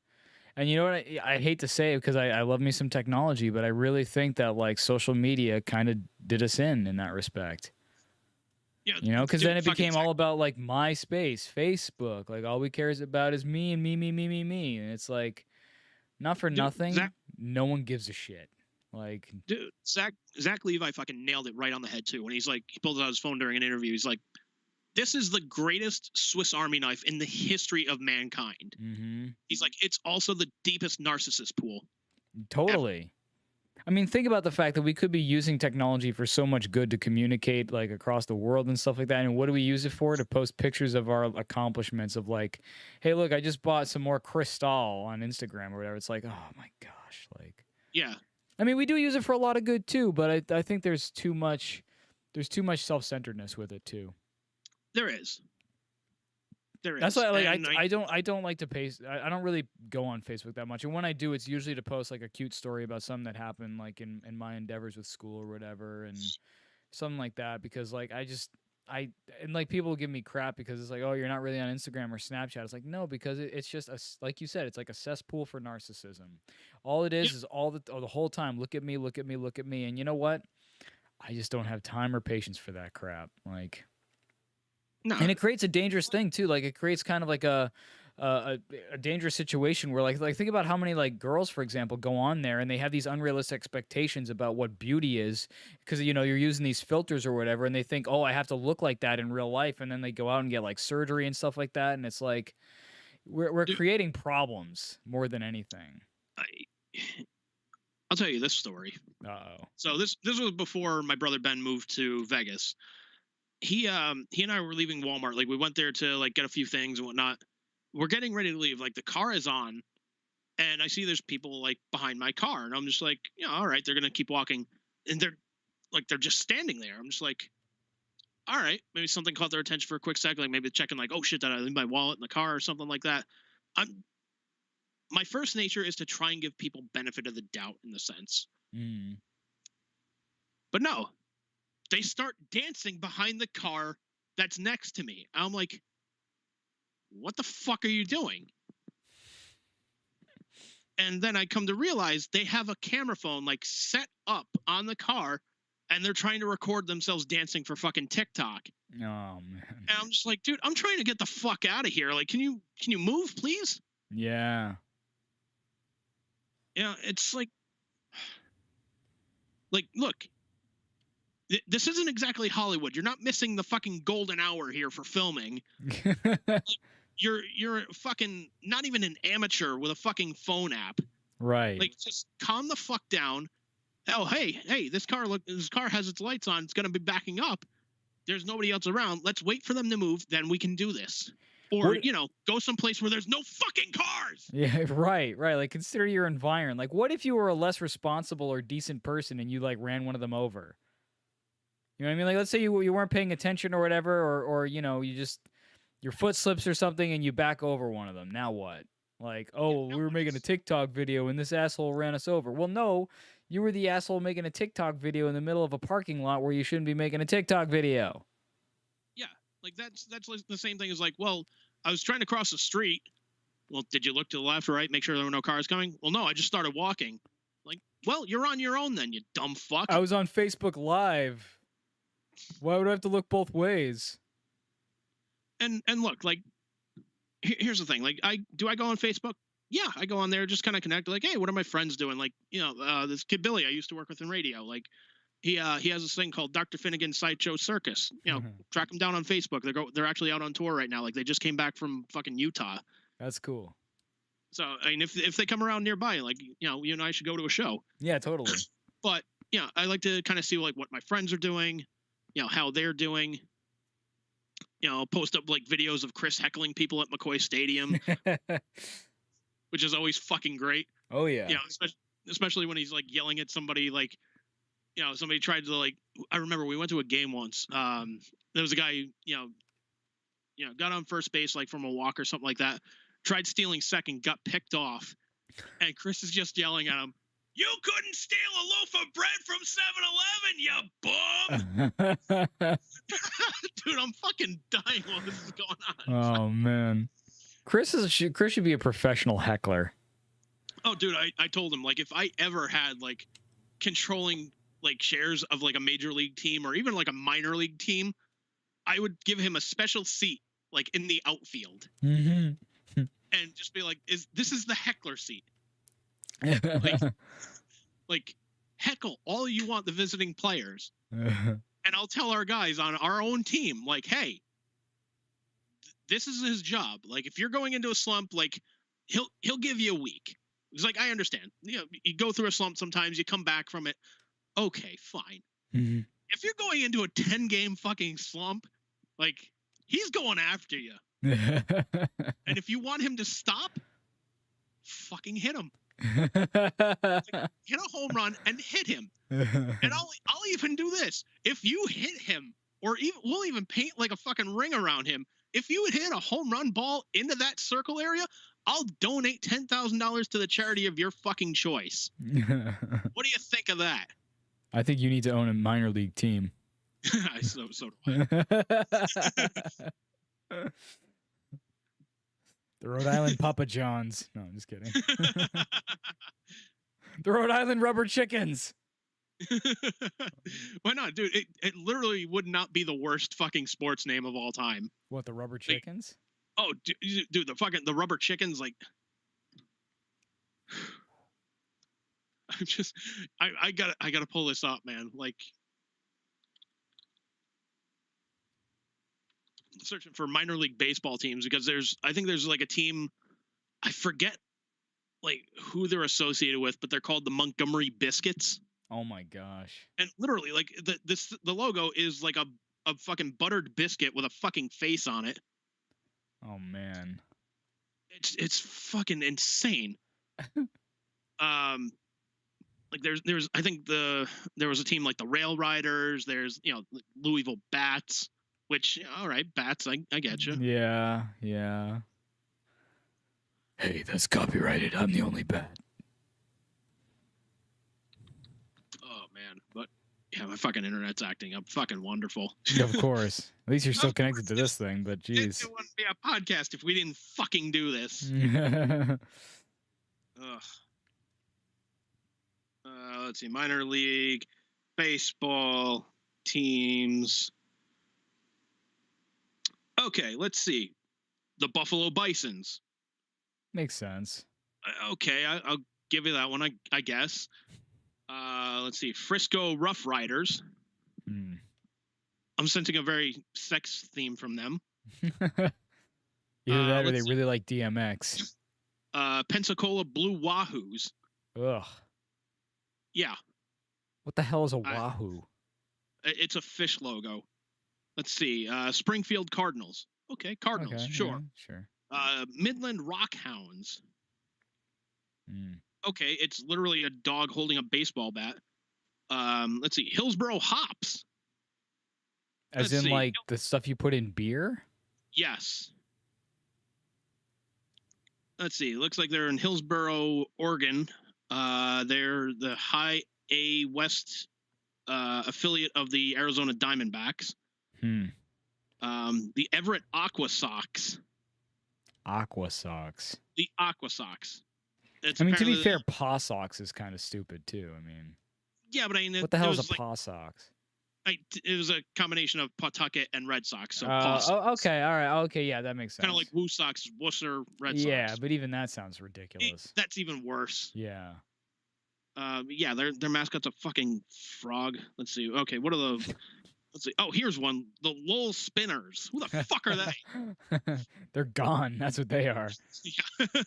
And you know what? I hate to say it because I love me some technology, but I really think that like social media kind of did us in that respect. Yeah, Because dude, then it fucking became all about like MySpace, Facebook. Like all we cares about is me and me. And it's like, not for Dude, nothing, no one gives a shit. Like, dude, Zach Levi fucking nailed it right on the head too. When he's like, he pulled out his phone during an interview. He's like, "This is the greatest Swiss Army knife in the history of mankind." He's like, "It's also the deepest narcissist pool." Totally. I mean, think about the fact that we could be using technology for so much good to communicate like across the world and stuff like that. And what do we use it for? To post pictures of our accomplishments of like, hey, look, I just bought some more Cristal on Instagram or whatever. It's like, oh my gosh. Like, yeah. I mean, we do use it for a lot of good too, but I think there's too much self-centeredness with it too. There is. That's why I don't like to paste. I don't really go on Facebook that much, and when I do, it's usually to post like a cute story about something that happened like in my endeavors with school or whatever, and something like that. Because like and like people give me crap because it's like, oh, you're not really on Instagram or Snapchat. It's like, no, because it's just like you said, it's like a cesspool for narcissism. All it is all the whole time, look at me, and you know what? I just don't have time or patience for that crap. Like. No. And it creates a dangerous thing too. Like it creates kind of like a dangerous situation where like think about how many like girls, for example, go on there and they have these unrealistic expectations about what beauty is because you're using these filters or whatever, and they think, oh, I have to look like that in real life, and then they go out and get like surgery and stuff like that, and it's like we're creating problems more than anything. I'll tell you this story. Uh-oh. So this was before my brother Ben moved to Vegas. He and I were leaving Walmart. Like we went there to like get a few things and whatnot. We're getting ready to leave. Like the car is on, and I see there's people like behind my car, and I'm just like, all right, they're gonna keep walking, and they're just standing there. I'm just like, all right, maybe something caught their attention for a quick second, like maybe checking like, oh shit, did I leave my wallet in the car or something like that. My first nature is to try and give people benefit of the doubt in the sense, but no. They start dancing behind the car that's next to me. I'm like, what the fuck are you doing? And then I come to realize they have a camera phone like set up on the car, and they're trying to record themselves dancing for fucking TikTok. Oh man. And I'm just like, dude, I'm trying to get the fuck out of here. Like, can you move, please? Yeah. Yeah, it's like look. This isn't exactly Hollywood. You're not missing the fucking golden hour here for filming. Like, you're fucking not even an amateur with a fucking phone app. Right. Like just calm the fuck down. Oh, hey, this car has its lights on. It's going to be backing up. There's nobody else around. Let's wait for them to move, then we can do this. Or, go someplace where there's no fucking cars. Yeah, right. Like consider your environment. Like what if you were a less responsible or decent person and you like ran one of them over? You know what I mean? Like, let's say you weren't paying attention or whatever, or you just, your foot slips or something and you back over one of them. Now what? Like, oh, we were making a TikTok video and this asshole ran us over. Well, no, you were the asshole making a TikTok video in the middle of a parking lot where you shouldn't be making a TikTok video. Yeah, like that's like the same thing as like, well, I was trying to cross the street. Well, did you look to the left or right, make sure there were no cars coming? Well, no, I just started walking. Like, well, you're on your own then, you dumb fuck. I was on Facebook Live. Why would I have to look both ways? And look, like, here's the thing. Like, do I go on Facebook? Yeah, I go on there, just kind of connect. Like, hey, what are my friends doing? Like, this kid Billy I used to work with in radio. Like, he has this thing called Dr. Finnegan's Sideshow Circus. Track him down on Facebook. They're actually out on tour right now. Like, they just came back from fucking Utah. That's cool. So, I mean, if they come around nearby, like, you and I should go to a show. Yeah, totally. But I like to kind of see like what my friends are doing. How they're doing. Post up like videos of Chris heckling people at McCoy Stadium, which is always fucking great. Oh yeah. Especially when he's like yelling at somebody, like, somebody tried to like. I remember we went to a game once. There was a guy, got on first base like from a walk or something like that. Tried stealing second, got picked off, and Chris is just yelling at him. You couldn't steal a loaf of bread from 7-Eleven, you bum! Dude, I'm fucking dying while this is going on. Oh man, Chris should be a professional heckler. Oh, dude, I told him, like, if I ever had, like, controlling, like, shares of, like, a major league team or even, like, a minor league team, I would give him a special seat, like, in the outfield. And just be like, this is the heckler seat. Like, heckle all you want the visiting players. And I'll tell our guys on our own team, like, hey, this is his job. Like, if you're going into a slump, like, he'll give you a week. It's like, I understand. You know, you go through a slump sometimes, you come back from it. Okay, fine. If you're going into a 10-game fucking slump, like, he's going after you. And if you want him to stop, fucking hit him. Like, hit a home run and hit him. And I'll even do this. If you hit him, or we'll even paint like a fucking ring around him. If you hit a home run ball into that circle area, I'll donate $10,000 to the charity of your fucking choice. What do you think of that? I think you need to own a minor league team. So do I. The Rhode Island Papa Johns. No, I'm just kidding. The Rhode Island Rubber Chickens. Why not, dude? It literally would not be the worst fucking sports name of all time. What, the Rubber Chickens? Oh, dude, the Rubber Chickens, like, I'm just, I gotta pull this up, man. Like, searching for minor league baseball teams because I think there's like a team, I forget like who they're associated with, but they're called the Montgomery Biscuits. Oh my gosh. And literally, like, the logo is like a fucking buttered biscuit with a fucking face on it. Oh man. It's fucking insane. Like there's I think there was a team like the Rail Riders, there's, you know, Louisville Bats, which, all right, Bats, I get you. Yeah. Hey, that's copyrighted. I'm the only bat. Oh man, but yeah, my fucking internet's acting up fucking wonderful. Of course. At least you're still connected to this thing, but geez. It wouldn't be a podcast if we didn't fucking do this. Ugh. Let's see, minor league baseball teams. Okay, let's see. The Buffalo Bisons. Makes sense. Okay, I'll give you that one, I guess. Let's see, Frisco Rough Riders. I'm sensing a very sex theme from them. Either that or they really like DMX. Pensacola Blue Wahoos. Ugh. Yeah. What the hell is a wahoo? It's a fish logo. Let's see. Springfield Cardinals. Okay, Cardinals, Okay, sure. Yeah, sure. Midland Rockhounds. Okay, it's literally a dog holding a baseball bat. Let's see. Hillsboro Hops. As in, like, the stuff you put in beer? Yes. Let's see. Looks like they're in Hillsboro, Oregon. They're the High A West affiliate of the Arizona Diamondbacks. The Everett Aqua Sox. Aqua Sox. The Aqua Sox. I mean, to be fair, Paw Sox is kind of stupid, too. I mean... Yeah, but I mean... What the hell is a Paw Sox? It was a combination of Pawtucket and Red Sox. So okay, all right. Okay, yeah, that makes sense. Kind of like Woo Sox, Worcester, Red Sox. Yeah, but even that sounds ridiculous. That's even worse. Yeah. Yeah, their mascot's a fucking frog. Let's see. Okay, what are the... Let's see. Oh, here's one. The Lowell Spinners. Who the fuck are they? They're gone. That's what they are. Yeah.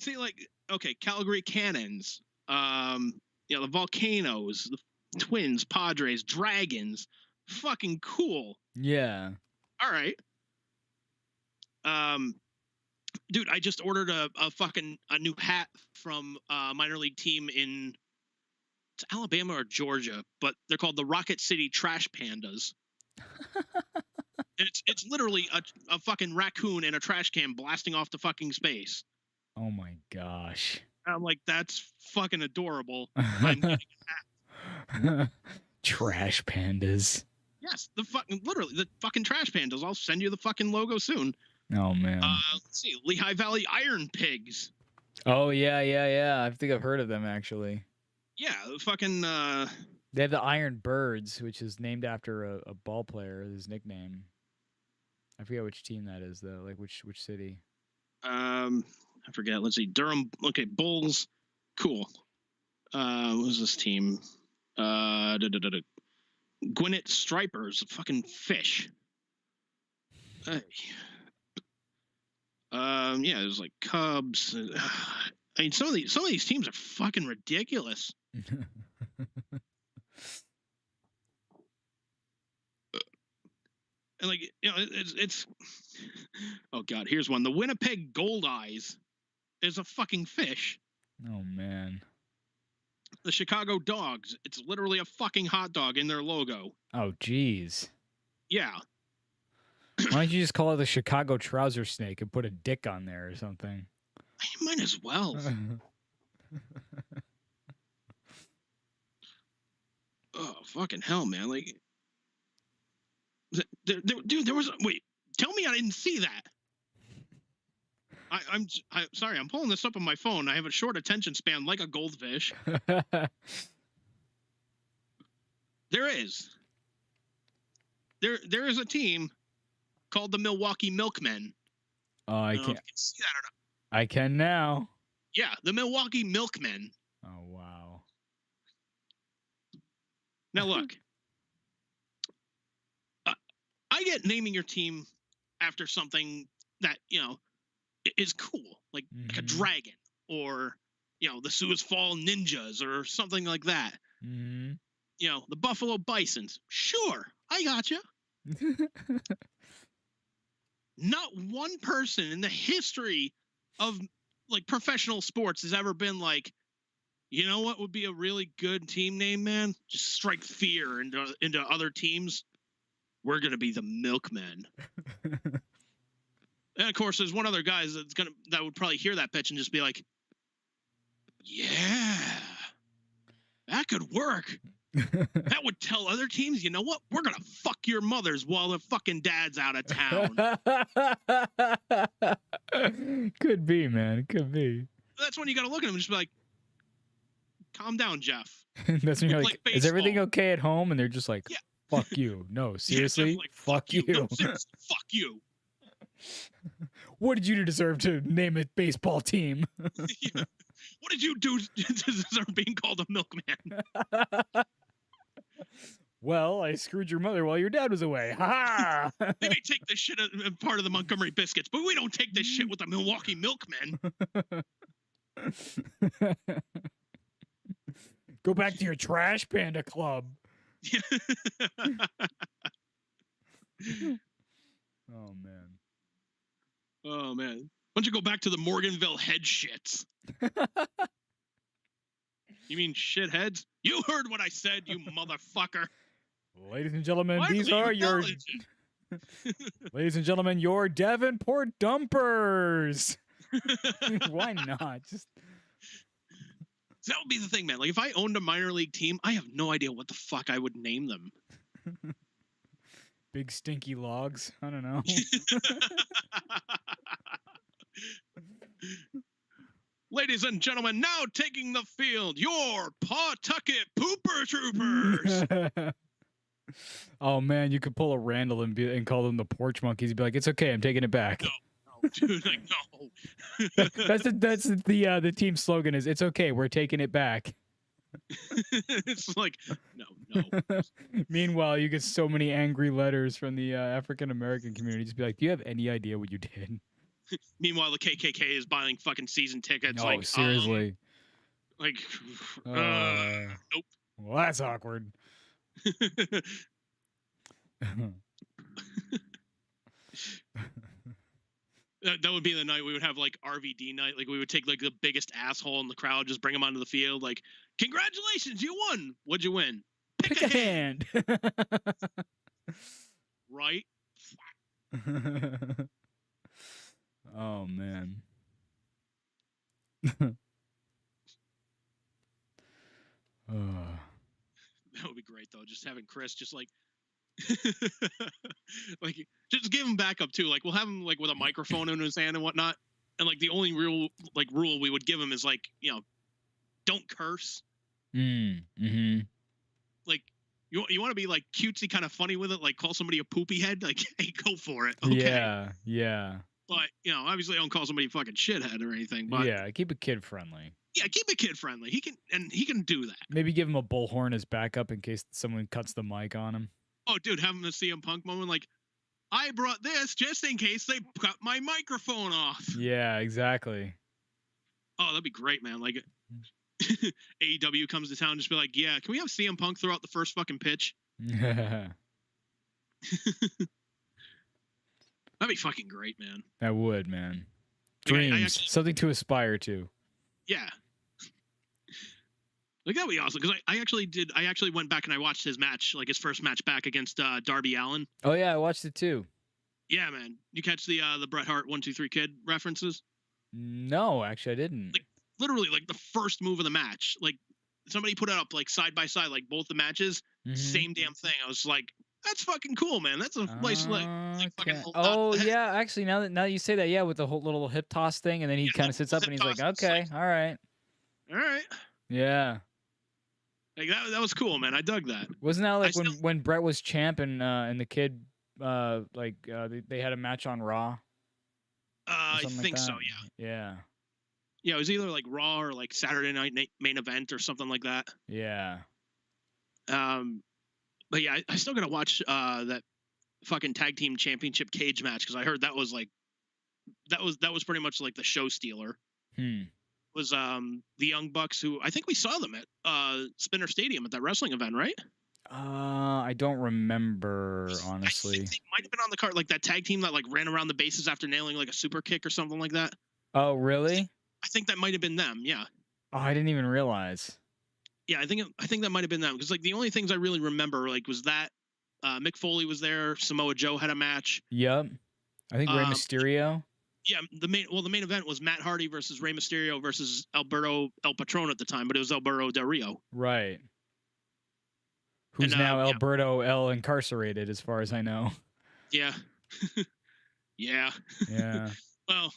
See, like, okay, Calgary Cannons. The Volcanoes, the Twins, Padres, Dragons. Fucking cool. Yeah. All right. Dude, I just ordered a new hat from a minor league team in Alabama or Georgia, but they're called the Rocket City Trash Pandas. And it's literally a fucking raccoon in a trash can blasting off to fucking space. Oh my gosh. I'm like, that's fucking adorable. I'm getting Trash pandas. yes, literally the fucking trash pandas. I'll send you the fucking logo soon. Oh man. Let's see, Lehigh Valley Iron Pigs. Oh yeah. I think I've heard of them actually. Yeah, the fucking They have the Iron Birds, which is named after a ball player. His nickname. I forget which team that is though. Like which city. I forget. Let's see, Durham. Okay, Bulls. Cool. What was this team? Gwinnett Stripers, fucking fish. Hey. Yeah, there's like Cubs. I mean, some of these teams are fucking ridiculous. And like, you know, it's oh god, here's one. The Winnipeg Gold Eyes is a fucking fish. Oh man. The Chicago Dogs, it's literally a fucking hot dog in their logo. Oh jeez. Yeah. Why don't you just call it the Chicago Trouser Snake and put a dick on there or something? You might as well. Oh fucking hell, man! Like, dude, there was wait. Tell me I didn't see that. I'm sorry. I'm pulling this up on my phone. I have a short attention span, like a goldfish. There is a team called the Milwaukee Milkmen. Oh, I don't know can't. if you can see that or not. I can now. Yeah, the Milwaukee Milkmen. Oh wow. Now look, I get naming your team after something that is cool, like a dragon, or the Suez Fall Ninjas, or something like that. Mm-hmm. The Buffalo Bisons. Sure, I gotcha. Not one person in the history of like professional sports has ever been like, you know what would be a really good team name, man? Just strike fear into other teams. We're gonna be the Milkmen. And of course, there's one other guy that would probably hear that pitch and just be like, yeah, that could work. That would tell other teams, you know what? We're gonna fuck your mothers while the fucking dad's out of town. Could be, man. It could be. That's when you gotta look at him and just be like, calm down, Jeff. That's when you're like, is everything baseball. okay at home? And they're just like, Yeah. fuck you. No, seriously? Like, fuck you. No, seriously, fuck you. What did you do to deserve to name a baseball team? Yeah. What did you do to deserve being called a milkman? Well, I screwed your mother while your dad was away. Ha ha! They may take this shit as part of the Montgomery Biscuits, but we don't take this shit with the Milwaukee Milkmen. Go back to your trash panda club. Oh man. Oh man. Why don't you go back to the Morganville head shits? You mean shitheads? You heard what I said, you motherfucker. Ladies and gentlemen, Why these do you are your acknowledge it? ladies and gentlemen, your Davenport dumpers. Why not? Just That would be the thing, man. Like, if I owned a minor league team, I have no idea what the fuck I would name them. big stinky logs. I don't know. Ladies and gentlemen, now taking the field, your Pawtucket Pooper Troopers. Oh man, you could pull a Randall and call them the Porch Monkeys. You'd be like, it's okay, I'm taking it back. No, dude, like, no. That's the team slogan is, it's okay, we're taking it back. It's like, no. Meanwhile, you get so many angry letters from the African American community. Just be like, do you have any idea what you did? Meanwhile, the KKK is buying fucking season tickets. No, like, seriously. Nope. Well, that's awkward. That would be the night we would have like RVD night. Like, we would take like the biggest asshole in the crowd, just bring him onto the field. Like, congratulations, you won. What'd you win? Pick a hand. Right? Oh man. That would be great though. Just having Chris just like, like just give him backup too. Like we'll have him like with a microphone in his hand and whatnot. And like the only real like rule we would give him is like, you know, don't curse. Mm-hmm. Like you want to be like cutesy, kind of funny with it. Like call somebody a poopy head. Like, hey, go for it. Okay. Yeah, yeah. But you know, obviously, don't call somebody a fucking shithead or anything. But Yeah, keep it kid friendly. yeah, keep it kid friendly. He can do that. Maybe give him a bullhorn as backup in case someone cuts the mic on him. Oh, dude, have him the CM Punk moment. Like, I brought this just in case they cut my microphone off. Yeah, exactly. Oh, that'd be great, man. Like, AEW comes to town, just be like, yeah, can we have CM Punk throw out the first fucking pitch? That'd be fucking great, man. That would, man. Like, Dreams, I actually, something to aspire to. yeah. Like, that'd be awesome. Because I actually went back and I watched his match, like his first match back against Darby Allin. Oh yeah, I watched it too. Yeah, man. You catch the Bret Hart 1, 2, 3 Kid references? No, actually, I didn't. Like, literally, like the first move of the match. Like, somebody put it up like side by side, like both the matches, same damn thing. I was like, that's fucking cool, man. That's a nice like fucking. Oh yeah, actually, now that you say that, yeah, with the whole little hip toss thing, and then he kind of sits up and he's like, okay, all right, yeah. Like that was cool, man. I dug that. Wasn't that like when Brett was champ and the Kid they had a match on Raw? I think like so. Yeah. Yeah. Yeah, it was either like Raw or like Saturday Night Main Event or something like that. Yeah. But yeah, I still gotta watch that fucking tag team championship cage match because I heard that was like that was pretty much like the show stealer. Was the Young Bucks, who I think we saw them at Spinner Stadium at that wrestling event, right? I don't remember, honestly. I think they might have been on the card, like that tag team that like ran around the bases after nailing like a super kick or something like that. Oh, really? I think that might have been them. Yeah. Oh, I didn't even realize. Yeah, I think that might have been them because like the only things I really remember like was that Mick Foley was there, Samoa Joe had a match. Yep. I think Rey Mysterio. Yeah, the main event was Matt Hardy versus Rey Mysterio versus Alberto El Patron at the time, but it was Alberto Del Rio. Right. Who's now Alberto El Incarcerated, as far as I know. Yeah. Yeah. Yeah. Well,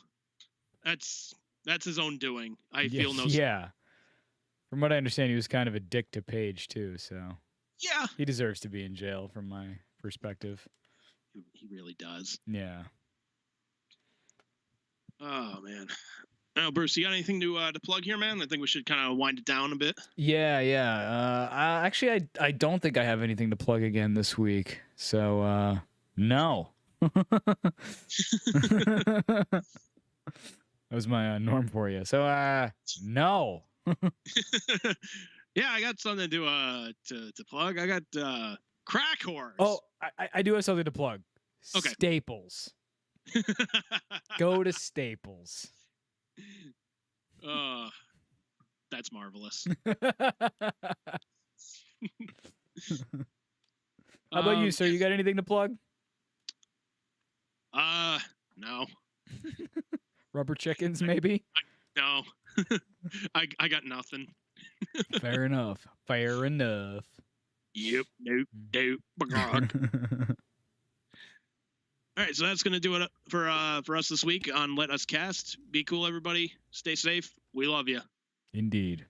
that's his own doing. I feel no. Yeah. From what I understand, he was kind of a dick to Paige too, so. Yeah. He deserves to be in jail, from my perspective. He really does. Yeah. Oh man. Oh, Bruce, you got anything to plug here, man? I think we should kind of wind it down a bit. Yeah. Actually, I don't think I have anything to plug again this week. So, no. That was my norm for you. So, no. Yeah, I got something to plug. I got Crack Horse. Oh, I do have something to plug. Okay. Staples. Go to Staples. That's marvelous. How about you, sir? You got anything to plug? No. Rubber chickens, maybe? No. I got nothing. Fair enough. Fair enough. Yep. Nope. All right, so that's gonna do it for us this week on Let Us Cast. Be cool, everybody. Stay safe. We love you. Indeed.